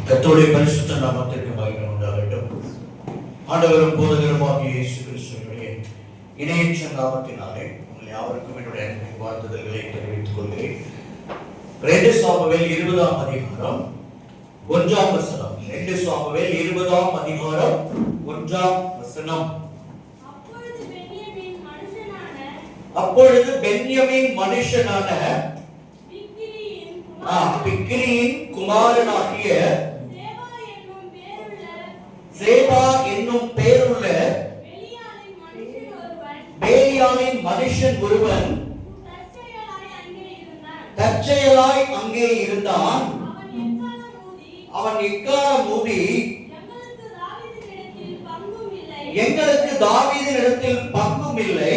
கர்த்தருடைய பரிசுத்த நாமத்திற்கு மகிமை உண்டாகட்டும். ஆண்டவரும் போதகருமாகிய இயேசு கிறிஸ்துவினுடைய இணையற்ற நாமத்தினாலே உங்கள் யாவருக்கும் என்னுடைய அன்பின் வாழ்த்துதல்களை தெரிவித்துக் கொள்கிறேன். 2 சாமுவேல் 20ஆம் அதிகாரம் 1ஆம் வசனம். 2 சாமுவேல் 20ஆம் அதிகாரம் 1ஆம் வசனம். அப்பொழுது பென்யமீன் மனுஷனான பிக்ரியின் குமாரனாகிய சேபா என்னும் பேருள்ள பேலியாளின் மனுஷன் ஒருவன் தற்செயலாய் அங்கே இருந்தான். அவன் எக்காலம் ஊதி, எங்களுக்கு தாவீதினிடத்தில் பங்கும் இல்லை,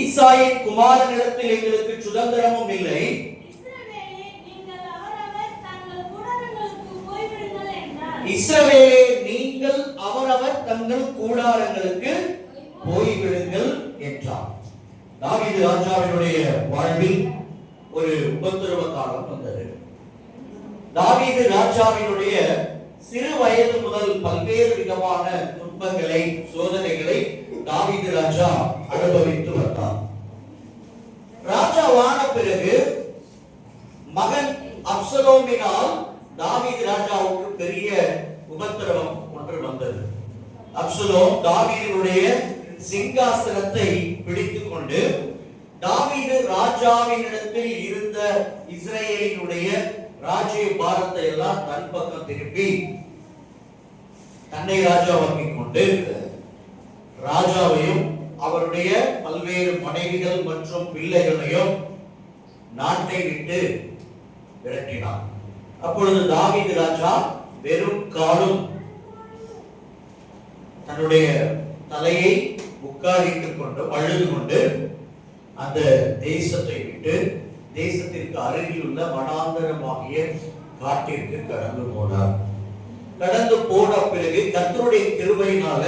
ஈசாயின் குமாரனிடத்தில் எங்களுக்கு சுதந்திரமும் இல்லை, இஸ்ரவேலே நீங்கள் அவரவர் தங்கள் கூடாரங்களுக்கு போய்விடுங்கள் என்றார். தாவீது ராஜாவினுடைய வாழ்வில் ஒரு உபத்திரவ காலம் வந்தது. தாவீது ராஜாவினுடைய சிறு வயது முதல் பல்வேறு விதமான துன்பங்களை, சோதனைகளை தாவீது ராஜா அனுபவித்து வந்தார். ராஜாவான பிறகு மகன் அப்சலோமினால் தாவீது ராஜாவுக்கு பெரிய உபத்திரவம் ஒன்று வந்தது. அப்சலோம் தாவீதுடைய சிங்காசனத்தை பிடித்துக் கொண்டு தாவீது ராஜாவினிடத்தில் இருந்த இஸ்ரவேலினுடைய ராஜ்ய பாரத்தை எல்லாம் தன் பக்கம் திருப்பி தன்னை ராஜாவாக்கிக் கொண்டு ராஜாவையும் அவருடைய பல்வேறு மனைவிகள் மற்றும் பிள்ளைகளையும் நாட்டை விட்டு விரட்டினார். அப்பொழுது தாவீது ராஜா வெறும் காலும் தன்னுடைய தலையை உட்காரிட்டுக் கொண்டு அழுது கொண்டு அந்த தேசத்தை விட்டு தேசத்திற்கு அருகில் உள்ள வனாந்தரமாகிய காட்டிற்கு கடந்து போனார். கடந்து போன பிறகு கர்த்தருடைய கிருபையினால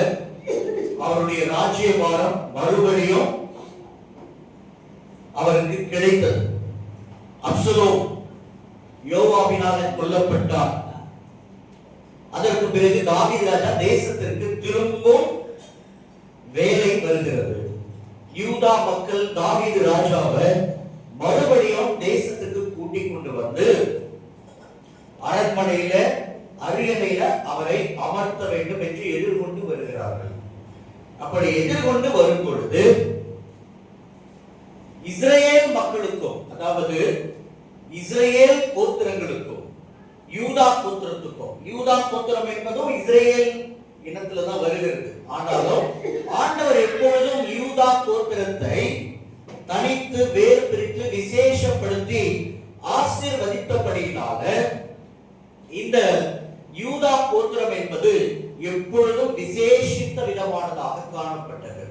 அவருடைய ராஜ்யபாரம் மறுபடியும் அவருக்கு கிடைத்தது. அப்சலோம் யோவாபினால கொல்லப்பட்டார். அதற்கு பிறகு தாவீது ராஜா தேசத்திற்கு திரும்பவும் வேலை வருகிறது. யூதா மக்கள் தாவீது ராஜாவை மறுபடியும் தேசத்துக்கு கூட்டிக் கொண்டு வந்து அரண்மனையில அரியணையில அவரை அமர்த்த வேண்டும் என்று எதிர்கொண்டு வருகிறார்கள். அப்படி எதிர்கொண்டு வரும் பொழுது இஸ்ரேல் மக்களுக்கும், அதாவது இஸ்ரேல் கோத்திரங்களுக்கும் யூதா கோத்திரத்துக்கும், யூதா கோத்திரம் என்பதும் இஸ்ரேல் இனத்துல தான் வருகிறது. ஆனாலும் ஆண்டவர் எப்பொழுதும் யூதா கோத்திரத்தை தனித்து வேறு பிரித்து விசேஷப்படுத்தி ஆசீர்வதித்தபடியினால இந்த யூதா கோத்திரம் என்பது எப்பொழுதும் விசேஷித்த விதமானதாக காணப்பட்டது.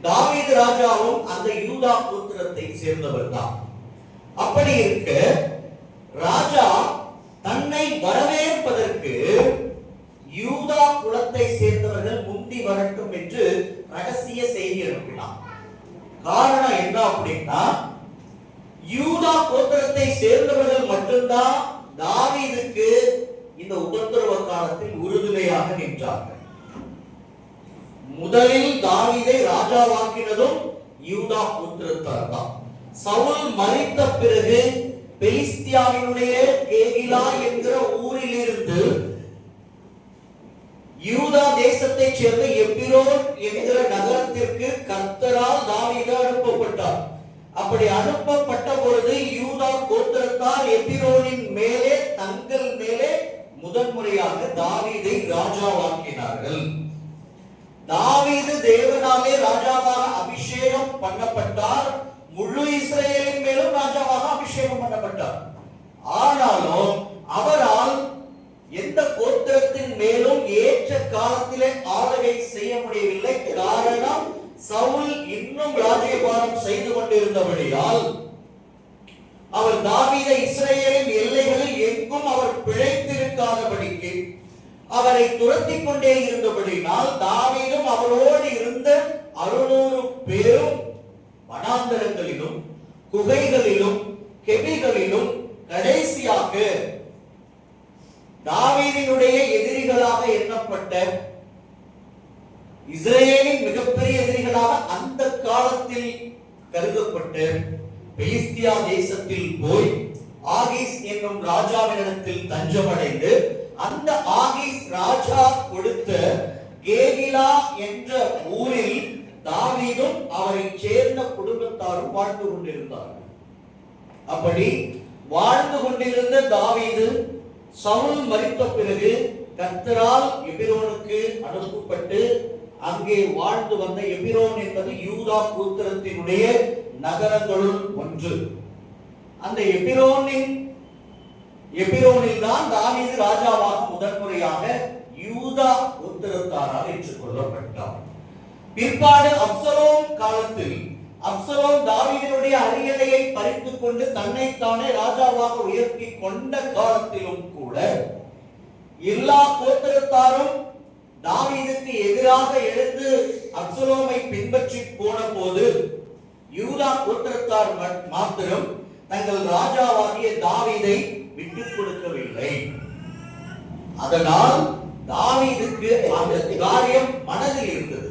தாவீது ராஜாவும் அந்த யூதா கோத்திரத்தை சேர்ந்தவர் தான். அப்படி இருக்க ராஜா தன்னை வரவேற்பதற்கு யூதா குலத்தை சேர்ந்தவர்கள் முந்தி வரட்டும் என்று ரகசிய செய்தி அனுப்பினார். காரணம் என்ன அப்படின்னா, யூதா கோத்திரத்தை சேர்ந்தவர்கள் மட்டும்தான் தாவீதுக்கு இந்த உபத்திரவ காலத்தில் உறுதுணையாக நின்றார்கள். முதலில் தாவீதை ராஜாவாக்கினதும் யூதா கோத்திரத்தார் தான். சவுல் மரித்த பிறகு பெலிஸ்தியாவினுடைய கேகிலா என்கிற ஊரிலிருந்து யூதா தேசத்தைச் சேர்ந்த எப்பிரோன் என்கிற நகரத்திற்கு கர்த்தரால் தாவீது அனுப்பப்பட்டார். அப்படி அனுப்பப்பட்ட பொழுது யூதா கோத்திரத்தார் எப்பிரோனின் மேலே, தங்கள் மேலே முதன்முறையாக தாவீதை ராஜாவாக்கினார்கள். தாவீது தேவனாலே ராஜாவாக அபிஷேகம் பண்ணப்பட்டார். முழு இஸ்ரவேலின் மேலும் ராஜாவாக அபிஷேகம் பண்ணப்பட்டார். ஆனாலும் அவரால் எந்த கோத்திரத்தின் மேலும் ஏற்ற காலத்திலே ஆளுகை செய்ய முடியவில்லை. காரணம், சவுல் இன்னும் ராஜ்யபாரம் செய்து கொண்டிருந்தபடியால் அவர் தாவீதை இஸ்ரவேலின் எல்லைகளில் எங்கும் அவர் பிழைத்திருக்காதபடிக்கு அவரை துரத்திக் கொண்டே இருந்தபடினால் தாவீதும் அவரோடு இருந்த 600 பேரும் வனாந்தரங்களிலும் குகைகளிலும் கெபிகளிலும் கடைசியாக தாவீதினுடைய எதிரிகளாக எண்ணப்பட்ட இஸ்ரேலின் மிகப்பெரிய எதிரிகளாக அந்த காலத்தில் கருதப்பட்ட பெலிஸ்தியா தேசத்தில் போய் ஆகீஸ் என்னும் ராஜாவினிடத்தில் தஞ்சமடைந்து அந்த ஆகீஸ் ராஜா கொடுத்த கேகிலா என்ற ஊரில் தாவீதும் அவரை சேர்ந்த குடும்பத்தாரும் வாழ்ந்து கொண்டிருந்தார்கள். அப்படி வாழ்ந்து கொண்டிருந்த தாவீது சவுல் மரித்த பிறகு கர்த்தரால் எபிரோனுக்கு அனுப்பப்பட்டு அங்கே வாழ்ந்து வந்த எபிரோன் என்பது யூதா கோத்திரத்தினுடைய நகரங்களுள் ஒன்று. அந்த எபிரோனில் தான் தாவீது ராஜாவாக முதன்முறையாக யூதா கோத்திரத்தாரால் ஏற்றுக்கொள்ளப்பட்டார். பிற்பாடு அப்சலோம் காலத்தில் அப்சலோம் தாவீதினுடைய அரியணையை பறித்துக் கொண்டு தன்னைத்தானே ராஜாவாக உயர்த்தி கொண்ட காலத்திலும் கூட எல்லா கோத்திரத்தாரும் தாவீதுக்கு எதிராக எழுந்து அப்சலோமை பின்பற்றி போன போது யூதா கோத்திரத்தார் மாத்திரம் தங்கள் ராஜாவாகிய தாவீதை விட்டுக் கொடுக்கவில்லை. அதனால் தாவீதுக்கு அந்த காரியம் மனதில் இருந்தது.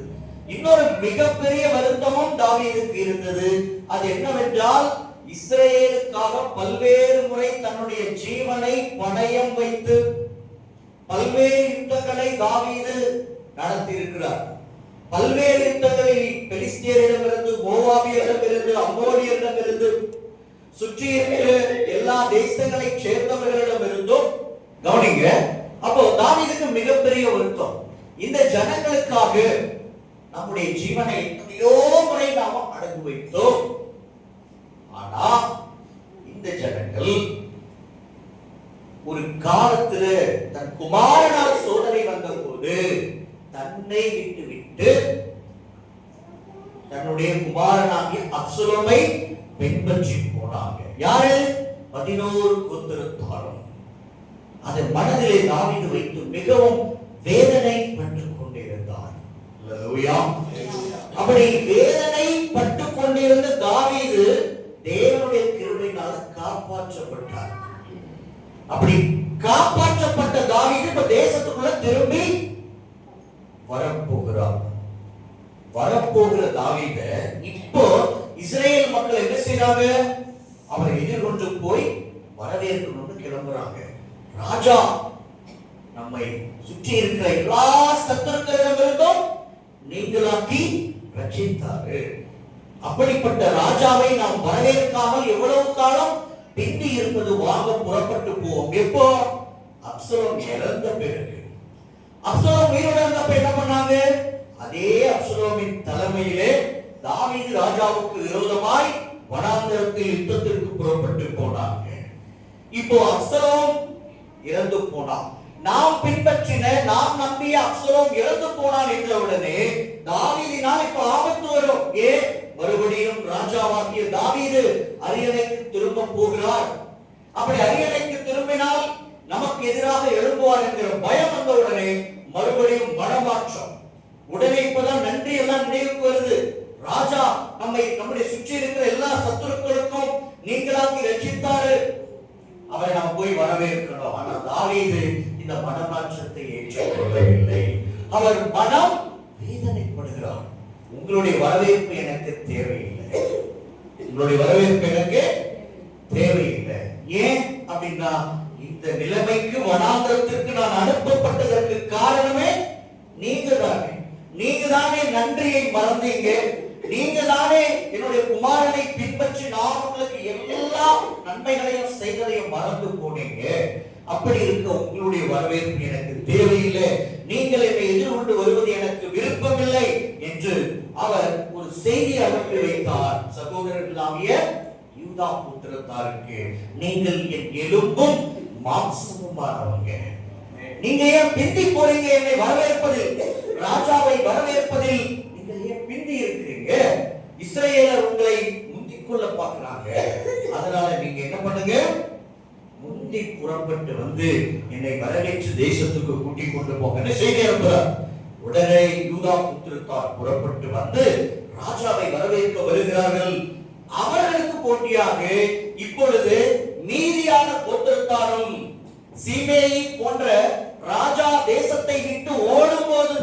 இன்னொரு மிகப்பெரிய வருத்தமும் தாவீதுக்கு இருந்தது. அது என்னவென்றால், இஸ்ரவேலுக்காக பல்வேறு முறை தன்னுடைய ஜீவனை பணயம் வைத்து பல்வேறு யுத்தங்களை தாவீது நடத்தி இருக்கிறார். பல்வேறு யுத்தங்களில் பெலிஸ்தியரிடமிருந்து, மோவாபியரிடமிருந்து, அம்மோனியரிடமிருந்து, சுற்றி இருக்கிற எல்லா தேசங்களை சேர்ந்தவர்களிடமிருந்தும் கவனிங்க. அப்போ தாவீதுக்கு மிகப்பெரிய வருத்தம், இந்த ஜனங்களுக்காக நம்முடைய ஜீவனை எத்தனையோ முறை நாம அடகு வைத்தோம். ஆனா இந்த ஜனங்கள் ஒரு காலத்துல தன் குமாரனால் சோதனை வந்த போது தன்னை விட்டு தன்னுடைய குமாரனாகிய அப்சலோமை பின்பற்றி போனாங்க. யாரு? 11 கோத்திரத்தாரும். அதை மனதிலே தாவீது வைத்து மிகவும் வேதனை பட்டுக் கொண்டிருந்தார். அப்படி வேதனை பட்டுக் கொண்டிருந்த தாவீது தேவனுடைய கிருபையினால காப்பாற்றப்பட்டார். அப்படி காப்பாற்றப்பட்ட தாவீது இப்ப தேசத்துக்குள்ள திரும்பி வரப்போகிற தாவீத இப்போ இஸ்ரேல் மக்கள் என்ன செய்யறாங்க? அவரை எதிர்கொண்டு போய் வரவேற்கணும்னு கிளம்புறாங்க. ராஜா நம்மை சுற்றி இருக்கிற எல்லா சத்துருக்களிடமிருந்தும் நீங்களாக்கி ரட்சித்தாரு. அப்படிப்பட்ட ராஜாவை நாம் வரவேற்காமல் எவ்வளவு காலம் பிந்தி இருப்பது? வாங்க புறப்பட்டு போவோம். எப்போ? அப்சலோம் இறந்த பிறகு. அப்சலோம் உயிரோடு இருந்தப்ப என்ன பண்ணாங்க? அதே அப்சலோமின் தலைமையிலே தாவீது ராஜாவுக்கு விரோதமாய் வனாந்தரத்தில் யுத்தத்திற்கு புறப்பட்டு போனாங்க. இப்போ அப்சலோம் இறந்து போனான். நாம் பின்பற்றின, நாம் நம்பிய அப்சலோம் இறந்து போனான் என்ற உடனே தாவீதினால் இப்ப ஆபத்து வரும். ஏன்? மறுபடியும் ராஜாவாகிய தாவீது அரியணைக்கு திரும்ப போகிறார். அப்படி அரியணைக்கு திரும்பினால் நமக்கு எதிராக எழும்புவார் என்கிற பயம் வந்த உடனே மறுபடியும் மனமாற்றம். உடனே இப்பதான் நன்றி எல்லாம் நினைவுக்கு வருது. ராஜா நம்முடைய சுற்றி இருக்கிற எல்லா சத்துருக்களுக்கும் நீங்களாக்கி ரட்சித்தாரு, அவரை நாம் போய் வரவேற்கணும். ஆனால் தாவீது இந்த மனமாற்றத்தை ஏற்றுக்கொள்ளவில்லை. அவர் மனம் வேதனைப்படுகிறார். உங்களுடைய வரவேற்பு எனக்கு தேவையில்லை, உங்களுடைய வரவேற்பு எனக்கு தேவையில்லை. ஏன் அப்படின்னா, இந்த நிலைமைக்கு வனாந்தரத்திற்கு நான் அனுப்பப்பட்டதற்கு காரணமே நீங்க தானே நன்றியை மறந்தீங்க. நீங்க தானே என்னுடைய குமாரனை பின்பற்றி நான் உங்களுக்கு எல்லா நன்மைகளையும் செய்ததையும் மறந்து போனீங்க. அப்படி இருக்க உங்களுடைய வரவேற்பு எனக்கு தேவையில்லை, நீங்கள் என்னை எதிர்கொண்டு வருவது எனக்கு விருப்பமில்லை என்று அவர் ஒரு செய்தி அனுப்பி வைத்தார். சகோதரர்களாகிய யூதா புத்திரத்தாருக்கு, நீங்கள் என் எலும்பும் மாம்சமுமானவங்க. நீங்க ஏன் பிந்தி போறீங்க? என்னை வரவேற்பதில், ராஜாவை வரவேற்பதில் நீங்கள் ஏன் பிந்தி இருக்கிறீங்க? இஸ்ரவேலர் உங்களை முந்திக் கொள்ள பார்க்கிறாங்க. அதனால நீங்க என்ன பண்ணுங்க? முந்தி புறப்பட்டு வந்து என்னை வரவேற்று தேசத்துக்கு கூட்டிக் கொண்டு போங்க செய்தி அனுப்புறார். உடனே யூதா புத்திரத்தார் புறப்பட்டு வந்து ராஜாவை வரவேற்க வருகிறார்கள். அவர்களுக்கு போட்டியாக இப்பொழுது மீதியான சீமேயி போன்ற ராஜா தேசத்தை விட்டு ஓடும்போது,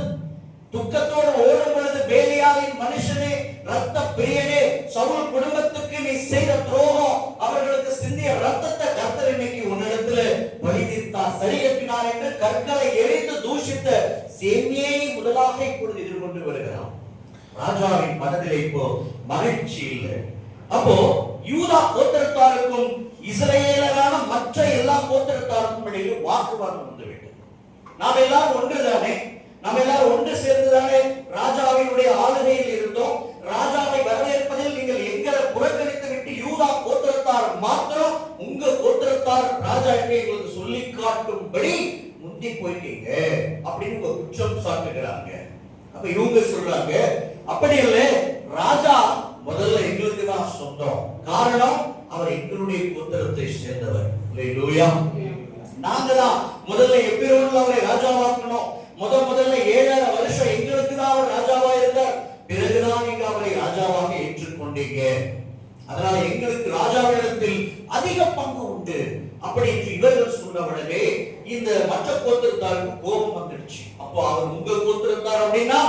துக்கத்தோடு ஓடும் பொழுது, பேலியாவின் மனுஷனே, ரத்த பிரியனே, சவுல் குடும்பத்துக்கு நீ செய்த துரோகம், அவர்களுக்கு சிந்திய ரத்தத்தை கர்த்தர் இன்னைக்கு உன்னிடத்துல பழி தீர்த்தார், சரி கட்டினார் என்று கற்களை எரிந்து தூஷித்த சீமேயி முதலாக இப்பொழுது எதிர்கொண்டு வருகிறான். ராஜாவின் மனதிலே இப்போ மகிழ்ச்சி இல்லை. அப்போ யூதா கோத்திரத்தாருக்கும் இஸ்ரவேலரான மற்ற எல்லா கோத்திரத்தாருக்கும் இடையே வாக்குவாதம் வந்துவிட்டது. நாம் எல்லாரும் ஒன்றுதானே, நாம் எல்லாரும் ஒன்று சேர்ந்துதானே ராஜாவினுடைய ஆளுகையில் இருந்தோம். ராஜாவை வரவேற்பதில் நீங்கள் எங்களை புறக்கணித்து விட்டு யூதா கோத்திரத்தார் மாத்திரம் உங்க கோத்திரத்தார் ராஜா எங்களுக்கு சொல்லி காட்டும்படி முந்தி போயிட்டீங்க அப்படின்னு ஒரு குற்றம் சாட்டுகிறாங்க. அப்ப இவங்க சொல்றாங்க, அப்படி இல்லை, ராஜா முதல்ல எங்களுக்கு தான் சொந்தம். காரணம், அவர் எங்களுடைய கோத்திரத்தை சேர்ந்தவர். அல்லேலூயா. நாங்க தான் முதல்ல எபிரோன்ல அவரை ராஜாவாக்கணும். முதல்ல 7.5 வருஷம் எங்களுக்கு தான் அவர் ராஜாவா இருந்தார். பிறகுதான் நீங்க அவரை ராஜாவாக ஏற்றுக்கொண்டீங்க. அதனால எங்களுக்கு ராஜாவிடத்தில் அதிக பங்கு உண்டு அப்படி என்று இவர்கள் சொன்னவுடனே இந்த மற்ற கோத்திரத்தாருக்கு கோபம் வந்துடுச்சு. அப்போ அவர் உங்க கோத்திரத்தார் அப்படின்னா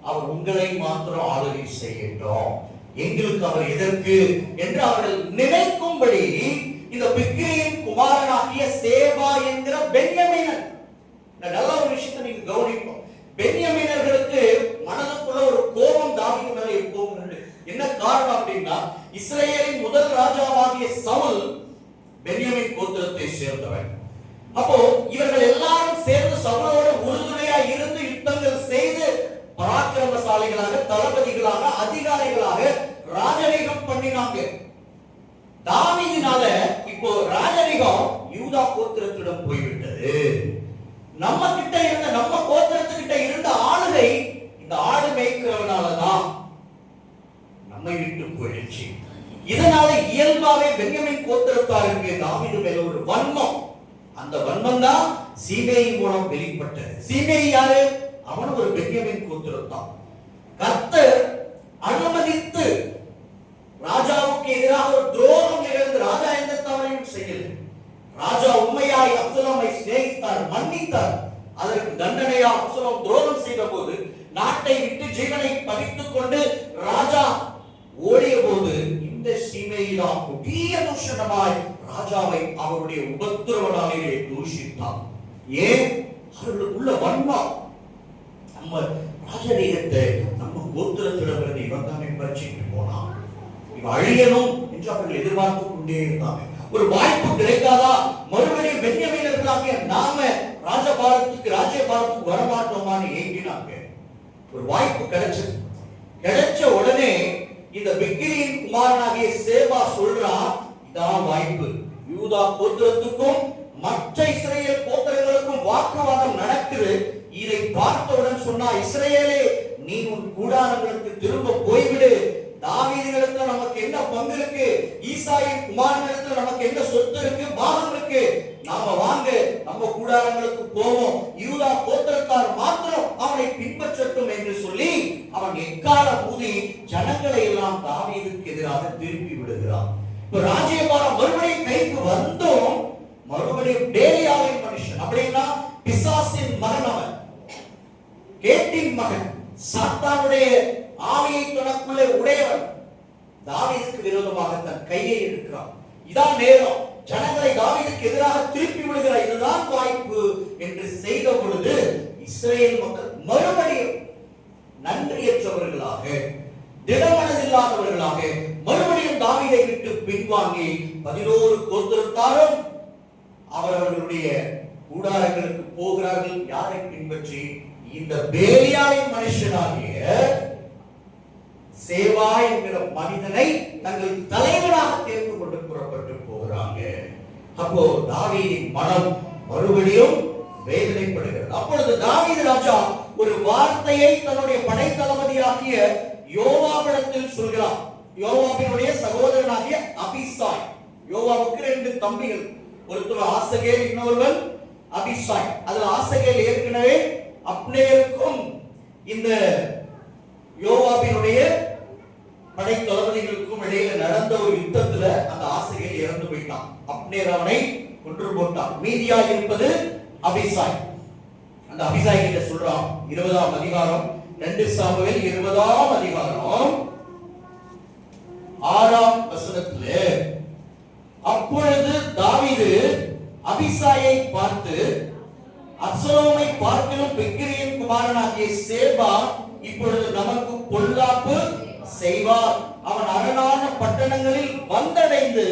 அவர் உங்களை மாத்திரம் ஆளுகை செய்யட்டும், எங்களுக்கு அவர் எதற்கு என்று அவர்கள் நினைக்கும்படி இந்த பிக்ரியின் குமாரனாகிய சேபா என்கிற பென்யமீனன், நல்ல ஒரு விஷயத்தை நீங்க கவனிப்போம். பென்யமீனர்களுக்கு மனதுக்குள்ள ஒரு கோபம் தாவீது மேல எப்பவும் உண்டு. என்ன காரணம் அப்படின்னா, இஸ்ரவேலின் முதல் ராஜாவாகிய சவுல் பென்யமீன் கோத்திரத்தை சேர்ந்தவன். அப்போ இவர்கள் எல்லாரும் சேர்ந்து சவுலோடு உறுதுணையா இருந்து யுத்தங்கள் செய்து பராக்கிரமசாலிகளாக, தளபதிகளாக, அதிகாரிகளாக ராஜரீகம் பண்ணினாங்க. தாவீதினால இப்போ ராஜரீகம் யூதா கோத்திரத்திடம் போய்விட்டது. நம்ம கிட்ட இருந்த, நம்ம கோத்திரத்துக்கிட்ட இருந்த ஆளுகை இந்த ஆடு மேய்க்கிறவனாலதான் நம்மை விட்டு போயிடுச்சு. இதனால இயல்பாவே பென்யமீன் கோத்திரத்தாருக்கு தாவீது மேல ஒரு வன்மம். அந்த வன்மம் தான் சீமேயி மூலம் வெளிப்பட்டது. சீமேயி யாரு? அவன் ஒரு பென்யமீன் கோத்திரத்தான். கர்த்தர் அனுமதித்து ராஜாவுக்கு எதிராக ஒரு துரோகம் நிகழ்ந்து ராஜா எந்த தவறையும் செய்யல. ராஜா உண்மையாய் அப்சலோமை சிநேகித்தார், மன்னித்தார். அதற்கு தண்டனையா அப்சலோம் துரோகம் செய்த போது நாட்டை விட்டு ஜீவனை பறித்துக் கொண்டு ராஜா ஓடிய போது இந்த சீமேயிதான் கொடிய தூஷணமாய் ராஜாவை அவருடைய உபத்திரவனாலே தூஷித்தான். ஏன்? அவர்களுக்குள்ள வன்மம். நம்ம ராஜரீகத்தை நம்ம கோத்திரத்திடமிருந்து இவன் தானே பறிச்சுட்டு போனான், இவன் அழியணும் என்று அவர்கள் எதிர்பார்த்து கொண்டே இருந்தாங்க. ஒரு வாய்ப்பு கிடைக்காதா? மறுபடியும் பென்யமீனர்களாகிய நாம ராஜ்யபாரத்துக்கு வரமாட்டோமான்னு ஏங்கினாங்க. ஒரு வாய்ப்பு கிடைச்சது. கிடைச்ச உடனே இந்த பிக்ரியின் குமாரனாகிய சேபா சொல்றான், இதான் வாய்ப்பு. யூதா கோத்திரத்துக்கும் மற்ற இஸ்ரவேல் கோத்திரங்களுக்கும் வாக்குவாதம் நடக்குது. இதை பார்த்தவுடன் சொன்னா, இஸ்ரவேலே, நீ உன் கூடாரங்களுக்கு திரும்ப போய்விடு. தாவீதினிடத்துல நமக்கு என்ன பங்கு இருக்கு? ஈசாயின் குமாரனிடத்துல நமக்கு என்ன சொத்து இருக்கு, பாகம் இருக்கு? நாம வாங்க, நம்ம கூடாரங்களுக்கு போவோம். யூதா கோத்திரத்தார் மாத்திரம் அவனை பின்பற்றட்டும் என்று சொல்லி அவன் எக்காலம் ஊதி ஜனங்களை எல்லாம் தாவீதுக்கு எதிராக திருப்பி விடுகிறான். இப்ப ராஜ்யபாரம் மறுபடியும் கைக்கு வந்தோம். மறுபடியும் பேலியாவின் மனுஷன் அப்படின்னா பிசாசின் மகன், அவன் கேட்டின் மகன், சாத்தானுடைய ஆவியை தனக்குள்ளே உடையவன், தாவீதுக்கு விரோதமாக தன் கையை எடுக்கிறான். இதான் நேரம், ஜனங்களை தாவீதுக்கு எதிராக திருப்பி விடுகிறார். இதுதான் வாய்ப்பு என்று செய்த பொழுது இஸ்ரவேல் மக்கள் மறுபடியும் நன்றியற்றவர்களாக, திடமனதில்லாதவர்களாக மறுபடியும் தாவீதை விட்டு பின்வாங்கி 11 கோத்திரத்தாரும் அவரவர்களுடைய கூடாரங்களுக்கு போகிறார்கள். யாரை பின்பற்றி? இந்த பேலியாவின் மனுஷனாகிய சேவா என்கிற மனிதனை தங்கள் தலைவராக தேர்ந்து கொண்டு புறப்பட்டு போகிறாங்க. அப்போ தாவீதின் மனம் மறுபடியும் வேதனைப்படுகிறது. அப்பொழுது தாவீது ராஜா ஒரு வார்த்தையை தன்னுடைய படை தளபதியாகிய யோவாபிடத்தில் சொல்கிறார். யோவாபினுடைய சகோதரனாகிய அபிசாய். யோவாவுக்கு 2 தம்பிகள், ஒருத்தர் ஆசகேல், இன்னொருவன் அபிசாய். அதுல ஆசகேல் ஏற்கனவே அப்னேருக்கும் இந்த யோவாபினுடைய படை தளபதிகளுக்கும் இடையில நடந்த ஒரு யுத்தத்துல அந்த ஆசகேல் இறந்து போயிட்டான். அப்னேர் அவனை கொன்று போட்டான். மீதியாய் இருப்பது அபிசாய். அந்த அபிசாய் கிட்ட சொல்றான் 20ஆம் அதிகாரம் 2 சாமுவேல் 20ஆம் அதிகாரம் 6ஆம் வசனத்திலே, அப்பொழுது தாவீது அபிசாயை பார்த்து, அப்சலோமை பார்க்கிலும் பிக்கிரியின் குமாரனாகிய சேபா இப்பொழுது நமக்கு பொல்லாப்பு செய்வார். அவன் அரணான பட்டணங்களில் வந்தடைந்து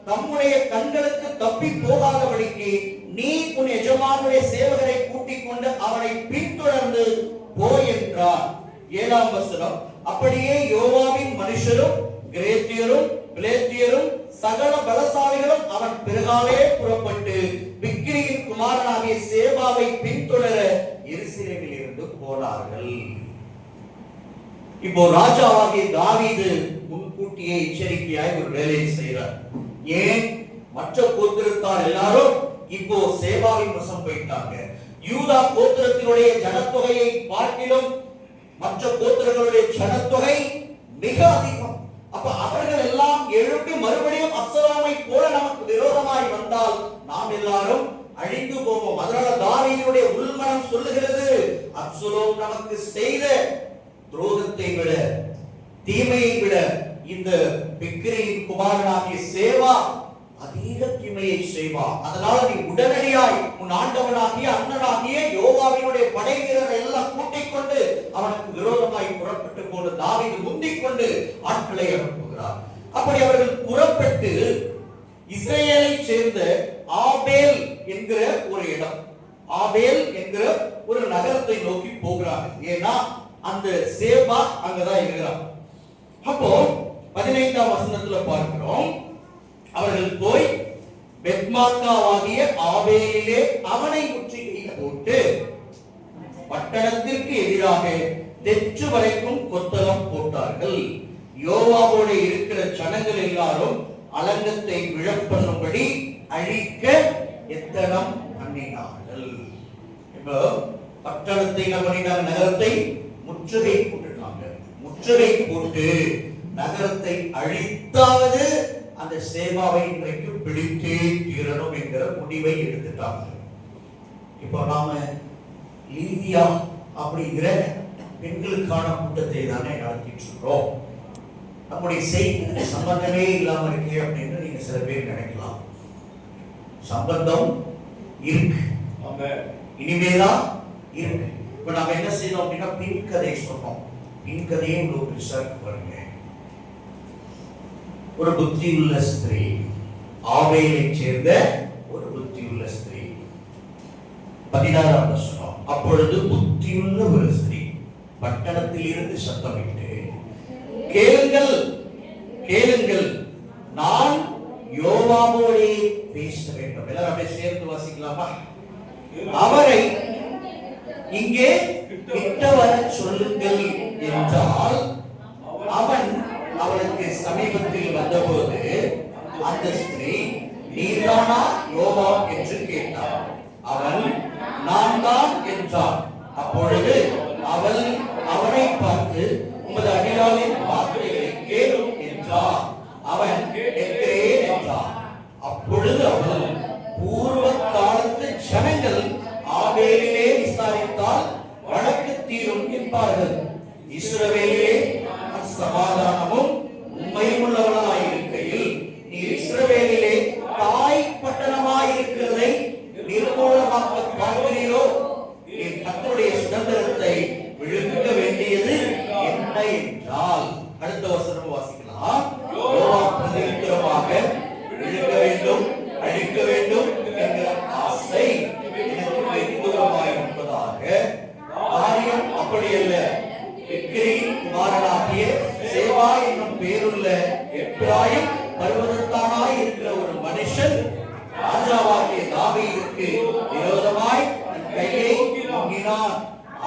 தம்முடைய கண்களுக்கு தப்பி போகாதபடிக்கு நீ உன் எஜமானுடைய சேவகரை கூட்டிக் கொண்டு அவனை பின்தொடர்ந்து போய் என்றார். 7ஆம் வசனம், அப்படியே யோவாபின் மனுஷரும் கிரேத்தியரும் பிலேத்தியரும் சகல பலசாலிகளும் அவன் பிறகாலே புறப்பட்டு பிக்கிரியின் குமாரனாகிய சேபாவை பின்தொடர எருசலேமில் இருந்து போனார்கள். இப்போ ராஜாவாகிய தாவீது முன்கூட்டியே எச்சரிக்கையாய் ஒரு வேலையை செய்கிறார். ஏன்? மற்ற கோத்திரத்தார் எல்லாரும் இப்போ சேபாவின் வசம் போயிட்டாங்க. யூதா கோத்திரத்தினுடைய ஜனத்தொகையை பார்க்கிலும் மற்ற கோத்திரங்களுடைய ஜனத்தொகை மிக அதிகம். அப்ப அவர்கள் எல்லாம் எழுப்பி மறுபடியும் அப்சலோமை போல நமக்கு விரோதமாய் வந்தால் நாம் எல்லாரும் அழிந்து போவோம். அதனால தாவீதுடைய உள்மனம் சொல்லுகிறது, அப்சலோம் நமக்கு செய்த துரோகத்தை விட, தீமையை விட இந்த பிக்கிரியின் குமாரனாகிய சேவா அதிக தீமையை செய்வார். அதனால நீ உடனடியாய் உன் ஆண்டவனாகிய அண்ணனாகிய யோவாவினுடைய படை வீரரை எல்லாம் கூட்டிக் கொண்டு அவனுக்கு விரோதமாய் புறப்பட்டு போன தாவீது முந்திக் கொண்டு ஆட்களை அனுப்புகிறார். அப்படி அவர்கள் புறப்பட்டு இஸ்ரேலை சேர்ந்த ஆபேல் என்கிற ஒரு இடம், ஆபேல் என்கிற ஒரு நகரத்தை நோக்கி போகிறாங்க. ஏன்னா அந்த சேபா அங்கதான் இருக்கிறார். அப்போ 15ஆம் வசனத்துல பார்க்கிறோம், அவர்கள் போய் பெத்மாக்காவாகிய ஆபேலிலே அவனை முற்றுகை போட்டு பட்டணத்திற்கு எதிராக தெற்று வரைக்கும் கொத்தளம் போட்டார்கள். யோவாவோடு இருக்கிற ஜனங்கள் எல்லாரும் அலங்கத்தை விழப்பண்ணும்படி அழிக்க எத்தனம் பண்ணினார்கள். இப்போ பட்டணத்தை என்ன பண்ணினாங்க? நகரத்தை முற்றுகை போட்டுட்டாங்க. முற்றுகை போட்டு நகரத்தை அழித்தாவது அந்த சேவாவை இன்றைக்கு பிடித்தே தீரணும் என்கிற முடிவை எடுத்துட்டாங்க. இப்போ நாம லீதியா அப்படிங்கிற பெண்களுக்கான கூட்டத்தை தானே நடத்திட்டு இருக்கிறோம். நம்முடைய செய்தி சம்பந்தமே இல்லாம இருக்கே அப்படின்னு நீங்க சில பேர் நினைக்கலாம். சம்பந்தம் இருக்கு, இனிமேதான் இருக்கு. இப்ப நாம என்ன செய்யணும் அப்படின்னா பின் கதை சொன்னோம். பின் கதையை உங்களுக்கு விசாரிக்க பாருங்க. ஒரு புத்தியுள்ள ஸ்திரீ, ஆபேலை சேர்ந்த ஒரு புத்தியுள்ள ஸ்திரீ. 16ஆம் வசனம், அப்பொழுது புத்தியுள்ள ஒரு ஸ்திரீ பட்டணத்தில் இருந்து சத்தமிட்டு, கேளுங்கள் கேளுங்கள், நான் யோவாவோடே பேச வேண்டும். எல்லாரும் அப்படியே சேர்ந்து வாசிக்கலாமா? அவரை இங்கே கிட்ட வர சொல்லுங்கள் என்றால், அவன் அவளுக்கு சமீபத்தில் வந்தபோது அந்த ஸ்திரீ, நீதானா யோவா என்று கேட்டார். அவன் நான் தான் என்றான். அப்பொழுது அவள் அவனை பார்த்து, உமது அடியாளின் வார்த்தைகளை கேளும் என்றார். அவன் கேட்கிறேன் என்றான். அப்பொழுது அவள், பூர்வ காலத்து ஜனங்கள் ஆபேலிலே விசாரித்தால் வழக்கு தீரும் என்பார்கள். இஸ்ரவேலிலே சமாதானமும் உண்மையும் உள்ளவனாய் இருக்கையில் நீ இஸ்ரவேலிலே தாய் பட்டணமாய் இருக்கிறதை நிர்மூலமாக்க பார்க்கிறீரோ? நீ கர்த்தருடைய சுதந்திரத்தை விழுங்க வேண்டியது என்ன என்றால், அடுத்த வசனம் வாசிக்கலாம். யோவா பிரதியுத்தரமாக, விழுங்க வேண்டும், அழிக்க வேண்டும் என்கிற ஆசை எனக்கு வெகுதூரமாய் இருப்பதாக. காரியம் அப்படியல்ல. பிக்கிரியின் குமாரனாகிய சேவா என்னும் பேருள்ள எப்பிராயிம் பர்வதத்தானாய் இருக்கிற ஒரு மனுஷன் ராஜாவாகிய தாவீதுக்கு விரோதமாய் கையை ஓங்கினான்.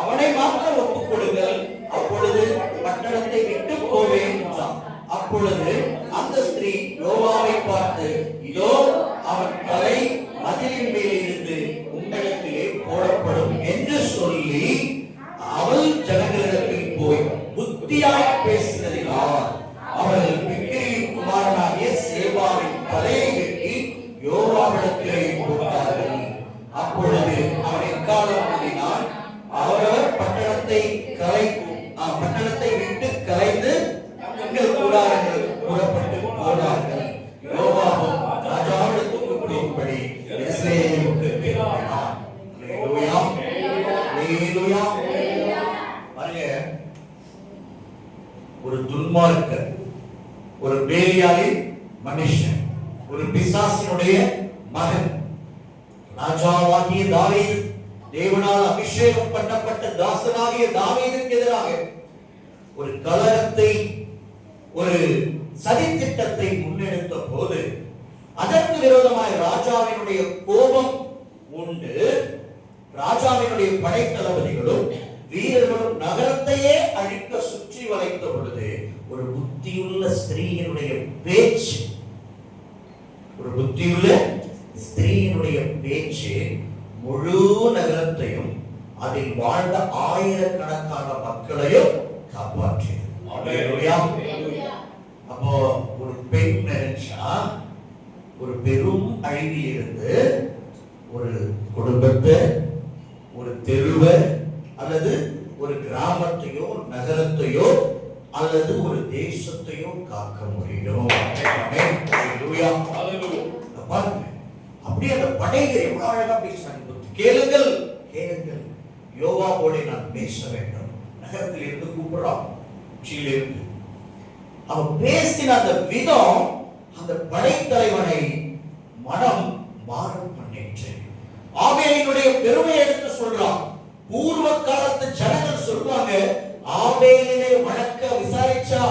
அவனை மாத்திரம் ஒப்புக் கொடுங்கள், அப்பொழுது பட்டணத்தை விட்டு போவேன் என்றான். அப்பொழுது அந்த ஸ்திரீ யோவாவை பார்த்து, இதோ அவன் தலை மதிலின் மேல் இருந்து உங்களிடத்திலே போடப்படும் என்று சொல்லி அவள் ஜனங்களிடத்தில் போய் புத்தியாய் பேசினதினால் அவர்கள் பிக்கிரியின் குமாரனாகிய சேவாவின் தலையை வெட்டி யோவா யோவாவிடத்திலே போட்டார்கள். அப்பொழுது அவன் எக்காலம் ஊதினான். அவரவர் பட்டணத்தை விட்டு கலைந்து தங்கள் கூடாரங்கள் புறப்பட்டு போனார்கள். யோவாவும் ராஜாவிடத்துக்கு போகும்படி எருசலேமுக்கு திரும்பினான். அல்லேலூயா, அல்லேலூயா. பாருங்க, ஒரு துன்மார்க்கர், ஒரு பேலியாளின் மனுஷன், ஒரு பிசாசினுடைய மகன், ராஜாவாகிய தாவீது, தேவனால் அபிஷேகம் பண்ணப்பட்ட தாசனாகிய தாவீதுக்கு எதிராக ஒரு கலகத்தை, ஒரு சதித்திட்டத்தை முன்னெடுத்த போது அதற்கு விரோதமாய் ராஜாவினுடைய கோபம் உண்டு. ராஜாவினுடைய படைத்தளபதிகளும் வீரர்களும் நகரத்தையே அழிக்க சுற்றி வளைத்த பொழுது ஒரு புத்தியுள்ள ஸ்திரீயினுடைய பேச்சு, ஒரு புத்தியுள்ள ஸ்திரீயினுடைய பேச்சு முழு நகரத்தையும் அதில் வாழ்ந்த ஆயிரக்கணக்கான மக்களையும் காப்பாற்றியது. அப்போ ஒரு பெண் நினைச்சா ஒரு பெரும் அழிவில் இருந்து ஒரு குடும்பத்தை, ஒரு தெருவை அல்லது ஒரு கிராமத்தையோ நகரத்தையோ அல்லது ஒரு தேசத்தையோ காக்க முடியும். அப்படியே அந்த படைகள் எவ்வளவு அழகா பேசுறாங்க. கேளுங்கள், கேளுங்கள், யோவாவோட நான் பேச வேண்டும். நகரத்தில் இருந்து கூப்பிடுறான், உச்சியிலிருந்து அவன் பேசின அந்த விதம் அந்த படைத்தலைவனை மனம் மாற பண்ணிற்று. ஆபேலினுடைய பெருமையை எடுத்து சொல்றான். பூர்வ காலத்து ஜனங்கள் சொல்வாங்க, ஆபேலிலே வழக்க விசாரிச்சா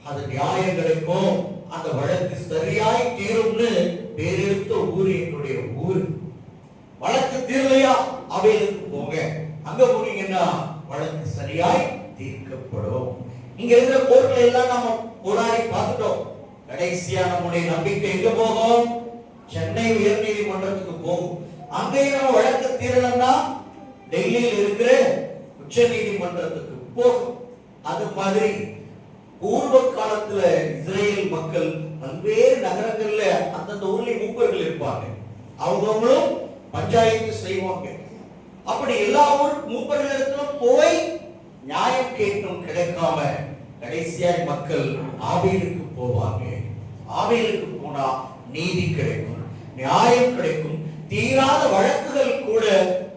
அது நியாயம் கிடைக்கும், அந்த வழக்கு சரியாய் தீரும்னு பேரெடுத்த ஊர் என்னுடைய ஊர். வழக்கு தீரலையா, ஆபேலுக்கு போங்க, அங்க போனீங்கன்னா வழக்கு சரியாய் தீர்க்கப்படும். இங்க இருக்கிற கோர்ட்ல எல்லாம் நம்ம போராடி பார்த்துட்டோம். கடைசியா நம்முடைய நம்பிக்கை எங்க போகும்? சென்னை உயர் நீதிமன்றத்துக்கு போகும். அங்கேயும் நம்ம வழக்கு தீரலன்னா டெல்லியில் இருக்கிற உச்ச நீதிமன்றத்துக்கு போகும். அது மாதிரி பூர்வ காலத்துல இஸ்ரேல் மக்கள் பல்வேறு நகரங்கள்ல அந்தந்த ஊர்ல மூப்பர்கள் இருப்பாங்க. அவங்களும் பஞ்சாயத்து செய்வாங்க. அப்படி எல்லா ஊர் மூப்பர்களிடத்திலும் போய் நியாயம் கேட்டும் கிடைக்காம கடைசியாய் மக்கள் ஆபேலுக்கு போவாங்க. ஆபேலுக்கு போனா நீதி கிடைக்கும், நியாயம் கிடைக்கும், தீராத வழக்குகள் கூட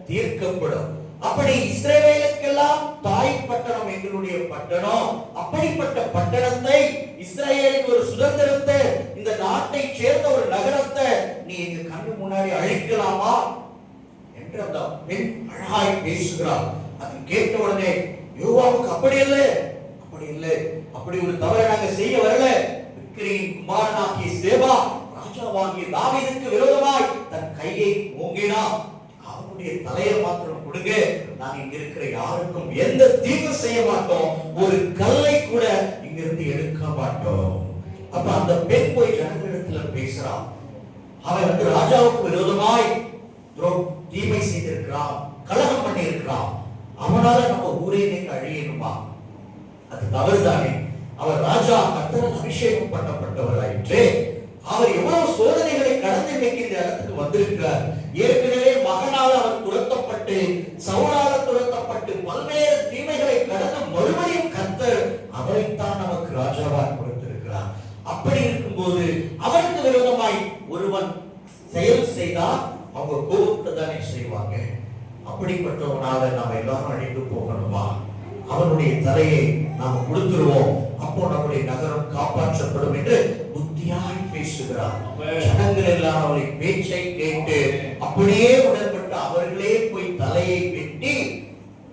தீர்க்கப்படும். அப்படி இஸ்ரவேலுக்கெல்லாம் தாய் பட்டணம் எங்களுடைய பட்டணம். அப்படிப்பட்ட பட்டணத்தை, இஸ்ரவேலுக்கு ஒரு சுதந்திரத்தை, இந்த நாட்டை சேர்ந்த ஒரு நகரத்தை நீ எங்க கண்ணு முன்னாடி அழிக்கலாமா என்று அந்த பெண் அழகாய் பேசுகிறார். அதை கேட்ட உடனே யோவாவுக்கு அப்படி இல்லை, அப்படி இல்லை, அப்படி ஒரு தவறை நாங்க செய்ய வரல. பிக்ரியின் குமாரனாகிய சேபா ராஜாவாகிய தாவீதுக்கு விரோதமாய் தன் கையை ஓங்கினான். அவனுடைய தலையை மாத்திரம் கொடுங்க, நான் இங்க இருக்கிற யாருக்கும் எந்த தீங்கு செய்ய மாட்டோம், ஒரு கல்லை கூட இங்கிருந்து எடுக்க மாட்டோம். அப்ப அந்த பெண் போய் ஜனங்களிடத்துல பேசுறான். அவன் ராஜாவுக்கு விரோதமாய் தீமை செய்திருக்கிறான், கலகம் பண்ணி இருக்கிறான், அவனால நம்ம ஊரே நீங்க அழியணுமா? அது தவறுதானே. அவர் ராஜா கர்த்தரால் அபிஷேகம் பண்ணப்பட்டவராயிற்று. அவர் எவ்வளவு சோதனைகளை கடந்து இன்னைக்கு இந்த இடத்துக்கு வந்திருக்கிறார். ஏற்கனவே மகனால் அவர் துரத்தப்பட்டு, சவுலால் துரத்தப்பட்டு, பல்வேறு தீமைகளை கடந்து மறுபடியும் கர்த்தர் அவரைத்தான் நமக்கு ராஜாவாக கொடுத்திருக்கிறார். அப்படி இருக்கும்போது அவருக்கு விரோதமாய் ஒருவன் செயல் செய்தால் அவங்க கோபத்தை தானே செய்வாங்க. அப்படிப்பட்டவனால நாம எல்லாரும் அழிந்து போகணுமா? அவனுடைய தலையை நாம் கொடுத்துருவோம், அப்போ நம்முடைய நகரம் காப்பாற்றப்படும் என்று புத்தியாய் பேசுகிறார். ஜனங்கள் எல்லாம் அவருடைய பேச்சை கேட்டு அப்படியே உடன்பட்டு அவர்களே போய் தலையை வெட்டி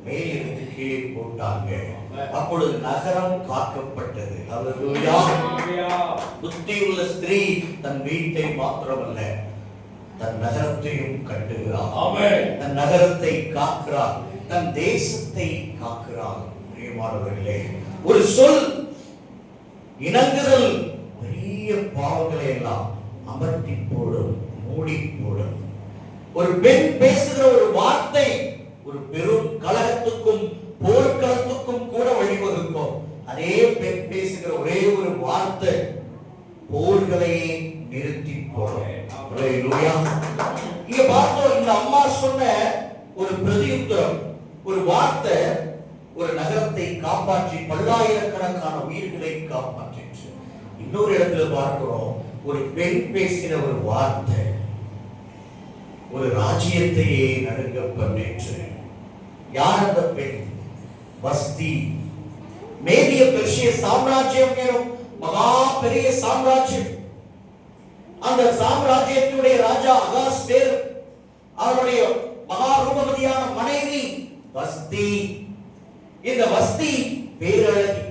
மேலிருந்து கீழே போட்டாங்க. அப்பொழுது நகரம் காக்கப்பட்டது. அல்லேலூயா. புத்தியுள்ள ஸ்திரீ தன் வீட்டை மாத்திரமல்ல, தன் நகரத்தையும் கட்டுகிறார், தன் நகரத்தை காக்கிறார், தன் தேசத்தை காக்கிறார். பிரியமானவர்களே, ஒரு சொல், இணங்குதல் பெரிய பாவங்களை எல்லாம் அமர்த்தி போடும், மூடி போடும். ஒரு பெண் பேசுகிற ஒரு வார்த்தை ஒரு பெரும் கலகத்துக்கும் போர்க்களத்துக்கும் கூட வழிவகுக்கும். அதே பெண் பேசுகிற ஒரே ஒரு வார்த்தை போர்களையே நிறுத்தி போடும். அல்லேலூயா. இங்க பார்த்தோம், இந்த அம்மா சொன்ன ஒரு பிரதியுத்தரம், ஒரு வார்த்தை ஒரு நகரத்தை காப்பாற்றி பல்லாயிரக்கணக்கான உயிர்களை காப்பாற்றிச்சு. இன்னொரு இடத்துல பார்க்கிறோம், ஒரு பெண் பேசின ஒரு வார்த்தை ஒரு ராஜ்யத்தையே நடுங்க பண்ணிற்று. யார் அந்த பெண்? வஸ்தி. மேதிய பெர்ஷிய சாம்ராஜ்யம் எனும் மகா பெரிய சாம்ராஜ்யம். அந்த சாம்ராஜ்யத்துடைய ராஜா அகாஸ்வேரு, அவருடைய மகா ரூபவதியான மனைவி வஸ்தி. இந்த வஸ்தி பேரழகி.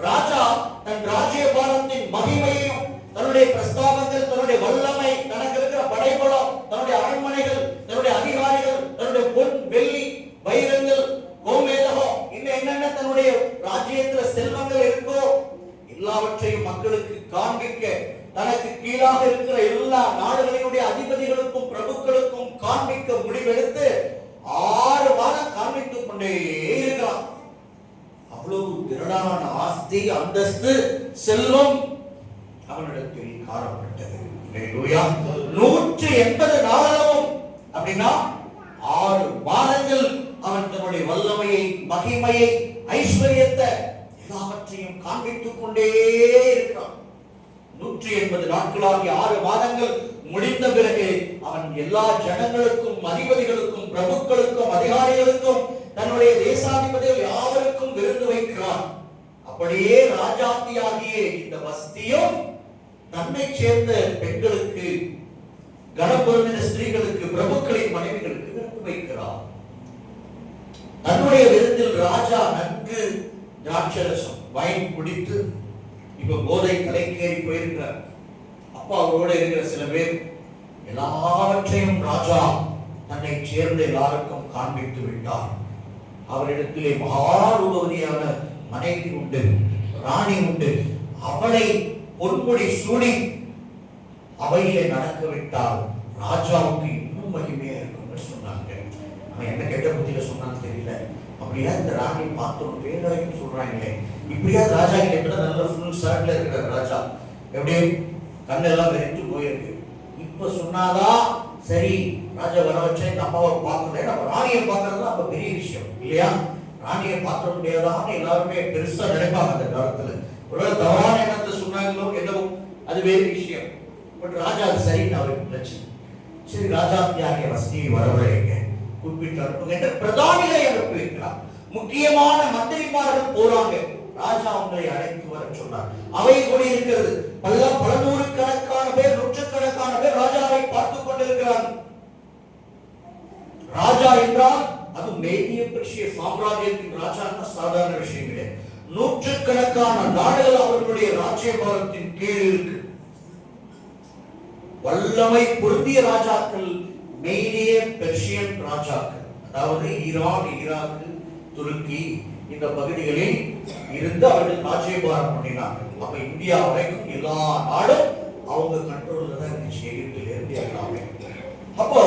ராஜா தன் ராஜ்யபாரத்தின் மகிமையையும், தன்னுடைய பிரஸ்தாபங்கள், தன்னுடைய வல்லமை, தனக்கு இருக்கிற படைபலம், தன்னுடைய அரண்மனைகள், தன்னுடைய அதிகாரிகள், தன்னுடைய பொன் வெள்ளி வைரங்கள், கோமேதகம், இன்னும் என்னென்ன தன்னுடைய ராஜ்யத்துல செல்வங்கள் இருக்கோ எல்லாவற்றையும் மக்களுக்கு காண்பிக்க, தனக்கு கீழாக இருக்கிற எல்லா நாடுகளினுடைய அதிபதிகளுக்கும் பிரபுக்களுக்கும் காண்பிக்க முடிவெடுத்து 6 மாதம் காண்பித்துக் கொண்டே இருக்கிறான். அவ்வளவு திரளான ஆஸ்தி, அந்தஸ்து, செல்வம் அவனிடத்தில் காணப்பட்டது. 180 நாளும் அப்படின்னா 6 மாதங்கள் அவன் தன்னுடைய வல்லமையை, மகிமையை, ஐஸ்வர்யத்தை எல்லாவற்றையும் காண்பித்துக் கொண்டே இருக்கிறான். 180 நாட்களாகி 6 மாதங்கள் முடிந்த பிறகு அவன் எல்லா ஜனங்களுக்கும், அதிபதிகளுக்கும், பிரபுக்களுக்கும், அதிகாரிகளுக்கும், தன்னுடைய தேசாதிபதிகள் யாவருக்கும் விருந்து வைக்கிறான். அப்படியே ராஜாத்தியாகிய இந்த வஸ்தியும் தன்னை சேர்ந்த பெண்களுக்கு, கனப்பொருந்தின ஸ்திரீகளுக்கு, பிரபுக்களின் மனைவிகளுக்கு விருந்து வைக்கிறார். தன்னுடைய விருந்தில் ராஜா நன்கு திராட்சரசம் வைன் குடித்து இப்ப போதை தலைக்கேறி போயிருக்கிறார். அப்பா அவரோட இருக்கிற சில பேர் எல்லாவற்றையும் ராஜா தன்னை சேர்ந்த எல்லாருக்கும் காண்பித்து விட்டார். அவரிடத்திலே மகாரூபவதியான மனைவி உண்டு, ராணி உண்டு. அவளை பொன்முடி சூடி அவையிலே நடக்க விட்டால் ராஜாவுக்கு இன்னும் மகிமையா இருக்கும்னு சொன்னாங்க. அவன் என்ன கெட்ட புத்தியில சொன்னான்னு தெரியல. அப்படியா இந்த ராணி பார்த்தோம் பேரழகுன்னு சொல்றாங்களே, இப்படியா ராஜா கிட்ட நல்ல ஃபுல் ஷர்ட்ல இருக்கிற ராஜா எப்படி கண்ணெல்லாம் வெறித்து போயிருக்கு. இப்ப சொன்னாதான் சரி, ராஜா வர வச்சேன், இந்த அம்மாவை பார்க்கல, நம்ம ராணியை பார்க்கறது அப்ப பெரிய விஷயம் இல்லையா? ராணியை பார்க்க முடியாதான்னு எல்லாருமே பெருசா நினைப்பாங்க அந்த காலத்துல. ஒருவேளை தவறான எண்ணத்தை சொன்னாங்களோ என்னவோ, அது வேறு விஷயம். பட் ராஜா அது சரின்னு அவருக்கு நினைச்சு, சரி ராஜாத்தியாகிய வசதியை வரவழைங்க, குறிப்பிட்டு அனுப்புங்க என்று பிரதானிகளை அனுப்பி வைக்கிறார். முக்கியமான மந்திரிமார்கள் போறாங்க. ராஜா அவங்களை அழைத்து வர சொன்னார். அவை கூட இருக்கிறது. பல நூறுக்கணக்கான பேர், நூற்றுக்கணக்கான பேர் ராஜாவை பார்த்துக் கொண்டிருக்கிறார்கள். ராஜா என்றால் அது மேதிய பெர்ஷிய சாம்ராஜ்யத்தின் ராஜா சாதாரண விஷயம் கிடையாது. நூற்றுக்கணக்கான நாடுகள் அவர்களுடைய ராஜ்யபாரத்தின் கீழ் இருக்கு. வல்லமை பொருந்திய ராஜாக்கள் மேதிய பெர்ஷியன் ராஜாக்கள், அதாவது ஈரான், ஈராக், துருக்கி இந்த பகுதிகளில் இருந்து அவர்கள் ராஜ்யபாரம் பண்ணினாங்க. அப்ப இந்தியா வரைக்கும் எல்லா நாடும் அவங்க கண்ட்ரோல்ல தான் இருந்துச்சு, எகிப்தில இருந்து எல்லாமே. அப்போ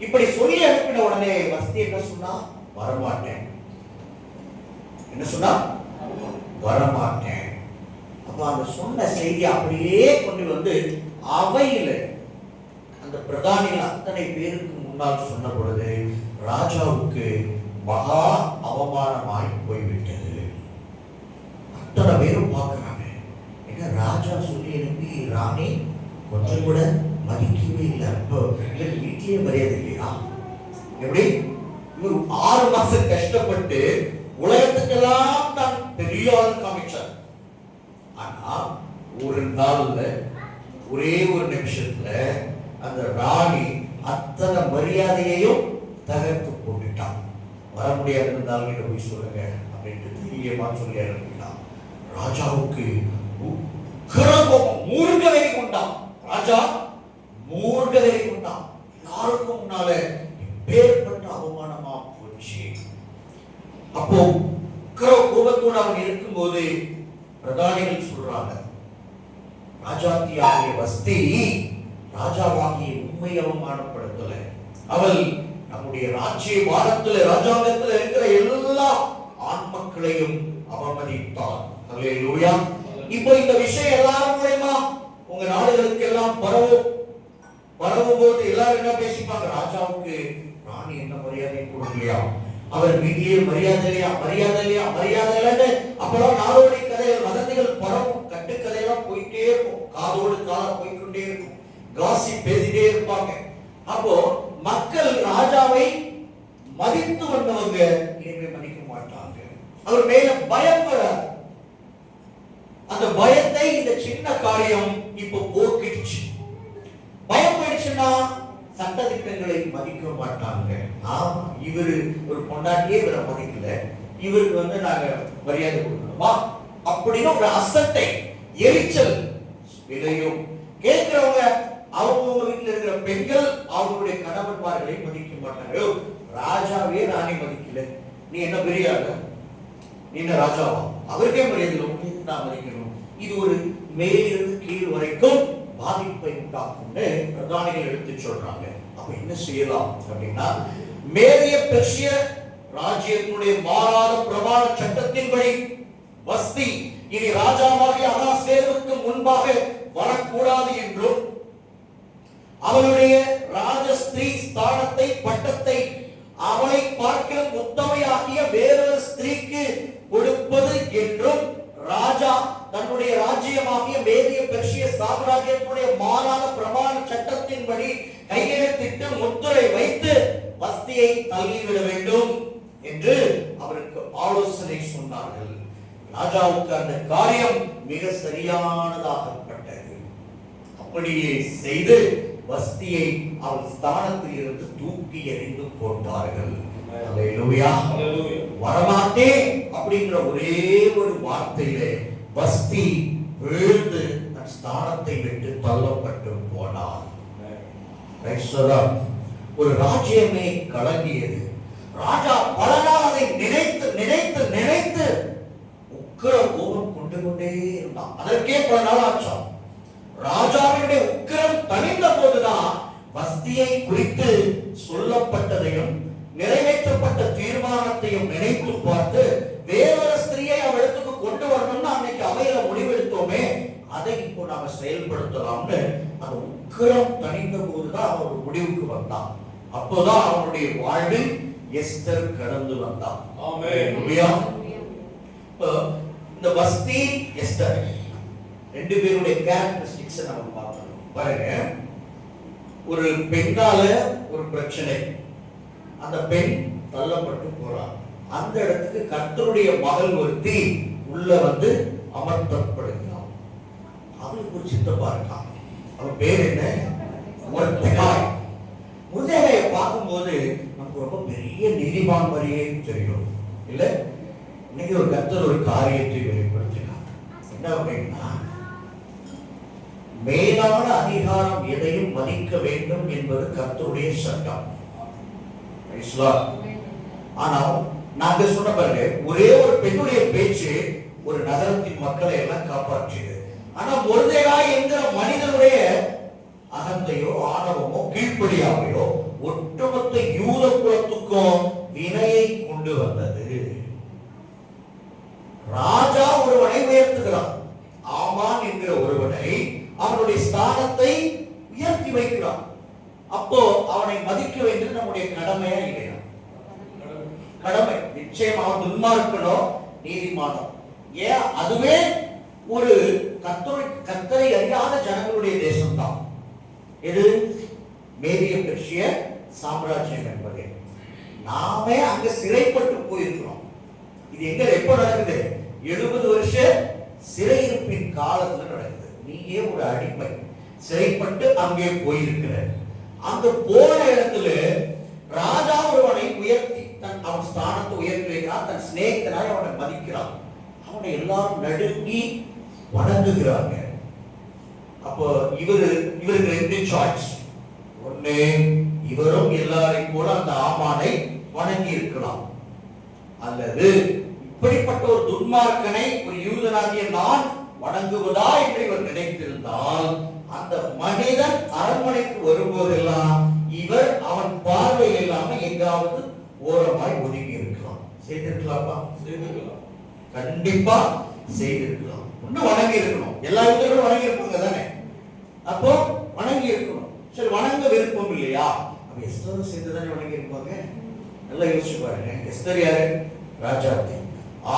இப்படி சொல்லி அனுப்பின உடனே வஸ்தி என்ன சொன்னா? வரமாட்டேன். என்ன சொன்னா? வரமாட்டேன். அப்ப அந்த சொன்ன செய்தி அப்படியே கொண்டு வந்து அவையில அந்த பிரதானிகள் அத்தனை பேருக்கு முன்னால் சொன்ன பொழுது ராஜாவுக்கு மகா அவமானமாய் போய்விட்டது. அத்தனை பேரும் பார்க்கிறாங்க, என்ன ராஜா சொல்லி அனுப்பி ராணி கொஞ்சம் கூட மதிக்கவே இல்லை. அப்போ வீட்டிலேயே மரியாதை இல்லையா? எப்படி இவர் 6 மாசம் கஷ்டப்பட்டு உலகத்துக்கெல்லாம் தான் பெரிய ஆள் காமிச்சார். ஆனா ஒரு நாள்ல, ஒரே ஒரு நிமிஷத்துல அந்த ராணி அத்தனை மரியாதையையும் தகர்த்து போட்டுட்டான். வர முடியாது இருந்தாலும் போய் சொல்லுங்க அப்படின்ட்டு தைரியமா சொல்லி அனுப்பிட்டான். ராஜாவுக்கு மூர்க்க வெறி கொண்டான். ராஜா மூர்க்க வெறி கொண்டான். எல்லாருக்கும் முன்னால பேர்பட்ட அவமானமா போச்சு. அப்போ கோபத்தோடு அவன் இருக்கும்போது பிரதானிகள் சொல்றாங்க, ராஜாத்தியாகிய வஸ்தி ராஜாவாகிய உண்மை அவமானப்படுத்தல, அவள் நம்முடைய ராஜ்ய வாரத்துல, ராஜாங்கத்துல இருக்கிற எல்லா ஆண் மக்களையும் அவமதித்தாள். அல்லேலூயா. இப்போ இந்த விஷயம் எல்லாரும் மூலமா உங்க நாடுகளுக்கு எல்லாம் பரவும் போது எல்லாரும் என்ன பேசிப்பாங்க? ராஜாவுக்கு ராணி என்ன மரியாதை கொடுக்கலையா, அவர் வீட்டிலேயே மரியாதை இல்லையா, மரியாதை இல்லையா, மரியாதை இல்லைன்னு அப்பெல்லாம் நாடோடி கதைகள் வதந்திகள் பரவும், கட்டுக்கதையெல்லாம் போயிட்டே இருக்கும், காதோடு காதா போய்கொண்டே இருக்கும், காசி பேசிட்டே இருப்பாங்க. அப்போ மக்கள் ராஜாவை மதித்து வந்தவங்க இனிமே மதிக்க மாட்டாங்க. அவர் மேல பயம் வராது. அந்த பயத்தை இந்த சின்ன காரியம் இப்ப போக்கிடுச்சு. பயம் போயிடுச்சுன்னா சட்டதிட்டங்களை மதிக்க மாட்டாங்க. ஆமா, இவரு ஒரு பொண்டாட்டியே இவரை மதிக்கல, இவருக்கு நாங்க மரியாதை கொடுக்கணுமா அப்படின்னு ஒரு அசட்டை, எரிச்சல் விளையும். கேட்கிறவங்க அவங்க வீட்டில் இருக்கிற பெண்கள் அவங்களுடைய கணவன்மார்களை மதிக்க மாட்டாங்க. ராஜாவே ராணி மதிக்கல, நீ என்ன பெரிய ஆளு, நீ என்ன ராஜாவா, அவருக்கே மரியாதை நான் மதிக்கணும். இது ஒரு மேலிருந்து கீழ் வரைக்கும் பாதிப்பை உண்டாக்கும்னு பிரதானிகள் எடுத்து சொல்றாங்க. அப்ப என்ன செய்யலாம் அப்படின்னா, மேரிய பெர்சிய ராஜ்யத்தினுடைய மாறாத பிரமாண சட்டத்தின்படி வஸ்தி இனி ராஜாவாகிய அகாஸ்வேருவுக்கு முன்பாக வரக்கூடாது என்றும், அவளுடைய ராஜஸ்திரீ ஸ்தானத்தை பட்டத்தை அவளை பார்க்கிற உத்தமையாகிய வேறொரு ஸ்திரீக்கு கொடுப்பது என்றும் ராஜா தன்னுடைய ராஜ்யமாகிய மேதிய பெர்சிய சாம்ராஜ்யத்துடைய மாறாத பிரமாண சட்டத்தின்படி கையெழுத்திட்டு முத்திரை வைத்து வஸ்தியை தள்ளிவிட வேண்டும் என்று அவருக்கு ஆலோசனை சொன்னார்கள். ராஜாவுக்கு அந்த காரியம் மிக சரியானதாகப்பட்டது. அப்படியே செய்து வஸ்தியை அவள் ஸ்தானத்தில் இருந்து தூக்கி எறிந்து போட்டார்கள். அல்லேலூயா. வரமாட்டேன் அப்படிங்கிற ஒரே ஒரு வார்த்தையிலே வஸ்தி விழுந்து தன் ஸ்தானத்தை விட்டு தள்ளப்பட்டு போனார். ஒரு ராஜ்யமே கலங்கியது. ராஜா பல நாள் அதை நினைத்து நினைத்து நினைத்து உக்கிர கோபம் கொண்டு கொண்டே இருந்தான். அதற்கே பல நாள் ஆச்சாம். ராஜாவினுடைய உக்கிரம் தணிந்த போதுதான் வஸ்தியை குறித்து சொல்லப்பட்டதையும் நிறைவேற்றப்பட்ட தீர்மானத்தையும் நினைத்து பார்த்து வேறொரு ஸ்திரீயை அவளுக்கு கொண்டு வரணும்னு அன்னைக்கு அவையில முடிவெடுத்தோமே, அதை இப்போ நாம செயல்படுத்தலாம்னு அந்த உக்கிரம் தணிந்த போதுதான் அவன் முடிவுக்கு வந்தான். அப்போதான் அவனுடைய வாழ்வில் எஸ்தர் கடந்து வந்தான். இந்த வஸ்தி எஸ்தர் ரெண்டு பேருடைய கேரக்டரிஸ்டிக்ஸ் நம்ம பார்க்கணும். பாருங்க, ஒரு பெண்ணால ஒரு பிரச்சனை, அந்த பெண் தள்ளப்பட்டு போறான். அந்த இடத்துக்கு கர்த்தருடைய மகள் ஒருத்தி உள்ள அமர்த்தப்படுகிறான். அவளுக்கு ஒரு சித்தப்பா இருக்கான். அவன் பேர் என்ன? மொர்தெகாய். மொர்தெகாயை பார்க்கும்போது நமக்கு ரொம்ப பெரிய நீதிமான் மாதிரியே தெரியும் இல்ல? இன்னைக்கு ஒரு கர்த்தர் ஒரு காரியத்தை வெளிப்படுத்தினார். என்ன அப்படின்னா, மேலான அதிகாரம் எதையும் மதிக்க வேண்டும் என்பது கர்த்தருடைய சட்டம். ஆனால் நாங்க சொன்ன பாருங்க, ஒரே ஒரு பெண்ணுடைய பேச்சு ஒரு நகரத்தின் மக்களை எல்லாம் காப்பாற்றியது. ஆனா மொர்தெகாய் என்கிற மனிதனுடைய அகந்தையோ ஆணவமோ கீழ்ப்படியாமையோ ஒட்டுமொத்த யூத குலத்துக்கும் வினையை கொண்டு வந்தது. ராஜா ஒருவனை உயர்த்துகிறான். ஆமான் என்கிற ஒருவனை அவனுடைய ஸ்தானத்தை உயர்த்தி வைக்கிறான். அப்போ அவனை மதிக்க வேண்டியது நம்முடைய கடமையா இல்லையா? கடமை. நிச்சயமாக துன்மார்க்கனோ நீதிமானோ, ஏன் அதுவே ஒரு கர்த்தரை அறியாத ஜனங்களுடைய தேசம் தான் எது? மேதிய பெர்சிய சாம்ராஜ்யம் என்பது. நாமே அங்க சிறைப்பட்டு போயிருக்கிறோம். இது எங்க எப்ப நடக்குது? 70 வருஷ சிறையிருப்பின் காலத்துல நடக்குது. நீயே ஒரு அடிமை, சிறைப்பட்டு அங்கே போயிருக்கிற. அங்க போன இடத்துல ராஜா ஒருவனை உயர்த்தி அவன் ஸ்தானத்தை உயர்த்தி வைக்கிறான். தன் சிநேகிதனாய் அவனை மதிக்கிறான். அவனை எல்லாரும் நடுங்கி வணங்குகிறாங்க. அப்போ இவருக்கு ரெண்டு சாய்ஸ். ஒண்ணு, இவரும் எல்லாரையும் கூட அந்த ஆமானை வணங்கி இருக்கலாம், அல்லது இப்படிப்பட்ட ஒரு துன்மார்க்கனை ஒரு யூதனாகிய நான் வணங்குவதா என்று இவர் நினைத்திருந்தால், அந்த மனிதன் அரண்மனைக்கு வரும்போதெல்லாம் இவர் அவன் பார்வையில் இல்லாம எங்காவது ஓரமாய் ஒதுங்கி இருக்கலாம். செய்திருக்கலாமா? கண்டிப்பா செய்திருக்கலாம். ஒண்ணு வணங்கி இருக்கணும். எல்லா யூதர்களும் வணங்கி இருப்பாங்க தானே? அப்போ வணங்கி இருக்கணும். சரி, வணங்க விருப்பம் இல்லையா? அப்ப எஸ்தரும் சேர்ந்துதானே வணங்கி இருப்பாங்க. நல்லா யோசிச்சு பாருங்க. எஸ்தர் யாரு? ராஜாத்தி.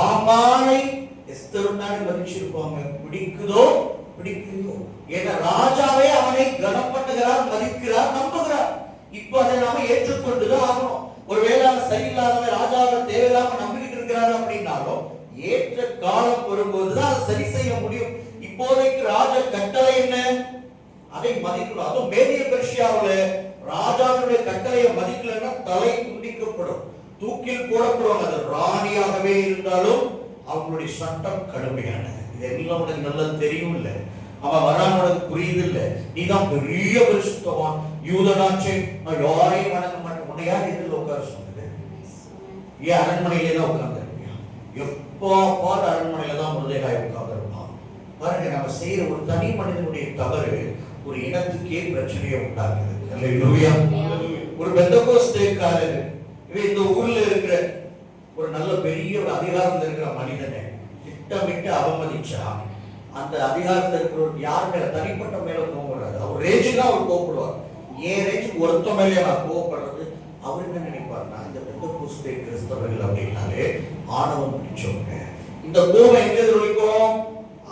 ஆமானை எஸ்தரும் தானே மதிச்சிருப்பாங்க. பிடிக்குதோ பிடிக்குதோ, ஏன்னா ராஜாவே அவனை கனம் பண்ணுகிறார், மதிக்கிறார், நம்புகிறார். இப்ப அதை நாம ஏற்றுக்கொண்டுதான் ஆகணும். ஒருவேளை சரியில்லாத ராஜாவை தேவையில்லாம நம்பிக்கிட்டு இருக்கிறாரு அப்படின்னாலும் ஏற்ற காலம் வரும்போதுதான் அதை சரி செய்ய முடியும். இப்போதைக்கு ராஜ கட்டளை என்ன? அதை மதிக்கணும். அதுவும் மேதிய பெர்ஷியாவில் ராஜாவுடைய கட்டளையை மதிக்கலன்னா தலை துண்டிக்கப்படும், தூக்கில் போடப்படுவாங்க. அது ராணியாகவே இருந்தாலும் அவங்களுடைய சட்டம் கடுமையான. இதெல்லாம் உனக்கு நல்லா தெரியும் இல்ல? அவன் வரான், உனக்கு புரியுது இல்ல? நீதான் பெரிய பரிசுத்தவான், யூதனாச்சே, நான் யாரையும் வணங்க மாட்டேன். உன்னை யார் எதில் உட்கார சொன்னது? ஏன் அரண்மனையிலே தான் உட்கார்ந்து இருக்கியா? எப்போ பாரு அரண்மனையில தான் முருதைகாய் உட்கார்ந்து இருப்பான். பாருங்க, நம்ம செய்யற ஒரு தனி மனிதனுடைய தவறு ஒரு இனத்துக்கே பிரச்சனையை உண்டாக்குது. ஒரு பெந்தகோஸ்தேக்காரர் இந்த ஊர்ல இருக்கிற ஒரு நல்ல பெரிய ஒரு அதிகாரத்தில் இருக்கிற மனிதனை திட்டமிட்டு அவமதிச்சா, அந்த அதிகாரத்தில் இருக்கிற யார் மேல தனிப்பட்ட மேல கோவப்படாது, அவர் ரேஞ்சுக்கு தான் அவர் கோவப்படுவார். ஏன் ரேஞ்சுக்கு ஒருத்த மேலே நான் கோவப்படுறது? அவர் என்ன நினைப்பாருன்னா, இந்த பெந்தகோஸ்தே கிறிஸ்தவர்கள் அப்படின்னாலே ஆணவம் பிடிச்சவங்க. இந்த கோவம் எங்க எதிரொலிக்கும்?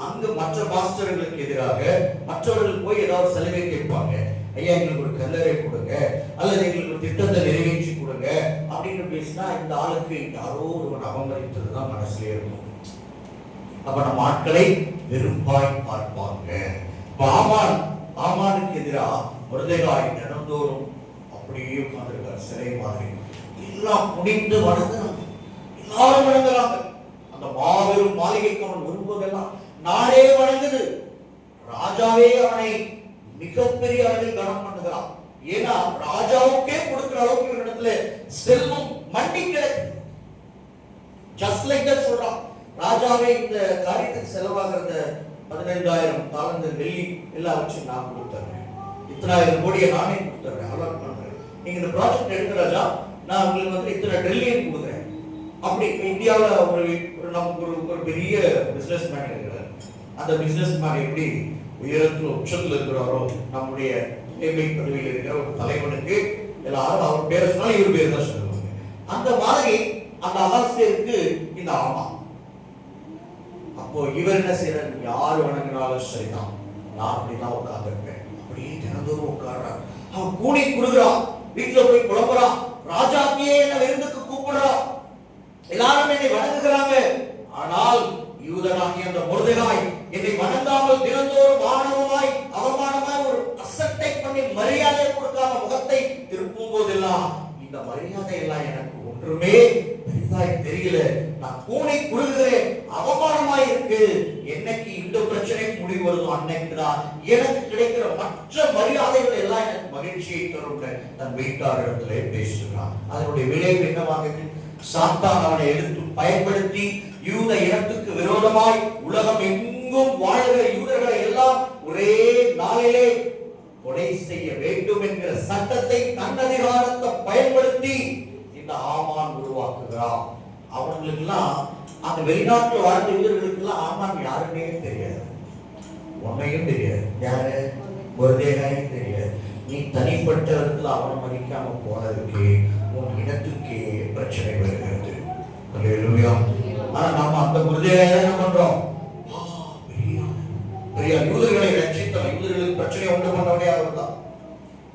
அங்கு மற்ற பாஸ்டர்களுக்கு எதிராக மற்றவர்கள் போய் ஏதாவது சலுகை கேட்பாங்க. ஐயா, எங்களுக்கு ஒரு கல்லறை கொடுங்க, அல்லது எங்களுக்கு ஒரு திட்டத்தை நிறைவேற்றி கொடுங்க அப்படின்னு பேசினா இந்த ஆளுக்கு யாரோ ஒருவன் அவமதித்ததுதான் மனசுல இருக்கும். அப்ப நம்ம ஆட்களை வெறுப்பாய் பார்ப்பாங்க. ஆமானுக்கு எதிராக முருதைகாய் தினந்தோறும் அப்படியே உட்கார்ந்திருக்கார், சிலை மாதிரி. எல்லாம் குனிந்து வணங்குறாங்க, எல்லாரும் வணங்குறாங்க. அந்த மாபெரும் மாளிகைக்கு அவன் வரும்போதெல்லாம் நாடே வணங்குது. ராஜாவே அவனை மிகப்பெரிய அளவில் கனம் பண்ணுகிறான். ஏன்னா ராஜாவுக்கே கொடுக்கிற அளவுக்கு இவரிடத்துல செல்வம் மண்டி கிடக்கு. ஜஸ்ட் லைக் தட் சொல்றான். ராஜாவே இந்த காரியத்துக்கு செலவாகிறத 15,000 தாலந்து வெள்ளி எல்லாம் வச்சு நான் கொடுத்துறேன், 10,000 கோடியை நானே கொடுத்துறேன், அலாட் பண்றேன். நீங்க இந்த ப்ராஜெக்ட் எடுக்க ராஜா, நான் உங்களுக்கு வந்து இத்தனை ட்ரில்லியன் கொடுக்குறேன். அப்படி இந்தியாவில் நமக்கு ஒரு பெரிய பிசினஸ் மேன் இருக்கிறார். அந்த பிசினஸ் மேன் எப்படி உயரத்தில் உச்சத்தில் இருக்கிறாரோ, நம்முடைய மேன்மை பதவியில் இருக்கிற ஒரு தலைவனுக்கு எல்லாரும் அவர் பேரை சொன்னாலும் இவர் பேர் தான் சொல்லுவாங்க. அந்த மாதிரி அந்த அலாஸ்டருக்கு இந்த ஆமா. அப்போ இவர் என்ன செய்யறாரு? யாரு வணங்கினாலும் சரிதான், நான் அப்படிதான் உட்கார்ந்துருப்பேன். அப்படியே தினந்தோறும் உட்கார்றான். அவன் கூணி குடுக்குறான், வீட்டுல போய் குழம்புறான், ராஜாத்தியே என்ன விருந்துக்கு கூப்பிடுறான், எல்லாரும் என்னை வணங்குகிறாங்க. ஆனால் யூதனாகிய அந்த முருதைகாய் என்னை வணங்காமல் தினந்தோறும் ஆணவமாய் அவமானமாய் ஒரு அசட்டை பண்ணி மரியாதை கொடுக்காம முகத்தை திருப்பும் போதெல்லாம் இந்த மரியாதை எல்லாம் எனக்கு ஒன்றுமே பெரிதாய் தெரியல. நான் கூணி குறுகிறேன், அவமானமாய் இருக்கு. என்னைக்கு இந்த பிரச்சனைக்கு முடிவு வருதோ அன்னைக்குதான் எனக்கு கிடைக்கிற மற்ற மரியாதைகள் எல்லாம் எனக்கு மகிழ்ச்சியை தரும் தன் வீட்டாரிடத்திலே பேசுகிறான். அதனுடைய விளைவு என்னவாகுது? சாத்தான் அவனை எடுத்து பயன்படுத்தி யூத இனத்துக்கு விரோதமாய் உலகம் எங்கும் வாழ்கிற யூதர்களை எல்லாம் ஒரே நாளிலே கொலை செய்ய வேண்டும் என்கிற சட்டத்தை, தன்னதிகாரத்தை பயன்படுத்தி இந்த ஆமான் உருவாக்குகிறான். அவர்களுக்கெல்லாம் அந்த வெளிநாட்டில் வாழ்ந்த யூதர்களுக்கு எல்லாம் ஆமான் யாருன்னே தெரியாது, உண்மையும் தெரியாது, யாரு முருதைகாயும் தெரியாது. நீ தனிப்பட்ட இடத்துல அவனை மதிக்காம போனதுக்கு உன் இனத்துக்கே பிரச்சனை வருகிறது. ஆனா நாம அந்த முருதைகாயை என்ன பண்றோம்? பெரிய யூதர்களை ரட்சித்தோம். யூதர்களுக்கு பிரச்சனையை உண்டு பண்ணவே அவர் தான்.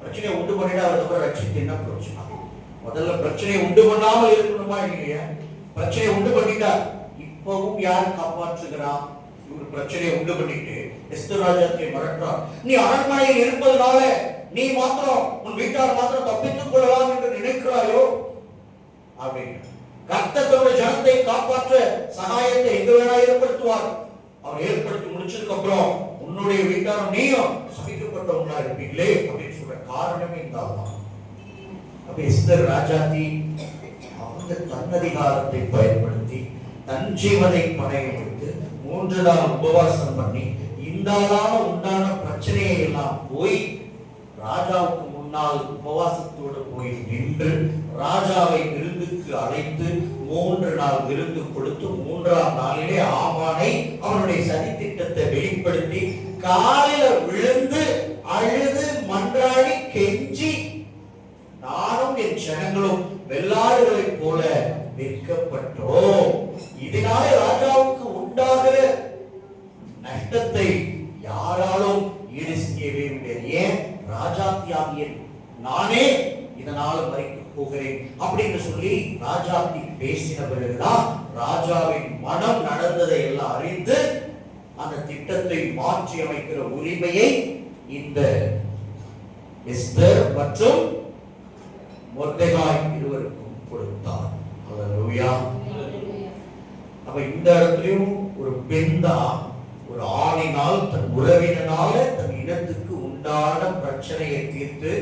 பிரச்சனையை உண்டு பண்ணிட்டு அவர் அப்புறம் ரட்சித்து என்ன பிரச்சனை? முதல்ல பிரச்சனையை உண்டு பண்ணாமல் இருக்கணுமா இல்லையா? பிரச்சனையை உண்டு பண்ணிட்டார். இப்பவும் யார் காப்பாற்றுகிறா? இவர் பிரச்சனையை உண்டு பண்ணிட்டு எஸ்தர் ராஜாத்தை மிரட்டுறார். நீ அரண்மனையில் இருப்பதனால நீ மாத்திரம் உன் வீட்டார் மாத்திரம் தப்பித்துக் கொள்ளலாம் என்று நினைக்கிறாயோ அப்படின்னு. கர்த்தர் தன்னுடைய ஜனத்தை காப்பாற்ற சகாயத்தை எங்க வேணா ஏற்படுத்துவார். அவர் ஏற்படுத்தி முடிச்சதுக்கு அப்புறம் உன்னுடைய வீட்டாரும் நீயும் சபிக்கப்பட்டவங்களா இருப்பீங்களே அப்படின்னு சொல்ற காரணமே இந்த ஆமான். அப்ப எஸ்தர் ராஜாத்தி அவங்க தன்னதிகாரத்தை பயன்படுத்தி தன் ஜீவனை பணையம் வைத்து 3 நாள் உபவாசம் பண்ணி இந்த உண்டான பிரச்சனையை எல்லாம் போய் ராஜாவுக்கு முன்னால் உபவாசத்தோடு போய் நின்று ராஜாவை விருந்துக்கு அழைத்து 3 நாள் விருந்து கொடுத்து 3ஆம் நாளிலே ஆமானை அவனுடைய சதி திட்டத்தை வெளிப்படுத்தி காலில விழுந்து அழுது மன்றாடி கெஞ்சி நானும் என் ஜனங்களும் வெள்ளாடுகளைப் போல விற்கப்பட்டோம். இதனாலே ராஜாவுக்கு உண்டாகிற நஷ்டத்தை யாராலும் ஈடு செய்யவே முடியாது. ஏன்? ராஜாத்தியாகிய நானே இதனால் மறிக்க போகிறேன் அப்படின்னு சொல்லி ராஜாத்தி பேசின பிறகுதான் ராஜாவின் மனம் நடந்ததை எல்லாம் அறிந்து அந்த திட்டத்தை மாற்றி அமைக்கிற உரிமையை இந்த எஸ்தர் மற்றும் மொர்தெகாய் இருவருக்கும் கொடுத்தார். அல்லேலூயா. அப்ப இந்த இடத்துலயும் ஒரு பெண் தான் ஒரு ஆணினால் தன் உறவினால தன் இனத்துக்கு உண்டான பிரச்சனையை தீர்த்து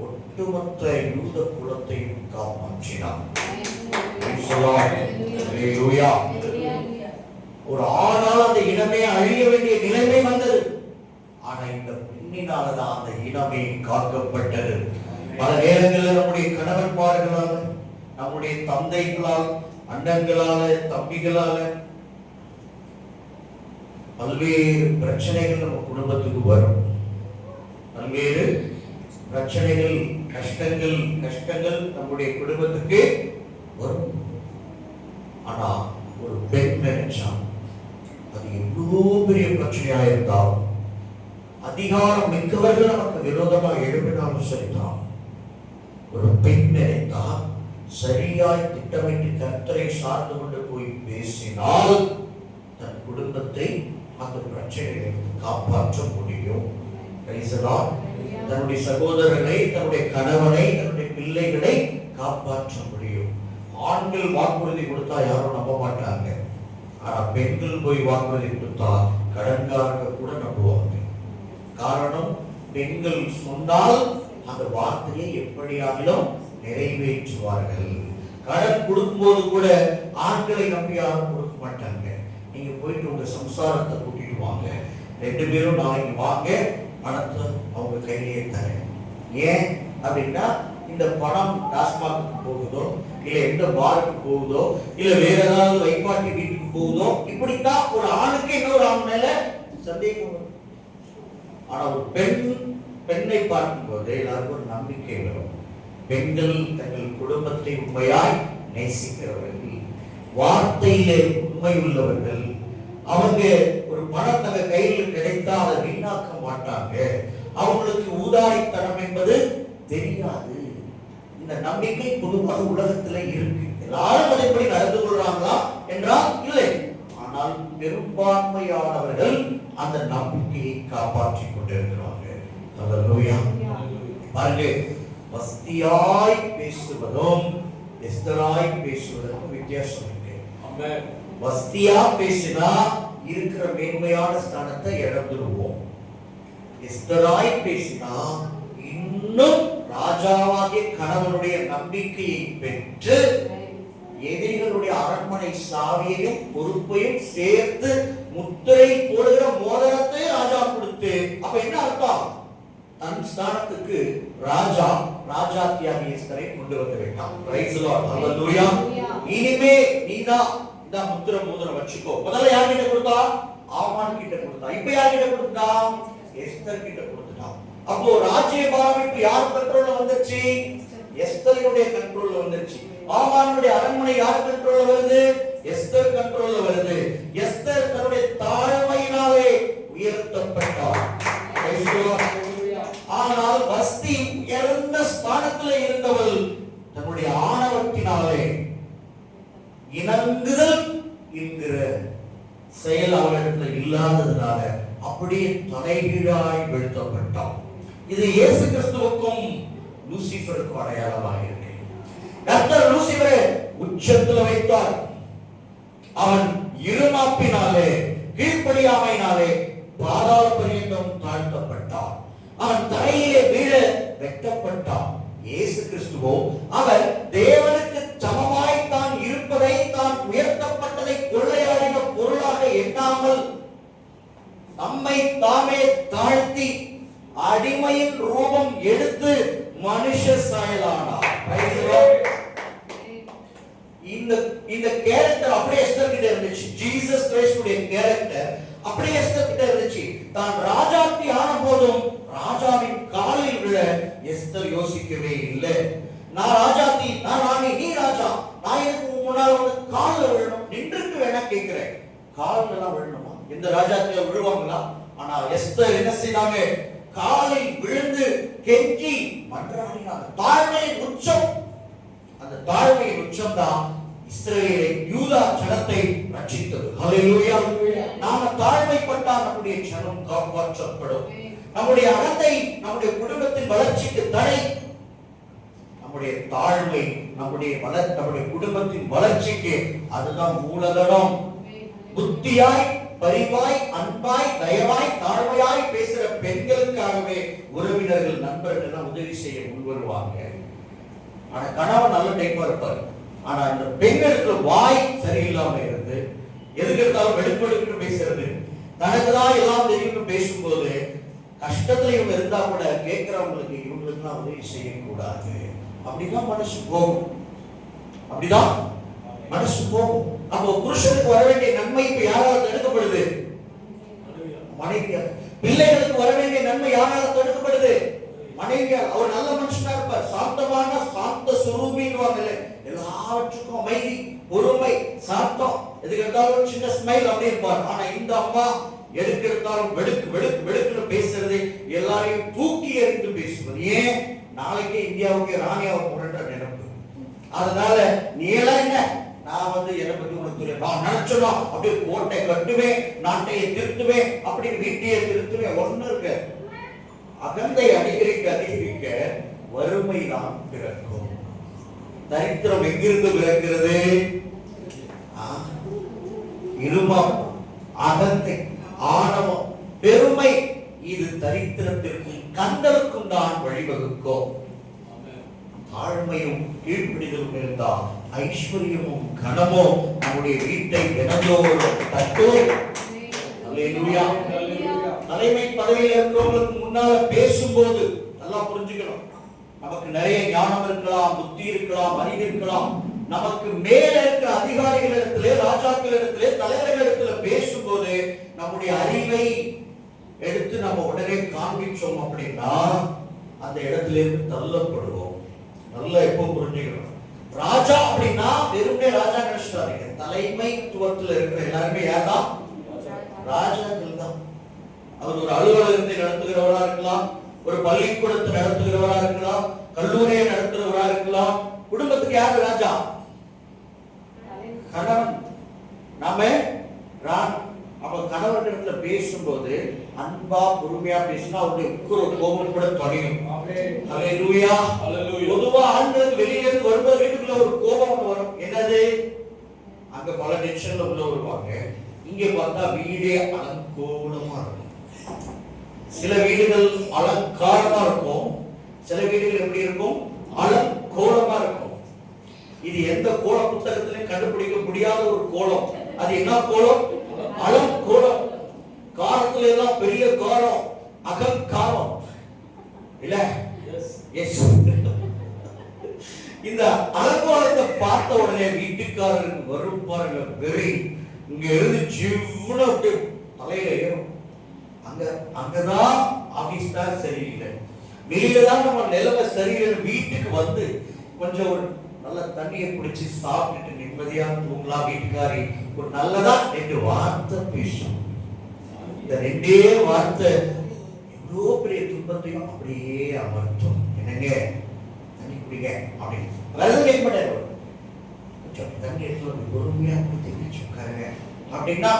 ஒட்டுமொத்த யூத குலத்தையும் காப்பாற்றினார். அல்லேலூயா. ஒரு ஆணால் அந்த இனமே அழிய வேண்டிய நிலைமை வந்தது. ஆனா இந்த பெண்ணினால்தான் அந்த இனமே காக்கப்பட்டது. பல நேரங்களில் நம்முடைய கணவன்மார்களால், நம்முடைய தந்தைகளால், அண்ணன்களால, தம்பிகளால பல்வேறு பிரச்சனைகள் நம்ம குடும்பத்துக்கு வரும். பல்வேறு பிரச்சனைகள், கஷ்டங்கள் நம்முடைய குடும்பத்துக்கு வரும். ஆனா ஒரு பெண் நினைச்சா அது எவ்வளோ பெரிய பிரச்சனையா இருந்தாலும், அதிகாரம் மிக்கவர்கள் நமக்கு விரோதமாக எழுப்பினாலும் சரிதான், ஒரு பெண் நினைத்தா சரியாய் திட்டமிட்டு கர்த்தரை சார்ந்து கொண்டு போய் பேசினால் தன் குடும்பத்தை அந்த பிரச்சனைகளை காப்பாற்ற முடியும். தன்னுடைய சகோதரனை, தன்னுடைய கணவனை, தன்னுடைய பிள்ளைகளை காப்பாற்ற முடியும். ஆண்கள் வாக்குறுதி கொடுத்தா யாரும் நம்ப மாட்டாங்க. ஆனா பெண்கள் போய் வாக்குறுதி கொடுத்தா கடன்காரங்க கூட நம்புவாங்க. காரணம், பெண்கள் சொன்னால் அந்த வார்த்தையை எப்படியாகிலும் நிறைவேற்றுவார்கள். கடன் கொடுக்கும்போது கூட ஆண்களை நம்பி யாரும் கொடுக்க மாட்டாங்க. நீங்க போயிட்டு உங்க சம்சாரத்தை கூட்டிட்டு வாங்க, 2 பேரும் நாளைக்கு வாங்க, பணத்தை அவங்க கையிலேயே தரேன். ஏன் அப்படின்னா இந்த பணம் டாஸ்மாக்கு போகுதோ, இல்ல எந்த பாருக்கு போகுதோ, இல்ல வேற ஏதாவது வைப்பாட்டி வீட்டுக்கு போகுதோ, இப்படித்தான் ஒரு ஆணுக்கு இன்னொரு ஆண் மேல சந்தேகம் வரும். ஆனா ஒரு பெண்ணை பார்க்கும்போது எல்லாருக்கும் ஒரு நம்பிக்கை வரும். பெண்கள் தங்கள் குடும்பத்தை உண்மையாய் நேசிக்கிறவர்கள், வார்த்தையிலே உண்மை உள்ளவர்கள், அவங்க ஒரு பணம் தங்க கையில் கிடைத்தா அதை வீணாக்க மாட்டாங்க. அவங்களுக்கு ஊதாரித்தனம் என்பது தெரியாது. இந்த நம்பிக்கை பொதுவாக உலகத்துல இருக்கு. எல்லாரும் அதன்படி நடந்து கொள்றாங்களா என்றால் இல்லை. ஆனால் பெரும்பான்மையானவர்கள் அந்த நம்பிக்கையை காப்பாற்றிக் கொண்டிருக்கிறாங்க. அல்லேலூயா. பாருங்க, வஸ்தியாய் பேசுவதும் எஸ்தராய் பேசுவதற்கும் வித்தியாசம் இருக்கு. வஸ்தியா பேசினா இருக்கிற மேன்மையான ஸ்தானத்தை இழந்துருவோம். எஸ்தராய் பேசினா இன்னும் ராஜாவாகிய கணவனுடைய நம்பிக்கையை பெற்று எதிரிகளுடைய அரண்மனை சாவியையும் பொறுப்பையும் சேர்த்து முத்திரை போடுகிற மோதிரத்தை ராஜா கொடுத்து, அப்ப என்ன அர்த்தம்? தன் ஸ்தானத்துக்கு ராஜா ராஜாத்தியாகிய எஸ்தரை கொண்டு வந்து விட்டான். Praise the Lord. ஹல்லேலூயா. இனிமே நீதான் இந்த முத்திரை மோதிரம் வச்சுக்கோ. முதல்ல யார் கிட்ட கொடுத்தா? ஆமான் கிட்ட கொடுத்தா. இப்ப யார் கிட்ட கொடுத்தா? எஸ்தர் கிட்ட கொடுத்துட்டான். அப்போ ராஜ்யபாரம் இப்ப யார் கண்ட்ரோல்ல வந்துருச்சு? எஸ்தருடைய கண்ட்ரோல்ல வந்துருச்சு. ஆமானுடைய அரண்மனை யார் கண்ட்ரோல்ல வருது? எஸ்தர் கண்ட்ரோல்ல வருது. எஸ்தர் தன்னுடைய தாழ்மையினாலே உயர்த்தப்பட்டார். ஆனால் வஸ்தி உயர்ந்த ஸ்தானத்தில் இருந்தவள் தன்னுடைய ஆணவத்தினாலே இணங்குதல் என்கிற செயல் அவரிடத்தில் இல்லாததுனால அப்படியே தலைகீழாய் வீழ்த்தப்பட்டான். இது இயேசு கிறிஸ்துவுக்கும் லூசிபருக்கும் அடையாளமாக இருக்கு. கர்த்தர் லூசிபரை உச்சத்தில் வைத்தார். அவன் இருமாப்பினாலே, கீழ்ப்படியாமையினாலே பாதாள பரியந்தம் தாழ்த்தப்பட்டான். அவன் தரையிலே வீழ வெட்டப்பட்டான். இயேசு கிறிஸ்துவோ அவர் தேவனுக்கு சமமாய் தான் இருப்பதை, தான் உயர்த்தப்பட்டதை கொள்ளையாடின பொருளாக எண்ணாமல் நம்மை தாமே தாழ்த்தி அடிமையின் ரூபம் எடுத்து மனுஷ சாயலானார். இந்த கேரக்டர் அப்படியே எஸ்தர் கிட்ட இருந்துச்சு. ஜீசஸ் கிறிஸ்துடைய கேரக்டர் அப்படியே எஸ்தர் கிட்ட இருந்துச்சு. தான் ராஜாத்தி ஆன போதும் ராஜாவின் தேவையே இல்லை. நான் ராஜாத்தி, நான் ராணி, நீ ராஜா, நான் எனக்கு முன்னால வந்து காலில் விழணும், நின்றுட்டு வேணா கேட்கிறேன். காலில் எல்லாம் விழணுமா? இந்த ராஜாத்தில விழுவாங்களா? ஆனா எஸ்தர் என்ன செய்தாங்க? காலில் விழுந்து கெஞ்சி மன்றாடினாங்க. தாழ்மையின் உச்சம். அந்த தாழ்மையின் உச்சம் தான் இஸ்ரவேலை, யூதா ஜனத்தை ரட்சித்தது. ஹல்லேலூயா. நாம தாழ்மைப்பட்டால் நம்முடைய ஜனம் காப்பாற்றப்படும். நம்முடைய அகத்தை, நம்முடைய குடும்பத்தின் வளர்ச்சிக்கு தடை. நம்முடைய தாழ்மை நம்முடைய குடும்பத்தின் வளர்ச்சிக்கு அதுதான் மூலதனம். புத்தியாய், பரிவாய், அன்பாய், தயவாய், தாழ்மையாய் பேசுற பெண்களுக்காகவே உறவினர்கள், நண்பர்கள் தான் உதவி செய்ய முன்வருவாங்க. ஆனா கணவன் நல்ல டைப்பா இருப்பாரு. ஆனா இந்த பெண்களுக்கு வாய் சரியில்லாம இருந்து எதுக்கு எடுத்தாலும் வெளுப்பெடுக்கு பேசுறது, தனக்குதான் எல்லாம் தெரியும் பேசும்போது கஷ்டத்துல இவங்க இருந்தா கூட கேட்கிறவங்களுக்கு இவங்களுக்கு எல்லாம் உதவி செய்யக்கூடாது. அப்படிதான் மனசு போகும். அப்படிதான் மனசு போகும். அப்போ புருஷனுக்கு வர வேண்டிய நன்மை இப்ப யாரால தடுக்கப்படுது? மனைவியால். பிள்ளைகளுக்கு வர வேண்டிய நன்மை யாரால தடுக்கப்படுது? மனைவியால். அவர் நல்ல மனுஷனா இருப்பார், சாந்தமான சாந்த சுரூபின்வாங்கல்ல, எல்லாவற்றுக்கும் அமைதி, பொறுமை, சாந்தம், எதுக்கு எடுத்தாலும் சின்ன ஸ்மைல் அப்படி இருப்பார். ஆனா இந்த அம்மா எதுக்கு எடுத்தாலும் வெடுக்கு வெடுக்கு வெடுக்குன்னு பேசுறது, எல்லாரையும் தூக்கி எறிந்து பேசுவது. ஏன்? நாளைக்கே இந்தியாவுக்கு ராணியாவை போன்ற நினைப்பு. அதனால நீ எல்லாம் என்ன, நான் வந்து என்னை பத்தி உனக்கு தெரியும், நான் நினைச்சோம் அப்படியே கோட்டை கட்டுவேன், நாட்டையை திருத்துவேன், அப்படி வீட்டையை திருத்துவேன். ஒண்ணு இருக்கு, அகந்தை அதிகரிக்க அதிகரிக்க வறுமை தான் பிறக்கும். தரித்திரம் எங்கிருந்து பிறக்கிறது? இருமம், அகந்தை, ஆணவம், பெருமை. இது தரித்திரத்திற்கும் கந்தலுக்கும் தான் வழிவகுக்கும். தாழ்மையும் கீழ்ப்பிடிதலும் இருந்தால் ஐஸ்வர்யமும் கனமும் நம்முடைய வீட்டை தினந்தோறும் தட்டும். அல்லேலூயா. தலைமை பதவியில் இருக்கிறவங்களுக்கு முன்னால பேசும்போது நல்லா புரிஞ்சுக்கணும். நமக்கு நிறைய ஞானம் இருக்கலாம், புத்தி இருக்கலாம், அறிவு இருக்கலாம். நமக்கு மேல இருக்கிற அதிகாரிகள் இடத்துல, ராஜாக்கள் இடத்துல, தலைவர்கள் இடத்துல பேசும்போது நம்முடைய அறிவை எடுத்து நம்ம உடனே காண்பிச்சோம் அப்படின்னா அந்த இடத்துல இருந்து தள்ளப்படுவோம். நல்லா எப்போ புரிஞ்சுக்கணும். ராஜா அப்படின்னா வெறுமனே ராஜா நினைச்சிட்டாருங்க. தலைமைத்துவத்தில் இருக்கிற எல்லாருமே யார்தான்? ராஜாக்கள் தான். அவர் ஒரு அலுவலகத்தை நடத்துகிறவரா இருக்கலாம், ஒரு பள்ளிக்கூடத்தை நடத்துகிறவரா இருக்கலாம், கல்லூரியை நடத்துகிறவரா இருக்கலாம். குடும்பத்துக்கு யாரு ராஜா? கணவன். நாம அப்ப கணவனிடத்துல பேசும்போது அன்பா பொறுமையா பேசினா அவருடைய கோபம் கூட தொலையும். அல்லேலூயா. பொதுவா ஆண்களுக்கு வெளியில இருந்து வரும்போது வீட்டுக்குள்ள ஒரு கோபம் வரும். என்னது? அங்க பல டென்ஷன்ல உள்ள வருவாங்க. இங்க பார்த்தா வீடே அலங்கோலமா இருக்கும். சில வீடுகள் அலங்காரமா இருக்கும், சில வீடுகள் எப்படி இருக்கும்? அலங்கோலமா இருக்கும். இது எந்த கோல புத்தகத்திலையும் கண்டுபிடிக்க முடியாத ஒரு கோலம். அது என்ன கோலம்? அலங்கோலம். காரத்துல எல்லாம் பெரிய காரம், அகங்காரம் இல்ல? இந்த அலங்கோலத்தை பார்த்த உடனே வீட்டுக்காரருக்கு வரும் பாருங்க வெறி. இங்க இருந்து ஜிவ்வுன்னு தலையில ஏறும். அங்கதான் ஆபீஸ் தான் சரியில்லை, வெளியில தான் நம்ம நிலைமை சரியில்லை. வீட்டுக்கு வந்து கொஞ்சம் ஒரு நல்ல தண்ணியை குடிச்சு சாப்பிட்டுட்டு நிம்மதியா தூங்கலாம். வீட்டுக்காரி ஒரு நல்லதா 2 வார்த்தை பேசும். இந்த 2 வார்த்தை எவ்வளோ பெரிய துன்பத்தையும் அப்படியே அமர்த்தும். என்னங்க தண்ணி குடிங்க அப்படின்னு அதாவது கேட்க மாட்டாரு. கொஞ்சம் தண்ணி எடுத்து பொறுமையா குடிச்சு உட்காருங்க அப்படின்னா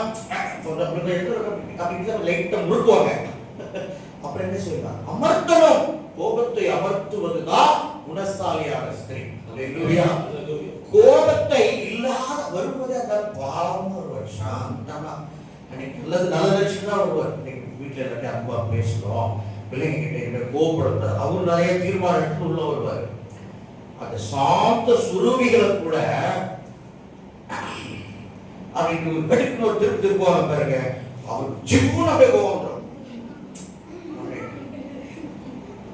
லைட்டா முழுக்குவாங்க. அப்புறம் என்ன செய்யலாம்? அமர்த்தணும். கோபத்தை அமர்த்துவதுதான் குணசாலியான ஸ்திரீ. அல்லேலூயா. கோபத்தை இல்லாத வருவது அந்த பாவம் வருவார். சாந்தமா நல்ல லட்சணம் தான் வருவார். வீட்டுல எல்லாத்தையும் அன்பா பேசுறோம், பிள்ளைங்க கிட்ட கோபப்படுத்த அவர் நிறைய தீர்மானம் எடுத்து உள்ள வருவார். அந்த சாந்த சுரூபிகளை கூட அப்படின்னு ஒரு கடிக்கு ஒரு திருப்புவாங்க பாருங்க. அவர் ஜிம்முன்னு அப்படியே கோபம்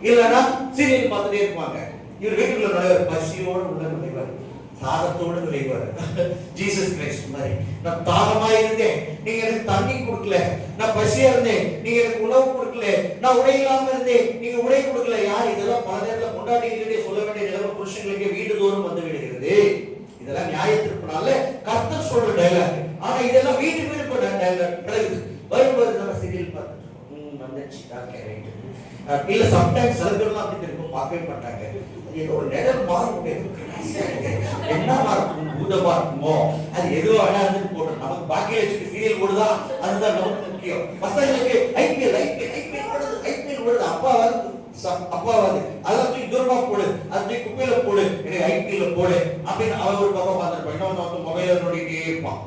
இல்லைன்னா சீரியல் பார்த்துட்டே இருப்பாங்க. இவர் வீட்டுக்குள்ள நுழைவார், பசியோடு உள்ள நுழைவார், தாகத்தோடு நுழைவார். ஜீசஸ் கிரைஸ்ட் மாதிரி, நான் தாகமா இருந்தேன், நீங்க எனக்கு தண்ணி கொடுக்கல. நான் பசியா இருந்தேன், நீங்க எனக்கு உணவு கொடுக்கல. கொடுக்கல, நான் உடை இல்லாம இருந்தேன், நீங்க உடை கொடுக்கல. யார் இதெல்லாம்? பல நேரத்துல கொண்டாட்டிகளிடையே சொல்ல வேண்டிய நிலைமை புருஷங்களுக்கு வீடு தோறும் வந்து விடுகிறது. இதெல்லாம் நியாயத்திற்பனால கர்த்தர் சொல்ற டைலாக். ஆனா இதெல்லாம் வீட்டுக்கு வீடு போட டைலாக் நடக்குது. வரும்போது நம்ம சீரியல் பார்த்துட்டு வந்துச்சு இல்ல. சம்டைம்ஸ் சிலர்லாம் அப்படி திரும்ப பார்க்கவே மாட்டாங்க. ஏதோ ஒரு நிழல் மாறும், என்ன மாறும், பூதமா இருக்குமோ, அது எதுவோ வேணா இருந்து போடுறோம். நமக்கு பாக்கிய வச்சுட்டு சீரியல் போடுதா, அதுதான் நமக்கு முக்கியம். பசங்களுக்கு ஐபிஎல் ஐபிஎல் ஐபிஎல் போடுது, ஐபிஎல் போடுது, அப்பாவது அதெல்லாம் தூரமா போடு, அது குப்பையில போடு, எனக்கு ஐபிஎல்ல போடு அப்படின்னு அவன் ஒரு பக்கம் பார்த்துருப்பான். இன்னொன்று மொபைல நோண்டிட்டே இருப்பான்.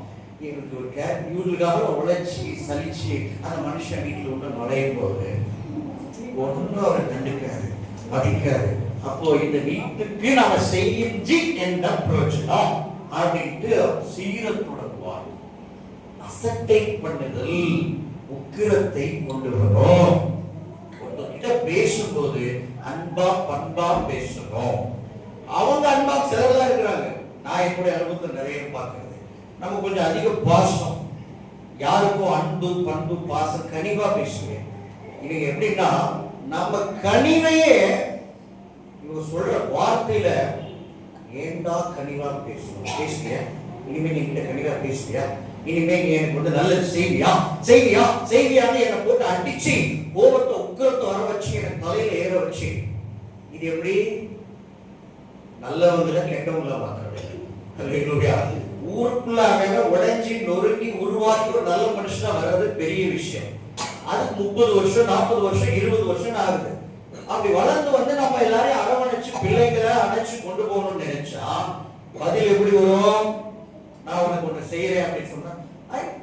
இவருக்கு ஒரு இவங்களுக்காக உழைச்சி சலிச்சு அந்த மனுஷன் வீட்டில் உள்ள நுழையும் போது ஒன்றும் அவரை கண்டுக்காது, மதிக்காது. அப்போ இந்த வீட்டுக்கு நாம செஞ்சு என்ன பிரயோஜனம் அப்படின்ட்டு சீர தொடங்குவார். அசட்டை பண்ணுதல் உக்கிரத்தை கொண்டு வரும். ஒருத்தர்கிட்ட பேசும்போது அன்பா பண்பா பேசணும். அவங்க அன்பா சிலர்லாம் இருக்கிறாங்க. நான் என்னுடைய அனுபவத்தை நிறைய பார்க்கிறேன். நம்ம கொஞ்சம் அதிக பாசம், யாருக்கும் அன்பு பண்பு பாசம் கனிவா பேசுவேன். இவங்க எப்படின்னா நம்ம கனிவையே இவங்க சொல்ற வார்த்தையில ஏண்டா கனிவா பேசணும், பேசுறியா, இனிமே நீ கிட்ட கனிவா பேசுறியா, இனிமே நீ எனக்கு வந்து நல்லது செய்வியா செய்வியா செய்வியான்னு என்னை போட்டு அடிச்சு கோபத்தை உக்கிரத்தை வர வச்சு எனக்கு தலையில ஏற வச்சு, இது எப்படி நல்லவங்கள கெட்டவங்கள மாத்திரம் ஊருக்குள்ள உடைஞ்சி நொறுங்கி உருவாக்கி ஒரு நல்ல மனுஷனா வர்றது பெரிய விஷயம். அது 30 வருஷம் 40 வருஷம் 20 வருஷம் ஆகுது. அப்படி வளர்ந்து வந்து நம்ம எல்லாரையும் அரவணைச்சு பிள்ளைங்களை அணைச்சு கொண்டு போகணும்னு நினைச்சா பதில் எப்படி வரும்? நான் உனக்கு ஒண்ணு செய்யறேன் அப்படின்னு சொன்னா,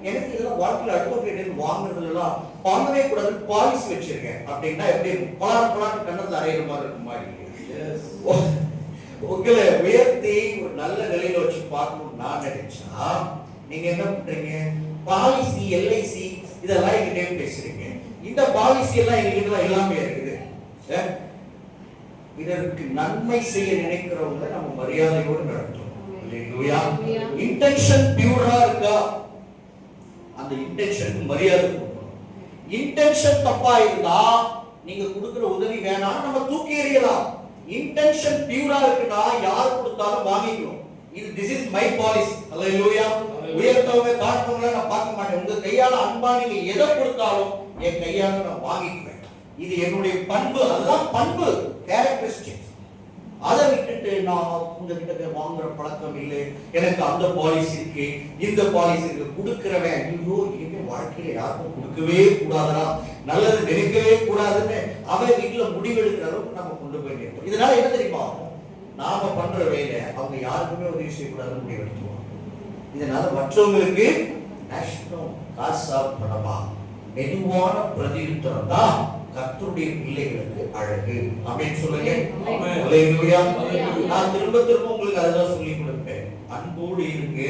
எனக்கு இதெல்லாம் வாழ்க்கையில் அட்வொகேட் வாங்குறதுல எல்லாம் வாங்கவே கூடாது, பாலிசி வச்சிருக்கேன் அப்படின்னா எப்படி பலாட்டு கண்ணத்துல அறையிற மாதிரி இருக்குமா? உங்களை உயர்த்தி ஒரு நல்ல நிலையில வச்சு பார்க்கணும்னு நான் நினைச்சா நீங்க என்ன பண்றீங்க? பாலிசி எல்ஐசி இதெல்லாம் எங்கிட்டே பேசுறீங்க. இந்த பாலிசி எல்லாம் எங்கிட்ட எல்லாமே இருக்குது. இதற்கு நன்மை செய்ய நினைக்கிறவங்க நம்ம மரியாதையோடு நடத்தும். இன்டென்ஷன் பியூரா இருக்கா? அந்த இன்டென்ஷனுக்கு மரியாதை கொடுக்கணும். இன்டென்ஷன் தப்பா இருந்தா நீங்க கொடுக்கிற உதவி வேணாம், நம்ம தூக்கி எறியலாம். இன்டென்ஷன் பியூரா இருக்குன்னா யார் கொடுத்தாலும் வாங்கிக்கணும். இது திஸ் இஸ் மை பாலிசி. ஹalleluya. உயர்த்தவங்க தாழ்த்தவங்க நான் பார்க்க மாட்டேன். உங்க கையால அன்பா நீங்க எதை கொடுத்தாலும் என் கையால நான் வாங்கிக்குவேன். இது என்னுடைய பண்பு. அதுதான் பண்பு, கேரக்டரிஸ்டிக்ஸ். அதை விட்டுட்டு நான் உங்ககிட்ட வாங்குற பழக்கம் இல்லை, எனக்கு அந்த பாலிசி இருக்கு இந்த பாலிசி இருக்கு, கொடுக்கிறவன் ஐயோ இனிமே வாழ்க்கையில யாருக்கும் கொடுக்கவே கூடாதா, நல்லது நினைக்கவே கூடாதுன்னு அவன் வீட்டுல முடிவெடுக்கிற அளவுக்கு நம்ம கொண்டு போயிருக்கோம். இதனால என்ன தெரியுமா, நாம பண்ற வேலை அவங்க யாருக்குமே உதவி செய்யக்கூடாதுன்னு முடிவெடுத்துருவோம். இதனால மற்றவங்களுக்கு நஷ்டம், காசா பணமா, மெதுவான பிரதியுத்தரம் தான் கர்த்தருடைய பிள்ளைகளுக்கு அழகு அப்படின்னு சொல்லுங்க. நான் திரும்ப திரும்ப உங்களுக்கு அதெல்லாம் சொல்லி கொடுப்பேன். அன்போடு இருக்கு,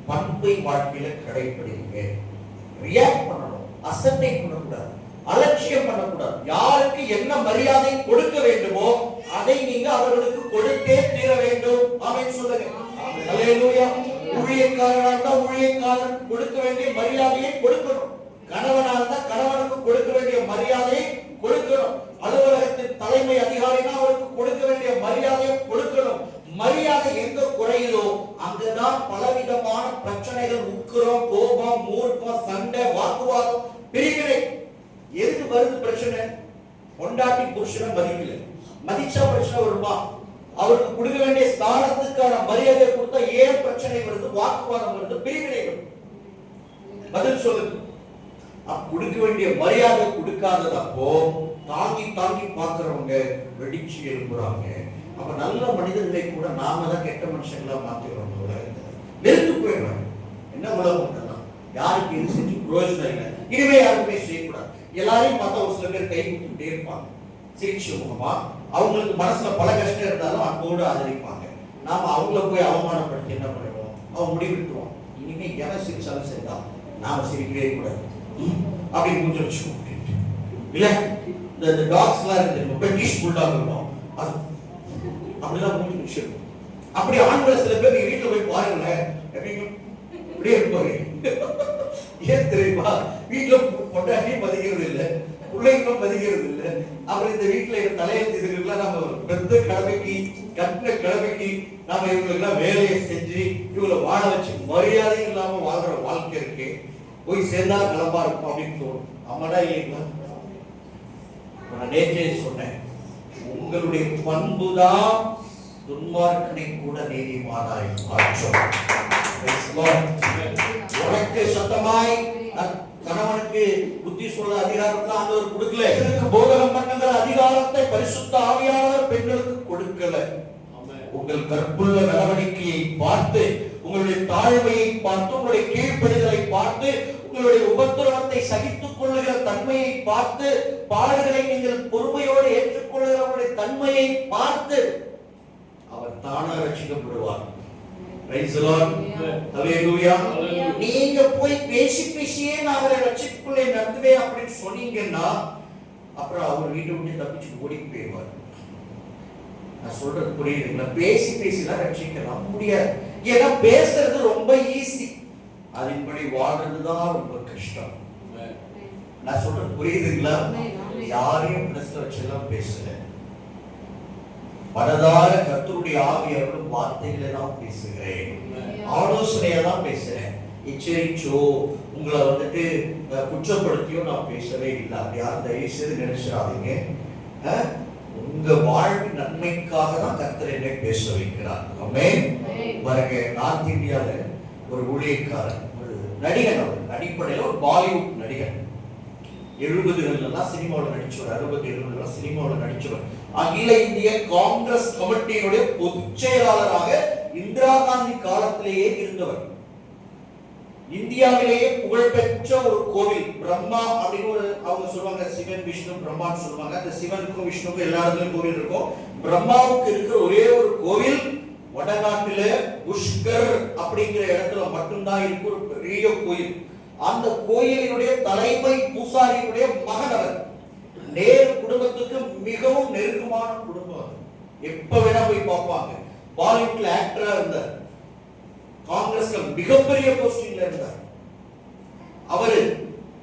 பண்பை வாழ்க்கையில கடைபிடிங்க. ரியாக்ட் பண்ணணும், அசட்டை பண்ணக்கூடாது, அலட்சியம் பண்ணக்கூடாது. யாருக்கு என்ன மரியாதை கொடுக்க வேண்டுமோ அதை நீங்க அவர்களுக்கு கொடுத்தே தீர வேண்டும். ஆமென் சொல்லுங்க. அல்லேலூயா. ஊழியக்காரனா இருந்தா ஊழியக்காரன் கொடுக்க வேண்டிய மரியாதையை கொடுக்கணும். கணவனா இருந்தா கணவனுக்கு கொடுக்க வேண்டிய மரியாதையை கொடுக்கணும். அலுவலகத்தின் தலைமை அதிகாரினா அவருக்கு கொடுக்க வேண்டிய மரியாதையை கொடுக்கணும். மரியாதை எங்க குறையுதோ அங்கதான் பலவிதமான பிரச்சனைகள், உக்கிரம், கோபம், மூர்க்கம், சண்டை, வாக்குவாதம், பிரிவினை. எதுக்கு வருது பிரச்சனை? பொண்டாட்டி புருஷனை மதிக்கல, மதிச்சா பிரச்சனை வருமா? அவருக்கு கொடுக்க வேண்டிய ஸ்தானத்துக்கான மரியாதை கொடுத்தா ஏன் பிரச்சனை வருது, வாக்குவாதம் வருது, பிரிவினை வருது? பதில் சொல்லுங்க. கொடுக்க வேண்டிய மரியாதை கொடுக்காததப்போ தாங்கி தாங்கி பாக்குறவங்க வெடிச்சு எழுப்புறாங்க. அப்ப நல்ல மனிதர்களை கூட நாம தான் கெட்ட மனுஷங்களா மாத்திடுறோம். வெறுத்து போயிடுறாங்க. என்ன உலகம், யாருக்கு இது செஞ்சு பிரயோஜனம் இல்லை, இனிமே யாருக்குமே செய்யக்கூடாது. எல்லாரையும் பார்த்தா ஒரு சில பேர் கை கொடுத்துட்டே இருப்பாங்க, சிகிச்சை முகமா. அவங்களுக்கு மனசுல பல கஷ்டம் இருந்தாலும் அன்போடு ஆதரிப்பாங்க. நாம அவங்கள போய் அவமானப்படுத்தி என்ன பண்ணுவோம், அவன் முடிவெடுத்துவோம். இனிமே எவன் சிரிச்சாலும் சரிதான், நாம சிரிக்கவே கூடாது அப்படின்னு கொஞ்சம் வச்சுக்கோங்க. இல்ல இந்த டாக்ஸ் எல்லாம் இருக்கு, பிரிட்டிஷ் புல்டாக் இருக்கும், அது அப்படிதான் மூஞ்சி வச்சிருக்கும். அப்படி ஆண்களை சில பேர் நீங்க வீட்டுல போய் பாருங்களேன், இப்படியே இருப்பாங்க. ஏன் தெரியுமா? வீட்டுல பொண்டாட்டியும் மதிக்கிறது இல்லை, பிள்ளைங்களும் மதிக்கிறது இல்லை. அப்புறம் இந்த வீட்டுல தலையெழுத்து இதுக்கெல்லாம் நம்ம பெத்த கடமைக்கு கட்டின கடமைக்கு நாம இவங்களுக்கெல்லாம் வேலையை செஞ்சு இவங்களை வாழ வச்சு மரியாதை இல்லாம வாழ்ற வாழ்க்கை இருக்கு. போய் சேர்ந்தா கிளம்பா இருக்கும் அப்படின்னு தோணும். ஆமாடா இல்லைங்களா? நான் நேற்றே சொன்னேன், உங்களுடைய பண்புதான் துன்மார்க்கனை கூட நீதிமானாய் மாற்றும். உனக்கு சத்தமாய் கணவனுக்கு புத்தி சொல்ல அதிகாரத்தை ஆண்டவர் கொடுக்கல. போதகம் பண்ணுங்கிற அதிகாரத்தை பரிசுத்த ஆவியானவர் பெண்களுக்கு கொடுக்கல. உங்கள் கற்புள்ள நடவடிக்கையை பார்த்து, உங்களுடைய தாழ்மையை பார்த்து, உங்களுடைய கீழ்ப்படிதலை பார்த்து, உங்களுடைய உபத்திரவத்தை சகித்துக் கொள்ளுகிற தன்மையை பார்த்து, பாடுகளை நீங்கள் பொறுமையோடு ஏற்றுக்கொள்ளுகிற உங்களுடைய தன்மையை பார்த்து அவர் தானா ரட்சிக்கப்படுவார். நீங்க போய் பேசி பேசியே நான் அவரை ரட்சிப்புக்குள்ளே நடத்துவேன் அப்படின்னு சொன்னீங்கன்னா அப்புறம் அவர் வீட்டை விட்டு தப்பிச்சு ஓடி போயிடுவார். நான் சொல்றது புரியுதுங்களா? பேசி பேசிலாம் ரட்சிக்கலாம் முடியாது. ஏன்னா பேசுறது ரொம்ப ஈஸி, அதன்படி வாழ்றதுதான் ரொம்ப கஷ்டம். நான் சொல்றது புரியுதுங்களா? யாரையும் மனசுல வச்செல்லாம் பேசல. பலதார கர்த்தருடைய ஆவியாரும் வார்த்தைகளை தான் பேசுகிறேன், ஆலோசனையா தான் பேசுறேன். எச்சரிச்சோ உங்களை வந்துட்டு குற்றப்படுத்தியோ நான் பேசவே இல்லை. அப்படி யாரும் தயவு செய்து நினைச்சிடாதீங்க. உங்க வாழ்வின் நன்மைக்காக தான் கர்த்தர் என்னை பேச வைக்கிறார். பாருங்க, நார்த் இந்தியால ஒரு ஊழியக்காரன், ஒரு நடிகன், அவர் அடிப்படையில் ஒரு பாலிவுட் நடிகன். 70களில் சினிமாவில் நடிச்சவர், 60-70 சினிமாவில் நடிச்சவர். அகில இந்திய காங்கிரஸ் கமிட்டியினுடைய பொதுச் செயலாளராக இந்திரா காந்தி காலத்திலேயே இருந்தவர். இந்தியாவிலேயே புகழ்பெற்ற ஒரு கோவில், பிரம்மா அப்படின்னு ஒரு அவங்க சொல்லுவாங்க, சிவன் விஷ்ணு பிரம்மான்னு சொல்லுவாங்க. அந்த சிவனுக்கும் விஷ்ணுக்கும் எல்லா இடத்துலயும் கோவில் இருக்கும். பிரம்மாவுக்கு இருக்கிற ஒரே ஒரு கோவில் வடநாட்டில புஷ்கர் அப்படிங்கிற இடத்துல மட்டும்தான் இருக்கு, ஒரு பெரிய கோயில். அந்த கோயிலினுடைய தலைமை பூசாரியினுடைய மகன் அவர். நேரு குடும்பத்துக்கு மிகவும் நெருக்கமான குடும்பம். எப்ப வேணா போய் பார்ப்பாங்க. பாலிவுட்ல ஆக்டரா இருந்தார், காங்கிரஸ்ல மிகப்பெரிய போஸ்டிங்ல இருந்தார். அவரு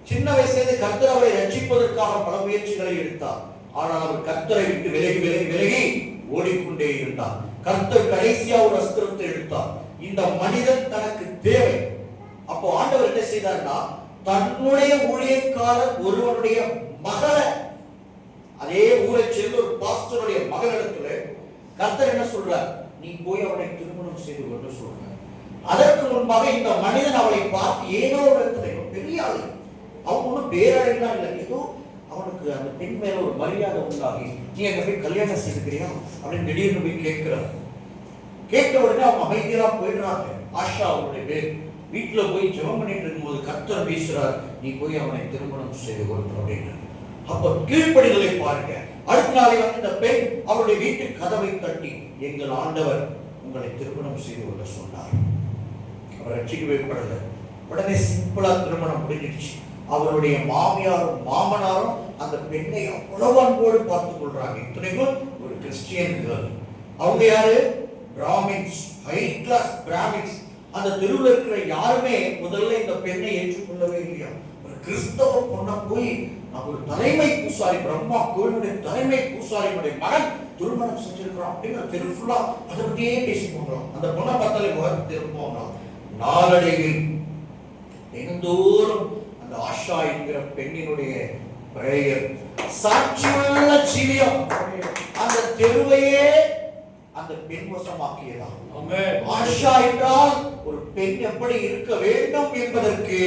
சின்ன வயசுல கர்த்தர் அவரை ரட்சிப்பதற்காக பல முயற்சிகளை எடுத்தார். ஆனால் அவர் கர்த்தரை விட்டு விலகி விலகி விலகி ஓடிக்கொண்டே இருந்தார். கர்த்தர் கடைசியா ஒரு அஸ்திரத்தை எடுத்தார். இந்த மனிதன் தனக்கு தேவை. அப்போ ஆண்டவர் என்ன செய்தார்னா, தன்னுடைய ஊழியக்காரர் ஒருவனுடைய மகளை, அதே ஊரை சேர்ந்த ஒரு பாஸ்டருடைய மகளிடத்துல கர்த்தர் என்ன சொல்றார், நீ போய் அவனை திருமணம் செய்து கொண்டு சொல்ற. அதற்கு முன்பாக இந்த மனிதன் அவளை பார்த்து ஏதோ ஒரு இடத்துல, பெரிய ஆளு, அவங்க ஒன்றும் பேரழகெல்லாம் இல்லை, ஏதோ அவனுக்கு அந்த பெண் மேல ஒரு மரியாதை உண்டாகி, நீ அங்க போய் கல்யாணம் செய்துக்கிறியா அப்படின்னு திடீர்னு போய் கேட்கிறார். கேட்ட உடனே அவங்க அமைதியெல்லாம் போயிடுறாங்க. ஆஷா அவருடைய பேர். வீட்டுல போய் ஜெபம் பண்ணிட்டு இருக்கும்போது கர்த்தர் பேசுறார், நீ போய் அவனை திருமணம் செய்து கொண்டு அப்படின்னு. அப்ப கீழ்ப்படிதலை பாருங்க. அடுத்த நாளை வந்து இந்த பெண் அவருடைய வீட்டு கதவை தட்டி, எங்கள் ஆண்டவர் உங்களை திருமணம் செய்து கொள்ள சொன்னார். அவர் ரட்சிக்கப்படல. உடனே சிம்பிளா திருமணம் முடிஞ்சிடுச்சு. அவருடைய மாமியாரும் மாமனாரும் அந்த பெண்ணை அவ்வளவு அன்போடு பார்த்துக் கொள்றாங்க. இத்தனைக்கும் ஒரு கிறிஸ்டியன் கேர்ள். அவங்க யாரு? Brahmins, high class Brahmins. அந்த தெருவில் இருக்கிற யாருமே முதல்ல இந்த பெண்ணை ஏற்றுக்கொள்ளவே இல்லையா. ஒரு கிறிஸ்தவ பொண்ணை போய் நான் ஒரு தலைமை பூசாரி, பிரம்மா கோயிலுடைய தலைமை பூசாரியுடைய மகன் திருமணம் செஞ்சிருக்கிறான் அப்படின்னு தெரு ஃபுல்லா அதை பற்றியே பேசிக்கோங்களாம். அந்த பொண்ணை பார்த்தாலே முகம் திரும்புவாங்களாம். நாளடைவில் தினந்தோறும் அந்த ஆஷா என்கிற பெண்ணினுடைய பிரேயர், சாட்சியுள்ள ஜீவியம் அந்த தெருவையே அந்த பெண் வசமாக்கியதான். ஆஷா என்றால் ஒரு பெண் எப்படி இருக்க வேண்டும் என்பதற்கு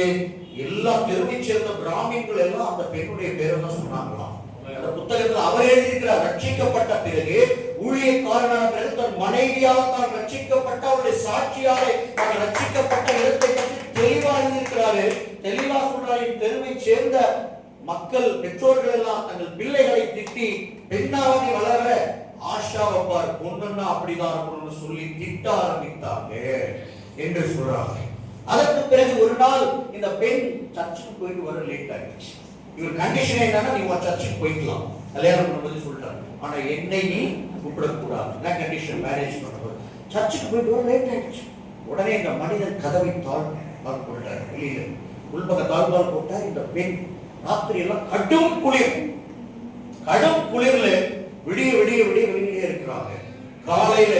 எல்லா தெருவை சேர்ந்த பிராமின்கள் எல்லாம் அந்த பெண்ணுடைய பேரை தான் சொன்னாங்களாம். அந்த புத்தகத்தில் அவர் எழுதியிருக்கிறார், ரட்சிக்கப்பட்ட பிறகு ஊழியக்காரனான பிறகு தன் மனைவியால் தான் ரட்சிக்கப்பட்ட அவருடைய சாட்சியாலே தான் ரட்சிக்கப்பட்ட இடத்தை பற்றி தெளிவா எழுதியிருக்கிறாரு. தெளிவா சொல்றாரு, தெருவை சேர்ந்த மக்கள் பெற்றோர்கள் எல்லாம் தங்கள் பிள்ளைகளை திட்டி பெண்ணாவதி வளர ஆஷாவை பார் பொண்ணுன்னா அப்படிதான் இருக்கணும்னு சொல்லி திட்ட ஆரம்பித்தாங்க என்று சொல்றாங்க. அதற்கு பிறகு ஒரு நாள் இந்த பெண் சர்ச்சுக்கு போயிட்டு வர லேட் ஆயிடுச்சு. இவர் கண்டிஷன் என்னன்னா, நீ சர்ச்சுக்கு போய்க்கலாம், கல்யாணம் பண்ணும்போது சொல்லிட்டாங்க, ஆனா என்னை நீ கூப்பிடக்கூடாது கண்டிஷன். மேரேஜ் பண்ணும்போது சர்ச்சுக்கு போயிட்டு வர லேட் ஆயிடுச்சு. உடனே இந்த மனிதன் கதவை தாழ் போட்டார். வெளியில உள்பக்க தாழ்பால் போட்டார். இந்த பெண் ராத்திரி எல்லாம் கடும் குளிர்ல விடிய விடிய விடிய வெளியிலே இருக்கிறாங்க. காலையில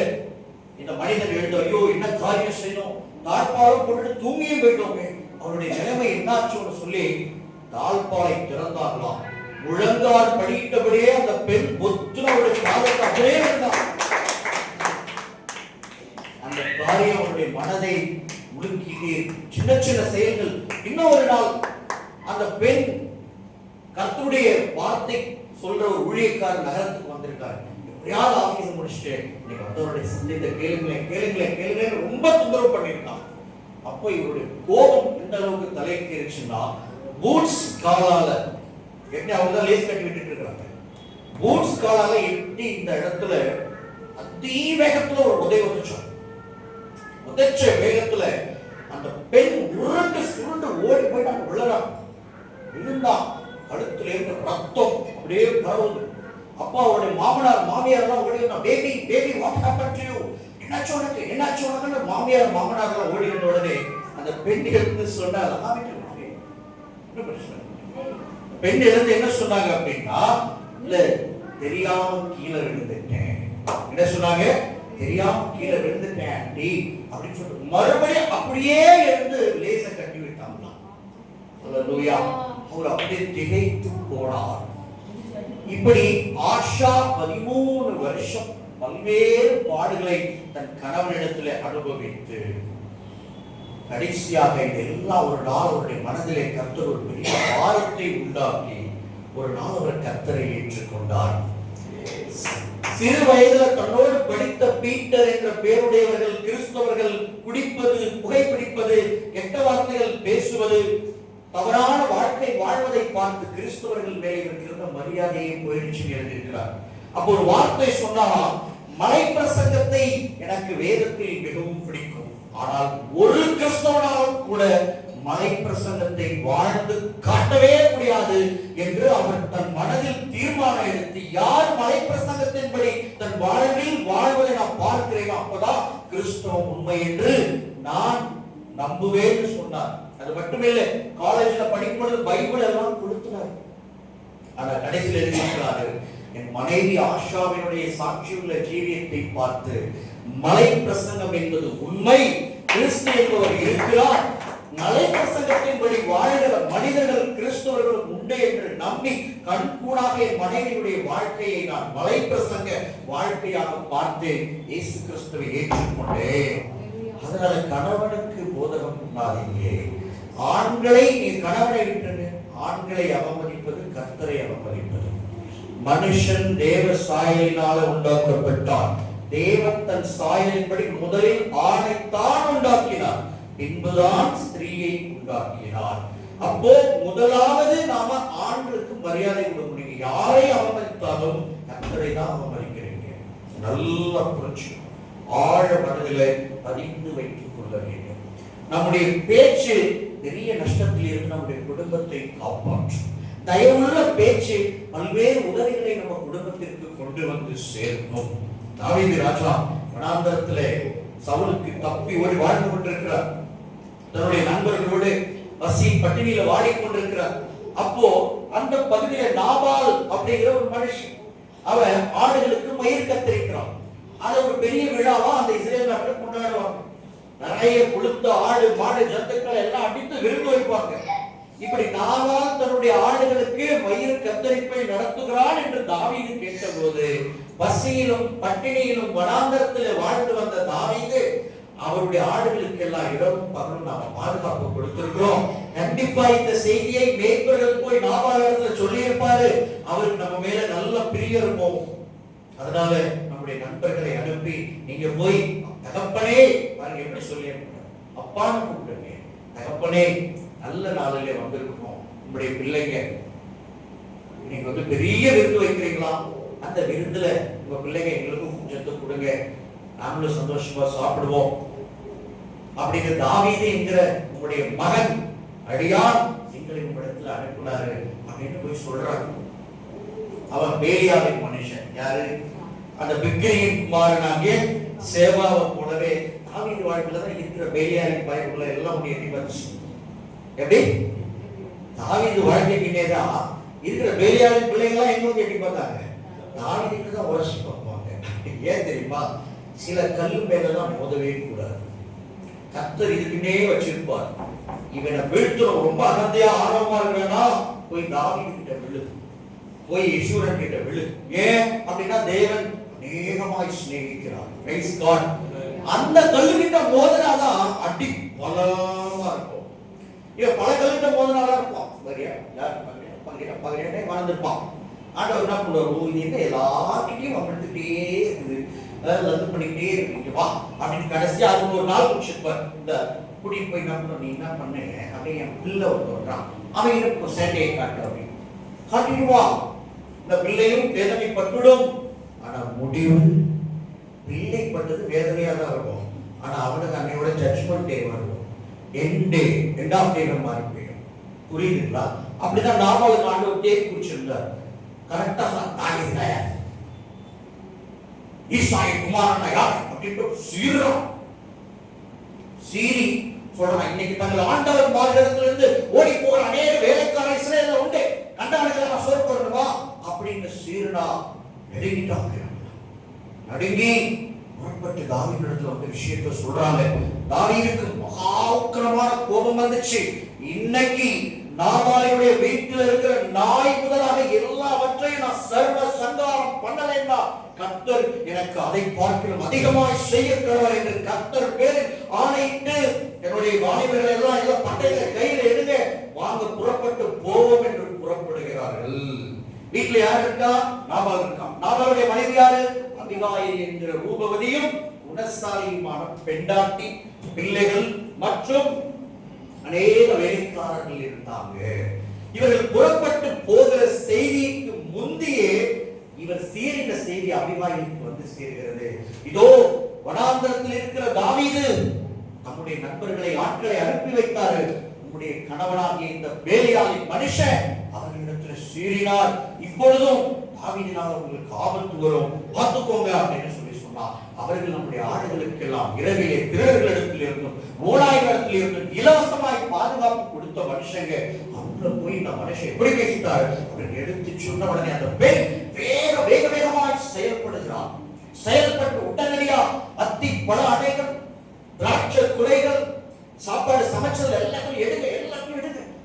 இந்த மனிதன் எழுந்து, ஐயோ என்ன காரியம் செய்யணும், தாழ்பாலம் போட்டு தூங்கியும் போயிட்டோமே, அவருடைய நிலைமை என்னாச்சுன்னு சொல்லி தாழ்பாலை திறந்தார்களாம். முழங்கால் படியிட்டபடியே அந்த பெண் ஒத்துனவுடைய காலத்தை அப்படியே இருந்தான். அந்த காரியம் அவருடைய மனதை முழுக்கிட்டு சின்ன சின்ன செயல்கள். இன்னும் ஒரு நாள் அந்த பெண் கர்த்தருடைய வார்த்தை சொல்ற ஒரு ஊழியக்காரர் நகரத்துக்கு வந்திருக்காரு. எப்படியாவது ஆபீஸ் முடிச்சுட்டு நீங்க வந்தவருடைய சந்தித்த கேளுங்களேன் ரொம்ப தொந்தரவு பண்ணிருக்கான். அப்போ இவருடைய கோபம் எந்த அளவுக்கு தலைக்கேறிச்சுன்னா, பூட்ஸ் காலால எட்டி அவங்க லேஸ் கட்டி விட்டுட்டு இருக்காங்க. பூட்ஸ் காலால எட்டி இந்த இடத்துல அதி வேகத்துல ஒரு உதைச்ச வேகத்துல அந்த பெண் சுருண்டு ஓடி போயிட்டு அங்க விழுந்தா. கழுத்துல இருந்து ரத்தம் அப்படியே பரவுது. அப்பா அவருடைய மாமியார் எல்லாம் ஓடி வந்தா, baby what happen to you, என்னாச்சு உனக்கு மாமியார் எல்லாம் ஓடி வந்த உடனே அந்த பெண் எழுந்து சொன்னாங்க. பெண் எழுந்து என்ன சொன்னாங்க அப்படின்னா, இல்ல தெரியாம கீழே விழுந்துட்டேன். என்ன சொன்னாங்க? தெரியாம கீழே விழுந்துட்டேன் ஆண்டி அப்படின்னு சொல்லிட்டு மறுபடியும் அப்படியே எழுந்து லேச கட்டி விட்டாங்களாம். அல்லேலூயா. அவர் அப்படியே திகைத்து போனார். இப்படி ஆஷா 13 வருஷம் பல்வேறு பாடுகளை தன் கணவனிடத்தில் அனுபவித்து கடைசியாக இதெல்லாம் ஒரு நாள் அவருடைய மனதிலே கர்த்தர் ஒரு பெரிய பாரத்தை உண்டாக்கி ஒரு நாள் அவர் கர்த்தரை ஏற்றுக்கொண்டார். சிறு வயதில் தன்னோடு படித்த பீட்டர் என்ற பேருடையவர்கள் கிறிஸ்தவர்கள் குடிப்பது, புகைப்பிடிப்பது, கெட்ட வார்த்தைகள் பேசுவது, தவறான வாழ்க்கை வாழ்வதை பார்த்து கிறிஸ்தவர்கள் மேலே இருக்கிற மரியாதையை போயிடுச்சு எழுதியிருக்கிறார். அப்போ ஒரு வார்த்தை சொன்னா, மலை பிரசங்கத்தை எனக்கு வேதத்தில் மிகவும் பிடிக்கும், ஆனால் ஒரு கிறிஸ்தவனாலும் கூட மலை பிரசங்கத்தை வாழ்ந்து காட்டவே முடியாது என்று அவர் தன் மனதில் தீர்மானம் எடுத்து, யார் மலை பிரசங்கத்தின்படி தன் வாழ்வில் வாழ்வதை நான் பார்க்கிறேன், அப்பதான் கிறிஸ்தவம் உண்மை என்று நான் நம்புவேன்னு சொன்னார். அது மட்டுமில்லை, காலேஜ்ல படிக்கும்போது பைபிள் எல்லாம் கொடுத்தார். ஆனா கடைசியில் எழுதியிருக்கிறாரு, என் மனைவி ஆஷாவினுடைய சாட்சியுள்ள ஜீவியத்தை பார்த்து மலை பிரசங்கம் என்பது உண்மை, கிறிஸ்து என்பவர் இருக்கிறார், மலை பிரசங்கத்தின்படி வாழ்கிற மனிதர்கள் கிறிஸ்தவர்கள் உண்டு என்று நம்பி கண்கூடாக என் மனைவியுடைய வாழ்க்கையை நான் மலை பிரசங்க வாழ்க்கையாக பார்த்தேன், இயேசு கிறிஸ்துவை ஏற்றுக்கொண்டேன். அதனால கணவனுக்கு போதகம் பண்ணாதீங்க. ஆண்களை நீ கணவனை விட்டு ஆண்களை அவமதிப்பது கர்த்தரை அவமதிப்பது. மனுஷன் தேவ சாயலினால உண்டாக்கப்பட்டான். தேவன் தன் சாயலின்படி முதலில் ஆணைத்தான் உண்டாக்கினார், பின்புதான் ஸ்திரீயை உண்டாக்கினார். அப்போ முதலாவது நாம ஆண்களுக்கு மரியாதை கொடுக்கணும். யாரை அவமதித்தாலும் கர்த்தரை தான் அவமதிக்கிறீங்க. நல்லா புரிஞ்சு ஆழ மனதிலே பதிந்து வைத்துக் கொள்ள வேண்டும். நம்முடைய பேச்சு பெரிய நஷ்டத்தில் இருந்து நம்முடைய குடும்பத்தை காப்பாற்றும். தயவுள்ள பேச்சு பல்வேறு உதவிகளை நம்ம குடும்பத்திற்கு கொண்டு வந்து சேர்க்கும். தாவீது ராஜா வனாந்தரத்திலே சவுலுக்கு தப்பி ஓடி வாழ்ந்து கொண்டிருக்கிறார். தன்னுடைய நண்பர்களோடு பசி பட்டினியில வாடிக்கொண்டிருக்கிறார். அப்போ அந்த பகுதியில நாபால் அப்படிங்கிற ஒரு மனுஷன், அவன் ஆடுகளுக்கு மயிர் கத்தரிக்கிறான். அதை ஒரு பெரிய விழாவா அந்த இஸ்ரேல் நாட்டில் கொண்டாடுவாங்க. நிறைய கொளுத்த ஆடு மாடு ஜந்துக்களை எல்லாம் அடித்து விருந்து வைப்பாங்க. இப்படி நாபால் தன்னுடைய ஆடுகளுக்கு மயிர் கத்தரிப்பை நடத்துகிறான் என்று தாவீது கேட்டபோது, பசியிலும் பட்டினியிலும் வனாந்தரத்தில் வாழ்ந்து வந்த தாவீது அவருடைய ஆடுகளுக்கு எல்லாம் இடமும் பகலும் நாம பாதுகாப்பு கொடுத்திருக்கிறோம். கண்டிப்பா இந்த செய்தியை மேய்ப்பர்கள் போய் நாபாலிடத்துல சொல்லி இருப்பாரு, அவருக்கு நம்ம மேல நல்ல பிரியம் இருக்கும். அதனால நம்முடைய நண்பர்களை அனுப்பி நீங்க போய் தகப்பனே பாருங்க எப்படி சொல்லி அப்பான்னு கூப்பிடுங்க, தகப்பனே நல்ல நாளிலே வந்திருக்கணும், உங்களுடைய பிள்ளைங்க இன்னைக்கு வந்து பெரிய விருந்து வைக்கிறீங்களா, அந்த விருந்துல உங்க பிள்ளைங்க எங்களுக்கும் கொஞ்சம் கொடுங்க, நாங்களும் சந்தோஷமா சாப்பிடுவோம் அப்படிங்கிற தாவீது என்கிற உங்களுடைய மகன் அடியான் எங்களை உங்களிடத்துல அனுப்பினாரு அப்படின்னு போய் சொல்றாங்க. அவன் பேலியாவின் மனுஷன். யாரு? அந்த பிக்ரியின் குமாரனாகிய சேவாவை போலவே தாவீது வாழ்க்கையில தான் இருக்கிற பேலியாவின் பயக்குள்ள எல்லாம் எட்டி வந்துச்சு. எப்படி தாவீது வாழ்க்கைக்கிட்டேதான் இருக்கிற வேலையாளின் பிள்ளைங்களாம் எங்க எட்டி பார்த்தாங்க, தாவீதுக்கு தான் உரசி பார்ப்பாங்க. ஏன் தெரியுமா? சில கல்லு மேலதான் மோதவே கூடாது. கர்த்தர் இதுக்குன்னே வச்சிருப்பார். இவனை வீழ்த்துறோம், ரொம்ப அகந்தையா ஆர்வமா இருக்கிறனா போய் தாவீது கிட்ட விழு, போய் ஈஸ்வரன் கிட்ட விழு. ஏன் அப்படின்னா தேவன் அநேகமாய் சிநேகிக்கிறார். Price God. அந்த கல்லுகிட்ட மோதினாதான் அடி பலமா இருக்கும். இவன் பல கல்லுகிட்ட மோதினாதான் இருப்பான். சரியா? பகலியா வாழ்ந்துருப்பான். ஆண்டவர் என்ன பண்ணுவார்? இது என்ன எல்லார்கிட்டையும் அமிழ்ந்துட்டே இருக்குது, லந்து பண்ணிக்கிட்டே இருக்கு, வா அப்படின்னு கடைசியா அது ஒரு நாள் முடிச்சிருப்பார். இந்த கூட்டிட்டு போய் என்ன பண்ண, நீ என்ன பண்ணு அப்படின்னு என் பிள்ளை ஒருத்தர் அவன் எனக்கு சேட்டையை காட்டு அப்படின்னு காட்டிடுவா. இந்த பிள்ளையும் வேதனைப்பட்டுடும். ஆனா முடிவு பிள்ளைப்பட்டது வேதனையா தான் இருக்கும். ஆனா அவனுக்கு அன்னையோட ஜட்ஜ்மெண்ட் டே வரும். எண்ட் ஆஃப் டே மாறி போயிடும். புரியுதுங்களா? அப்படிதான் நார்மல் ஆண்டவர் டே குறிச்சிருந்தார். கரெக்டா தாவீது யார், ஈசாய் குமாரன் யார் அப்படின்ட்டு சீரம் சீரி சொல்றான். இன்னைக்கு தங்கள் ஆண்டவர் மார்க்கத்திலிருந்து ஓடி போகிற அநேக வேலைக்கார இஸ்ரவேல்ல உண்டு, கண்டவனுக்கு நான் சோறு போடணுமா அப்படின்னு சீரனா நடுங்கிட்டாங்க. நடுங்கி முற்பட்டு தாவீதிடத்துல வந்து விஷயத்தை சொல்றாங்க. தாவீதுக்கு மகா உக்கிரமான கோபம் வந்துச்சு. இன்னைக்கு நாபாலுடைய வீட்டில் இருக்கிற நாய் முதலாக எல்லாவற்றையும் நான் சர்வ சங்காரம் பண்ணலைன்னா கர்த்தர் எனக்கு அதை பார்க்கிறோம் அதிகமாய் செய்ய கடவர் என்று கர்த்தர் பேரில் ஆணையிட்டு என்னுடைய வாலிபர்கள் எல்லாம் பட்டையில கையில எடுங்க, வாங்க புறப்பட்டு போவோம் என்று புறப்படுகிறார்கள். வீட்டுல யார் இருக்கா? நாபால் இருக்கான். நாபாலுடைய மனைவி யாரு? அபிகாயில் என்கிற ரூபவதியும் குணசாலியுமான பெண்டாட்டி, பிள்ளைகள் மற்றும் அநேக வேலைக்காரர்கள் இருந்தாங்க. இவர்கள் புறப்பட்டு போகிற செய்திக்கு முந்தையே இவர் சீரின செய்தி அபிகாயிலுக்கு வந்து சேர்கிறது. இதோ வனாந்தரத்தில் இருக்கிற தாவீது தம்முடைய நண்பர்களை ஆட்களை அனுப்பி வைத்தாரு. உம்முடைய கணவனாகிய இந்த வேலையாளின் மனுஷன் அவர்களிடத்தில் சீறினார். இப்பொழுதும் தாவீதினால் உங்களுக்கு ஆபத்து வரும், பார்த்துக்கோங்க அப்படின்னு சொல்லி சொன்னார். அவர்கள் நம்முடைய ஆடுகளுக்கு எல்லாம் இரவிலே திருடர்களிடத்தில் இருந்தும் ஓநாய்களிடத்தில் இருந்தும் இலவசமாய் பாதுகாப்பு கொடுத்த மனுஷங்க. அவங்க போய் இந்த மனுஷன் எப்படி பேசிட்டார் அப்படின்னு எடுத்து சொன்ன உடனே அந்த பெண் வேக வேகமாய் செயல்படுகிறார். செயல்பட்டு உடனடியா அத்தி பல அடைகள், திராட்சை குலைகள், சாப்பாடு சமைச்சது எல்லாத்தையும் எடுங்க,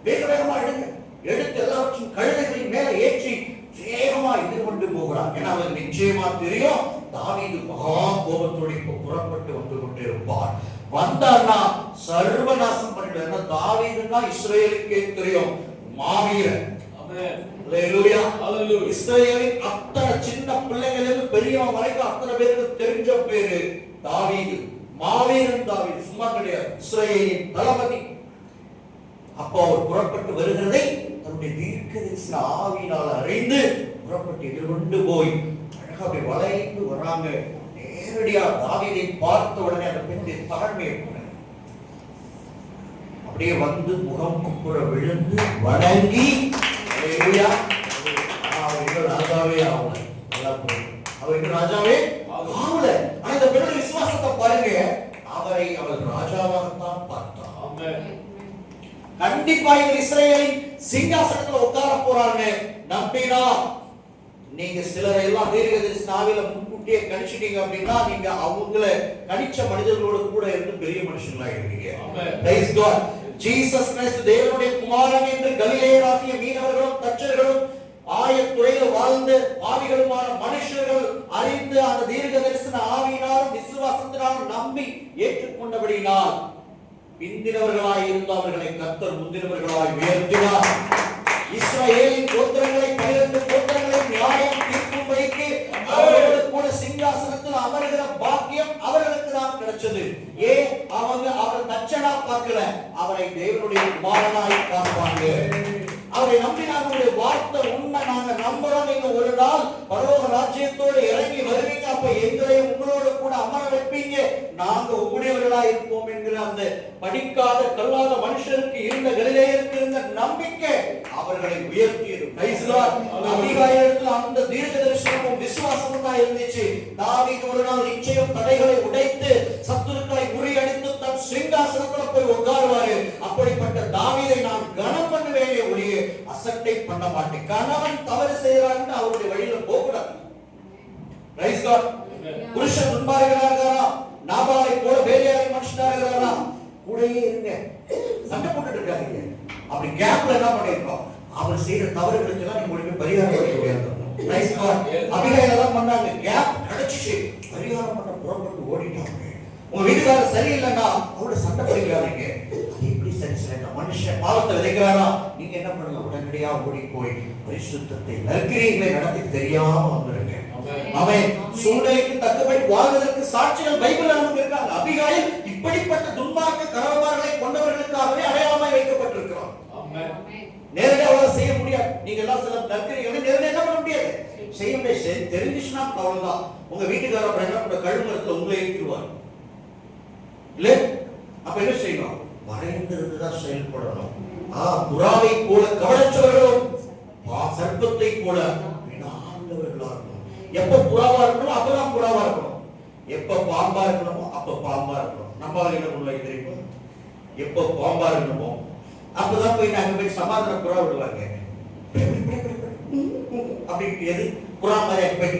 வேக வேகமா எடுங்க, எடுத்து எல்லாவற்றையும் கழுதைகளின் மேல ஏற்றி வேகமா எதிர்கொண்டு போகிறார். ஏன்னா அவருக்கு நிச்சயமா தெரியும் தாவீது மகா கோபத்தோடு இப்ப புறப்பட்டு வந்து கொண்டிருப்பார். வந்தார்னா சர்வநாசம் பண்ணிடுவார். தாவீதுன்னா இஸ்ரவேலுக்கே தெரியும் மாவீரன். இஸ்ரவேலின் அத்தனை சின்ன பிள்ளைகளிலிருந்து பெரியவன் வரைக்கும் அத்தனை பேருக்கு தெரிஞ்ச பேரு தாவீது. மாவீரன் தாவீது சும்மா கிடையாது, இஸ்ரவேலின் தளபதி. அப்போ அவர் புறப்பட்டு வருகிறதை தன்னுடைய தீர்க்கதரிசன ஆவியினால் அறிந்து புறப்பட்டு எதிர்கொண்டு போய் அழகா அப்படி வளைந்து வர்றாங்க. நேரடியா தாவீதை பார்த்த உடனே அந்த பெண்ணுடைய தாழ்மையை அப்படியே வந்து முகம் குப்புற விழுந்து வணங்கி ராஜாவே ஆகல. அவர் ராஜாவே ஆகல. ஆனா இந்த பெண்ணுடைய விசுவாசத்தை பாருங்க, அவரை அவர் ராஜாவாகத்தான் பார்த்தார். கண்டிப்பா இஸ்ரவேலின் சிங்காசனத்துல உட்கார போறாங்க நம்பினா. நீங்க சிலரை எல்லாம் தீர்க்கதரிசன ஆவியில முன்கூட்டியே கணிச்சிட்டீங்க அப்படின்னா நீங்க அவங்கள கணிச்ச மனிதர்களோட கூட இருந்து பெரிய மனுஷங்களா இருக்கீங்க. Price God. ஜீசஸ் கிறிஸ்து தேவனுடைய குமாரன் என்று கலிலேயராகிய மீனவர்களும் தச்சர்களும் ஆயத்துறையில வாழ்ந்த ஆவிகளுமான மனுஷர்கள் அறிந்து அந்த தீர்க்கதரிசன ஆவியினாலும் விசுவாசத்தினாலும் நம்பி ஏற்றுக்கொண்டபடியினால் பிந்தினவர்களாய் இருந்த அவர்களை கர்த்தர் முந்தினவர்களாய் உயர்த்தினார். இஸ்ரவேலின் கோத்திரங்களை 12 கோத்திரங்களை நியாயம் தீர்க்கும்படிக்கு அவர்களோடு கூட சிங்காசனத்தில் அமர்கிற பாக்கியம் அவர்களுக்கு தான் கிடைச்சது. ஏன்? அவர் தச்சனா பார்க்கல, அவரை தேவனுடைய குமாரனாய் பார்ப்பாங்க. அவரை நம்பினாங்களுடைய வார்த்தை உண்மை. நாங்க நம்புறோம், நீங்க ஒரு நாள் பரலோக ராஜ்யத்தோடு இறங்கி வருவீங்க, அப்ப எங்களை உங்களோட கூட அமர வைப்பீங்க, நாங்க உங்களுடையவர்களா இருப்போம் என்கிற அந்த படிக்காத கல்லாத மனுஷருக்கு இருந்த கலிலேயருக்கு இருந்த நம்பிக்கை அவர்களை உயர்த்தியது. அபிகாயிலிடத்தில் அந்த தீர்க்கதரிசனமும் விசுவாசமும் தான் இருந்துச்சு. தாவீது ஒரு நாள் நிச்சயம் தடைகளை உடைத்து சத்துருக்களை முறியடித்து தன் சிங்காசனத்துல போய் உட்காருவாரு. அப்படிப்பட்ட தாவீதை நான் கனம் பண்ணுவேனே ஒழிய சண்டை பண்ண மாட்டேன். கணவன் தவறு செய்யறான்னு அவருடைய வழியில போகக்கூடாது. Praise God. புருஷன் துன்மார்க்கனா இருக்காரா, நாபாலை போல வேலையாளி மனுஷனா இருக்காரா, கூடயே இருங்க, சண்டை போட்டுட்டு இருக்காதீங்க. அப்படி கேப்ல என்ன பண்ணிருக்கோம், அவர் செய்யற தவறுகளுக்கு எல்லாம் நீங்க முடிவு பரிகாரம் பண்ண முடியாது. Price God. அபிகாயில் எல்லாம் பண்ணாங்க, கேப் கிடைச்சிச்சு, பரிகாரம் பண்ண புறப்பட்டு ஓடிட்டாங்க. உங்க வீட்டுக்காரர் சரியில்லைன்னா அவரோட சண்டை பண்ணிக்கிறாங்க. அது எப்படி சரி செய்யல, மனுஷன் பாவத்தை விதைக்கிறாரா, நீங்க என்ன பண்ணலாம், உடனடியா ஓடி போய் பரிசுத்தத்தை நற்கிரியைகளை நடத்தி தெரியாம வந்துருங்க. அவன் சூழ்நிலைக்கு தக்கபடி வாழ்வதற்கு சாட்சிகள் பைபிள்ல நமக்கு இருக்காங்க. அபிகாயில் இப்படிப்பட்ட துன்மார்க்க கணவன்மார்களை கொண்டவர்களுக்காகவே அடையாளமாய் வைக்கப்பட்டிருக்கிறார். நேரடியாக செய்ய முடியாது. நீங்க எல்லாம் சில நற்கிரியைகளை நேரடியாக என்ன பண்ண முடியாது, செய்ய முடியாது. தெரிஞ்சுச்சுன்னா அவ்வளவுதான். உங்க வீட்டுக்காரர் என்ன பண்ண கழுமரத்துல உங்களை ஏற்றிடுவார் இல்ல, அப்ப என்ன செய்யணும், மறைந்திருந்துதான் செயல்படணும். புறாவை போல கவனச்சவர்களும் சர்ப்பத்தை போல விடாதவர்களா இருக்கணும். எப்ப புறாவா இருக்கணும் அப்பதான் புறாவா இருக்கணும், எப்ப பாம்பா இருக்கணுமோ அப்ப பாம்பா இருக்கணும். நம்ம என்ன பண்ணுவாங்க தெரியுமா, எப்ப பாம்பா இருக்கணுமோ அப்பதான் போய் நாங்க போய் சமாதான புறா விடுவாங்க. அப்படி எது புறா மாதிரி போய்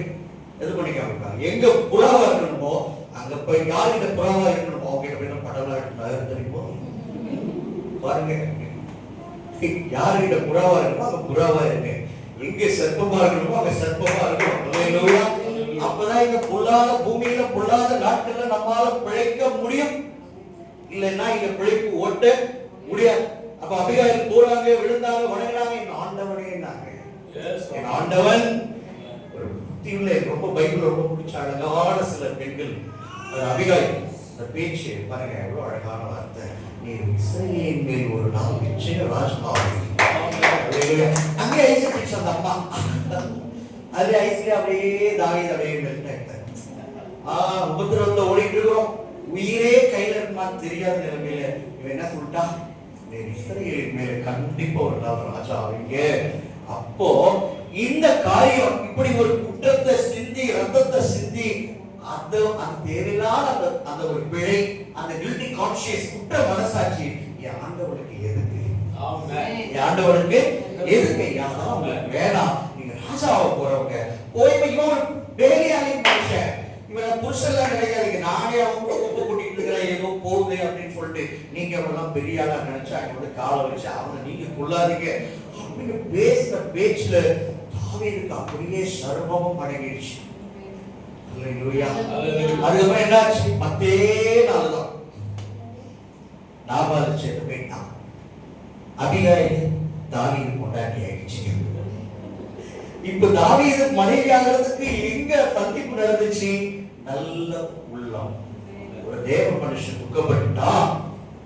எது பண்ணிக்காம எங்க புறாவா இருக்கணுமோ அங்க போய் யாருகிட்ட புறாவா இருக்கணுமோ அவங்க போய் படலா தெரியுமோ பாருங்க. யாருகிட்ட புறாவா இருக்கணுமோ அங்க புறாவா இருக்கு, எங்க சர்ப்பமா இருக்கணுமோ அங்க சர்ப்பமா இருக்கணும். அப்பதான் இந்த பொல்லாத பூமியில பொல்லாத நாட்கள்ல நம்மால பிழைக்க முடியும், இல்லைன்னா இங்க பிழைப்பு ஓட்ட முடியாது. அப்ப அபிகாயில் போறாங்க, விழுந்தாங்க, வணங்கினாங்க, என் ஆண்டவனே என்னாங்க, என் ஆண்டவன். ஒரு புத்தியுள்ள ரொம்ப பைபிள் ரொம்ப பிடிச்ச அழகான சில பெண்கள் அபிகாயில் அந்த பேச்சு பாருங்க, எவ்வளவு அழகான வார்த்தை. நீ இஸ்ரவேலின் மேல் ஒரு நாள் நிச்சய ராஜ்குமாரி. அங்கே ஐசிச்சு அந்த அம்மா, அது ஐசில அப்படியே தாவீது அப்படியே மெல்டாயிட்டார். உபத்திரவத்தை ஓடிட்டு இருக்கிறோம், உயிரே கையில இருக்குமான்னு தெரியாத நிலைமையில இவன் என்ன சொல்லிட்டா, இஸ்ரவேலின் மேல கண்டிப்பா ஒரு நாள் ராஜா ஆவீங்க. அப்போ இந்த காரியம் இப்படி ஒரு குற்றத்தை சிந்தி ரத்தத்தை சிந்தி அந்த தேவையில்லாத அந்த ஒரு பிழை, அந்த கில்டி கான்ஷியஸ் குற்ற மனசாட்சி என் ஆண்டவனுக்கு எதுக்கு, என் ஆண்டவனுக்கு எதுக்கு, யாரும் வேணாம், நீங்க ராஜாவை போறவங்க போய் இவன் வேலையாளி மனுஷன், இவன் புருஷன்லாம் கிடையாது, நானே அவங்க ஒப்பு கூட்டிட்டு இருக்கிறேன் ஏதோ போகுது அப்படின்னு சொல்லிட்டு நீங்க அவெல்லாம் பெரிய ஆளா நினைச்சா அவங்க காலை வச்சு அவங்க நீங்க கொள்ளாதீங்க அப்படின்னு பேசுற பேச்சுல தாவீதுக்கு அப்படியே சர்வமும் அடங்கிடுச்சு. அதுக்கப்புறம் என்னாச்சு, மத்தே நாள்தான் நாபால் செத்து போயிட்டான். அபிகாயில் தாவீது கொண்டாடி ஆயிடுச்சு. இப்ப தாவீது மனைவி ஆகிறதுக்கு எங்க சந்திப்பு நடந்துச்சு, நல்ல உள்ளம். ஒரு தேவ மனுஷன் துக்கப்பட்டுட்டான்,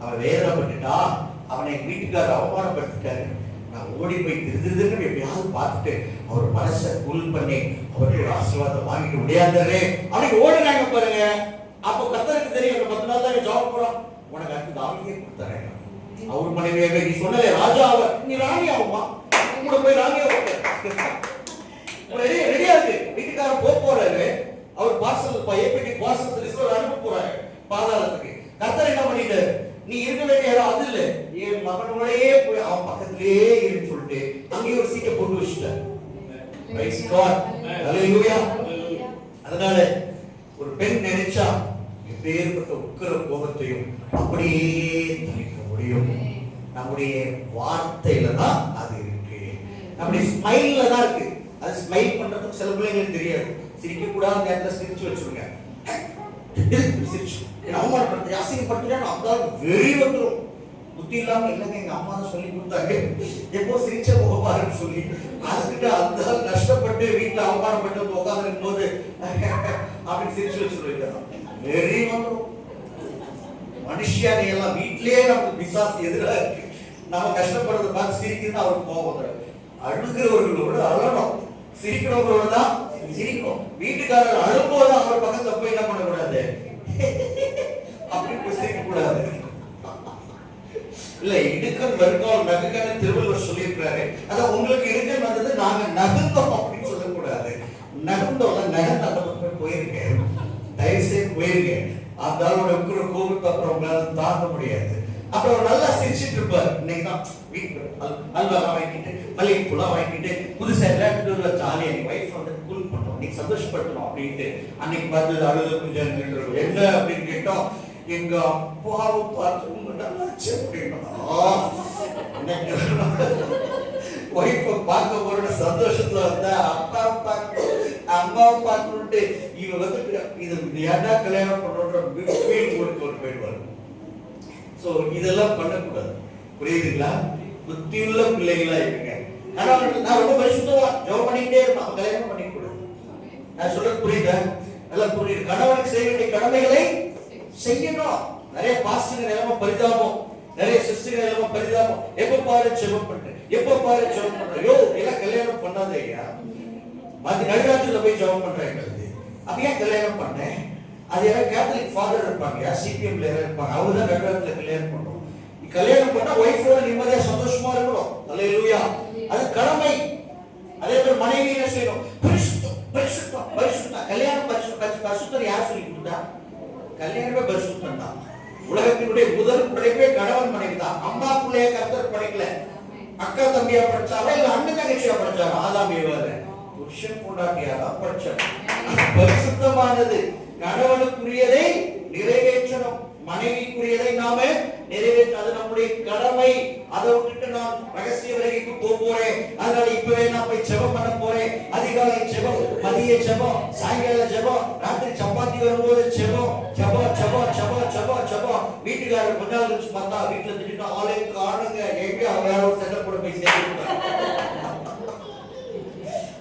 அவன் வேதனைப்பட்டுட்டான், அவனை வீட்டுக்காரர் அவமானப்படுத்திட்டாரு, நான் ஓடி போய் திருதுன்னு எப்படியாவது பார்த்துட்டு அவர் மனசை கூல் பண்ணி அவருக்கு ஒரு ஆசீர்வாதம் வாங்கிட்டு முடியாதே அப்படி ஓடினாங்க பாருங்க. அப்போ கர்த்தருக்கு தெரியும், 10 நாள் தான் ஜாப் போறான், உனக்கு அடுத்து தாவீதே கொடுத்தாரு. அவர் மனைவியாவே நீ சொன்னதே ராஜா ஆவ, நீ ராணி ஆகுமா, கூட போய் ராணியா ரெடியா இருக்கு. வீட்டுக்காரர் போறாரு, அவர் பார்சல் ஏபிடி பார்சல் ரிசீவர் அனுப்ப போறாரு பாதாளத்துக்கு. கர்த்தர் என்ன பண்ணிட்டாரு, நீ இருக்க வேண்டிய இடம் அது இல்ல, என் மகனோடயே போய் அவன் பக்கத்திலேயே இருந்து சொல்லிட்டு அங்கேயே ஒரு சீட்டை போட்டு வச்சுட்டார். பிரைஸ் காட், ஹல்லேலூயா. அதனால ஒரு பெண் நினைச்சா எப்பேற்பட்ட உக்கிர கோபத்தையும் அப்படியே தணிக்க முடியும். நம்முடைய வார்த்தையில தான் அது இருக்கு, நம்முடைய ஸ்மைல்ல தான் இருக்கு. அது ஸ்மைல் பண்றதுக்கு சில பிள்ளைங்களுக்கு தெரியாது, சிரிக்க கூடாத நேரத்துல சிரிச்சு வச்சுருங்க, சிரிச்சு அவமானப்படுத்தி அசிங்கப்படுத்தினா அதான் வெறி வந்துடும். புத்தி இல்லாம இல்லைங்க எங்க அம்மா தான் சொல்லி கொடுத்தாங்க எப்போ சிரிச்ச முகப்பாருன்னு சொல்லி, அதுக்கிட்ட அந்த கஷ்டப்பட்டு வீட்டுல அவமானப்பட்டு உட்காந்து இருக்கும் போது அப்படின்னு சிரிச்சு வச்சுருவீங்க, வெறி வந்துடும். மனுஷியானை எல்லாம் வீட்லயே நமக்கு பிசாசு எதிராக இருக்கு, நம்ம கஷ்டப்படுறத பார்த்து சிரிக்குதுன்னு அவருக்கு போவாங்க. அழுகிறவர்களோடு அழணும், சிரிக்கிறவங்களோட தான் சிரிக்கும். வீட்டுக்காரர் அழும்போது அவர் பக்கத்துல போய் என்ன பண்ணக்கூடாது, அப்படி சிரிக்க கூடாது. இல்ல இடுக்கன் வருங்கால் நகுக்கன்னு திருவள்ளுவர் சொல்லியிருக்கிறாரு. அதான் உங்களுக்கு இடுக்கன் வந்தது நாங்க நகுந்தோம் அப்படின்னு சொல்லக்கூடாது. நகுந்தோம்ல நகர்ந்து அந்த பக்கம் போயிருக்கேன், தயவுசெய்து போயிருக்கேன். அந்த ஆளோட இருக்கிற கோபத்தை அப்புறம் உங்களால தாங்க முடியாது. அப்புறம் நல்லா சிரிச்சிட்டு இருப்பார். இன்னைக்கு தான் வீட்டுக்கு அல்வா வாங்கிட்டு மல்லிகை பூலாம் வாங்கிட்டு புதுசா எல்லாம் ஜாலியா என் ஒய்ஃப் வந்து கூல் பண்ணணும், நீ சந்தோஷப்படுத்தணும் அப்படின்ட்டு அன்னைக்கு பார்த்து அழுத கொஞ்சம் என்ன அப்படின்னு கேட்டோம். எங்க அப்பாவை பார்த்து நல்லாச்சு அப்படின்னா ஒய்ஃபை பார்க்க போற சந்தோஷத்துல வந்தா அப்பாவை பார்க்கணும் அம்மாவை பார்க்கணும்ட்டு இவன் வந்து இது ஏன்னா கல்யாணம் பண்ணுற ஃபீல் கொடுத்து ஒரு போயிடுவாரு. ஸோ இதெல்லாம் பண்ணக்கூடாது. புரியுதுங்களா? புத்தியுள்ள பிள்ளைகளா இருக்குங்க. ஆனா நான் ரொம்ப பரிசுத்தமா ஜெபம் பண்ணிக்கிட்டே இருப்பேன், கல்யாணம் பண்ணிக்கூடாது. நான் சொல்றது புரியுதா? நல்லா புரியுது. கணவனுக்கு செய்ய வேண்டிய கடமைகளை செய்யணும். நிறைய பாஸ்டர் நிலைமை பரிதாபம், நிறைய சிஸ்டர் நிலைமை பரிதாபம். எப்ப பாரு ஜெபம் பண்றேன், எப்ப பாரு ஜெபம் பண்றேன். யோ எல்லாம் கல்யாணம் பண்ணாதே ஐயா, மத்த நடுராத்திரில போய் ஜெபம் பண்றேன். அப்ப ஏன் கல்யாணம் பண்ணேன்? அது யாரும் கேத்தலிக் ஃபாதர் இருப்பாங்க, சிபிஎம்ல இருப்பாங்க, அவங்க தான் நடுராத்திரில கல்யாணம் பண்றோம். கல்யாணம் பண்ணா ஒய்ஃபோட நிம்மதியா சந்தோஷமா இருக்கணும். அல்லேலூயா. அது கடமை. அதே மாதிரி மனைவி என்ன செய்யணும்? பரிசுத்தம் பரிசுத்தம் பரிசுத்தம். கல்யாணம் பரிசுத்தம் யார் சொல்லி கொடுத்தா? கல்யாணமே பரிசுத்தம் தான். உலகத்தினுடைய முதல் படைப்பே கணவன் மனைவி தான். அம்மா பிள்ளைய கர்த்தர் படைக்கல. அக்கா தம்பியா படிச்சாரா இல்ல அண்ணன் தங்கச்சியா படிச்சாரா? ஆதாம் ஏவாள் புருஷன் பொண்டாட்டியா தான் படிச்சார். பரிசுத்தமானது கணவனுக்குரியதை நிறைவேற்றணும், மனைவிக்குரியதை நாம நிறைவேற்ற, அது நம்முடைய கடமை. அதை விட்டுட்டு நான் ரகசிய வரைக்கு போறேன், அதனால இப்பவே நான் போய் ஜெபம் பண்ண போறேன். அதிகாலை ஜெபம், மதிய ஜெபம், சாயங்கால ஜெபம், ராத்திரி சப்பாத்தி வரும்போது ஜெபம், ஜெபம் ஜெபம் ஜெபம் ஜெபம் ஜெபம். வீட்டுக்காரர் கொஞ்ச நாள் கழிச்சு பார்த்தா வீட்டுல திடீர்னு ஆளே காணுங்க, எங்க வேற ஒரு செட்டப் கூட போய் சேர்த்துருக்காங்க.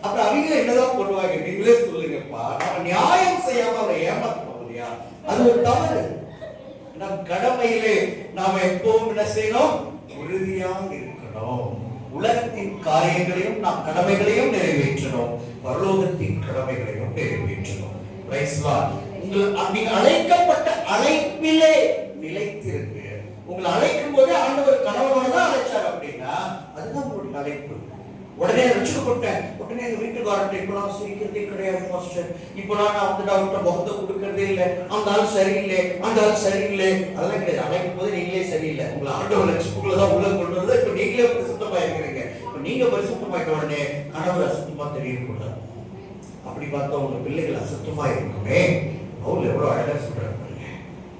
அப்புறம் அவங்க என்னதான் பண்ணுவாங்க? நீங்களே சொல்லுங்கப்பா. நம்ம நியாயம் செய்யாம அவரை ஏமாத்தணும் இல்லையா? அது ஒரு தவறு. நம் கடமையிலே நாம எப்பவும் என்ன செய்யணும்? உறுதியாக இருக்கணும். உலகத்தின் காரியங்களையும் நாம் கடமைகளையும் நிறைவேற்றணும், பரலோகத்தின் கடமைகளையும் நிறைவேற்றணும். Praise Lord. நீங்க அழைக்கப்பட்ட அழைப்பிலே நிலைத்திருங்க. உங்களை அழைக்கும் போது ஆண்டவர் கணவனோட தான் அழைச்சார் அப்படின்னா அதுதான் உங்களுடைய அழைப்பு. உடனே ரட்சிக்கப்பட்டேன், உடனே எங்க வீட்டுக்காரர்கிட்ட இப்பெல்லாம் சிரிக்கிறதே கிடையாது மாஸ்டர், இப்பெல்லாம் நான் வந்து டாக்டர் முகத்தை கொடுக்கறதே இல்லை, அந்த ஆள் சரியில்லை, அந்த ஆள் சரியில்லை, அதெல்லாம் கிடையாது. அழைக்கும் போது நீங்களே சரியில்லை. உங்களை ஆண்டவர் ரட்சிப்புக்குள்ள தான் உள்ள கொண்டு வந்து இப்ப நீங்களே பரிசுத்தமா இருக்கிறீங்க. இப்ப நீங்க பரிசுத்தமாயிட்ட உடனே கணவர் அசுத்தமா தெரியக்கூடாது. அப்படி பார்த்தா உங்க பிள்ளைகள் அசுத்தமா இருக்குமே. அவங்க எவ்வளவு அழகா சொல்றாங்க.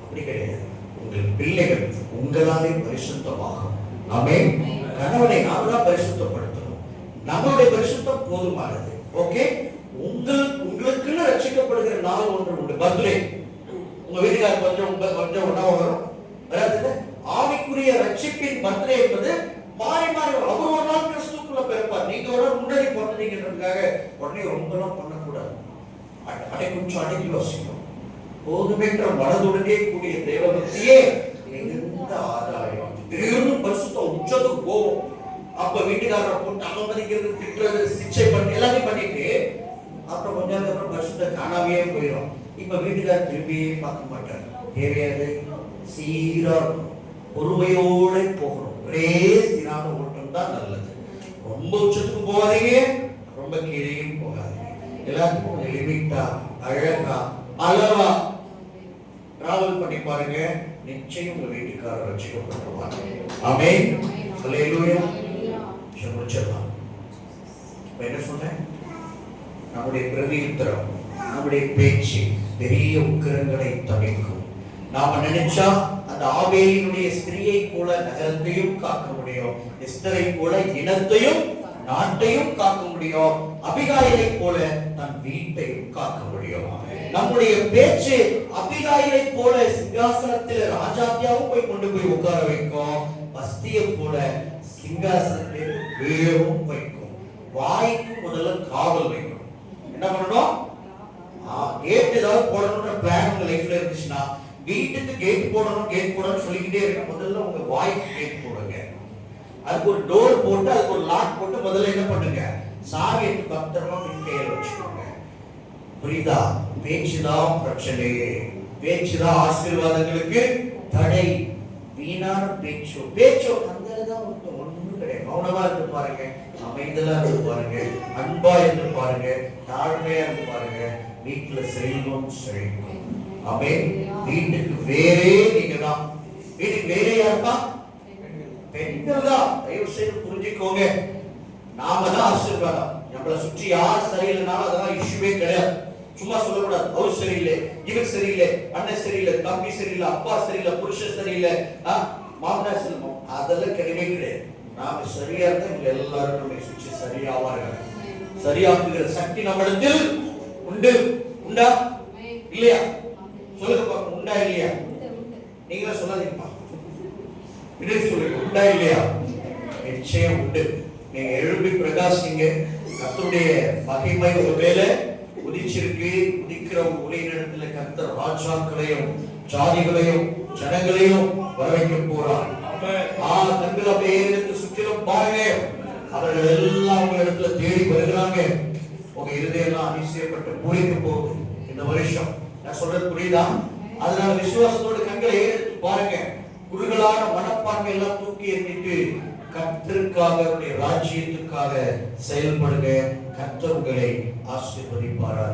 அப்படி கிடையாது. உங்கள் பிள்ளைகள் உங்களாலே பரிசுத்தமாகும். ஆமென். கணவனை நாம் தான் பரிசுத்தப்படுத்தணும். நம்மளுடைய பரிசுத்தம் போதுமானது. ஓகே. உங்களுக்குன்னு ரட்சிக்கப்படுகிற நாள் ஒன்று உண்டு, பர்த்டே. உங்க வீட்டுக்கார கொஞ்சம் ஒன்னா வரும். அதாவது ஆவிக்குரிய ரட்சிப்பின் பர்த்டே என்பது மாறி மாறி வரும். அவர் ஒரு நாள் கிறிஸ்துக்குள்ள பிறப்பார், நீங்க ஒரு நாள் முன்னாடி பிறந்தீங்கன்றதுக்காக உடனே ரொம்பலாம் பண்ணக்கூடாது. கொஞ்சம் அடக்கி வசிக்கணும். போதுமென்ற மனதுடனே கூடிய தேவபக்தியே மிகுந்த ஆதாயம். திடீர்னு பரிசுத்தம் உச்சத்துக்கு போகும். அப்ப வீட்டுக்காரரை போட்டு அவமதிக்கிறது, திட்டுறது, சிக்ஷை பண்ணி எல்லாத்தையும் பண்ணிட்டு அப்புறம் கொஞ்ச நாள் அப்புறம் பரிசுத்த காணாமையே போயிடும். இப்ப வீட்டுக்காரர் திரும்பியே பார்க்க மாட்டார். தேவையாது சீரா பொறுமையோட போகணும். ஒரே சீரான ஓட்டம் தான் நல்லது. ரொம்ப உச்சத்துக்கு போகாதீங்க, ரொம்ப கீழேயும் போகாதீங்க. எல்லாத்துக்கும் லிமிட்டா அழகா அளவா டிராவல் பண்ணி பாருங்க. நிச்சயம் உங்க வீட்டுக்காரர் ரட்சிக்கப்படுவாங்க. ஆமென். அல்லேலூயா. முடிச்சிடலாம். என்ன சொன்னேன்? நம்முடைய பிரதியுத்தரம், நம்முடைய பேச்சு பெரிய உக்கிரங்களை தவிர்க்கும். நாம நினைச்சா அந்த ஆபேலினுடைய ஸ்திரியை போல நகரத்தையும் காக்க முடியும், எஸ்தரை போல இனத்தையும் நாட்டையும் காக்க முடியும், அபிகாயிலை போல தன் வீட்டையும் காக்க முடியும். நம்முடைய பேச்சு அபிகாயிலை போல சிங்காசனத்தில் ராஜாத்தியாவும் கொண்டு போய் உட்கார வைக்கும், வஸ்தியை போல சிங்காசனத்தில் வேறும் வைக்கும். வாய்க்கு முதல்ல காவல் வைக்கணும். என்ன பண்ணணும்? கேட் ஏதாவது போடணும்ன்ற பிளான் உங்க லைஃப்ல இருந்துச்சுன்னா வீட்டுக்கு கேட் போடணும்னு சொல்லிக்கிட்டே இருக்க. முதல்ல உங்க வாய்க்கு கேட் போடுங்க. அதுக்கு ஒரு டோர் போட்டு அதுக்கு ஒரு லாக் போட்டு முதல்ல என்ன பண்ணுங்க? சாவி எடுத்து பத்திரமா கையில வச்சுக்கோங்க. புரியுதா? பேச்சுதான் பிரச்சனையே. பேச்சுதான் ஆசீர்வாதங்களுக்கு தடை. வீணான பேச்சோ கந்ததான் ஒண்ணும் கிடையாது. மௌனமா இருந்து பாருங்க, அமைதலா இருந்து பாருங்க, அன்பா இருந்து பாருங்க, தாழ்மையா இருந்து பாருங்க. வீட்டுல செல்வம் செழிக்கும். ஆமென். வீட்டுக்கு வேறே நீங்க தான். வீட்டுக்கு வேற யாருப்பா? பெண்கள் தான். தயவு செய்து புரிஞ்சுக்கோங்க. நாம தான் ஆசீர்வாதம். நம்மளை சுற்றி யார் சரியில்லைனாலும் அதெல்லாம் இஷ்யூவே கிடையாது. சும்மா சொல்லக்கூடாது, அவர் சரியில்லை, இவர் சரியில்லை, அண்ணன் சரியில்லை, தம்பி சரியில்லை, அப்பா சரியில்லை, புருஷன் சரியில்லை, மாமனார் சரியில்லை, அதெல்லாம் கிடையவே கிடையாது. நாம சரியா இருந்தா இவங்க எல்லாரும் நம்மை சுற்றி சரியாவார்கள். சரியாக்குகிற சக்தி நம்மிடத்தில் உண்டு. உண்டா இல்லையா? சொல்லுங்க பாப்போம், உண்டா இல்லையா? நீங்களே சொல்லாதீங்கப்பா, சொல்லுங்க, உண்டா இல்லையா? நிச்சயம் உண்டு. நீங்க எழுப்பி பிரகாசிங்க. கர்த்தருடைய மகிமை ஒருவேளை உதிச்சிருக்கு. உதிக்கிற ஒளியினிடத்துல கர்த்தர் ராஜாக்களையும் ஜாதிகளையும் ஜனங்களையும் வரவைக்க போறார். தங்களை அப்படியே சுற்றிலும் பாருங்க, அவர்கள் எல்லாம் உங்க இடத்துல தேடி வருகிறாங்க. உங்க இருதயெல்லாம் அதிசயப்பட்டு பூரிக்க போகுது இந்த வருஷம். நான் சொல்றது புரியுதா? அதனால விசுவாசத்தோடு கண்களை எடுத்து பாருங்க. குறுகலான மனப்பான்மை எல்லாம் தூக்கி எறிஞ்சிட்டு கர்த்தருக்காக, ராஜ்யத்துக்காக செயல்படுங்க. கர்த்தர் உங்களை ஆசீர்வதிப்பாராக.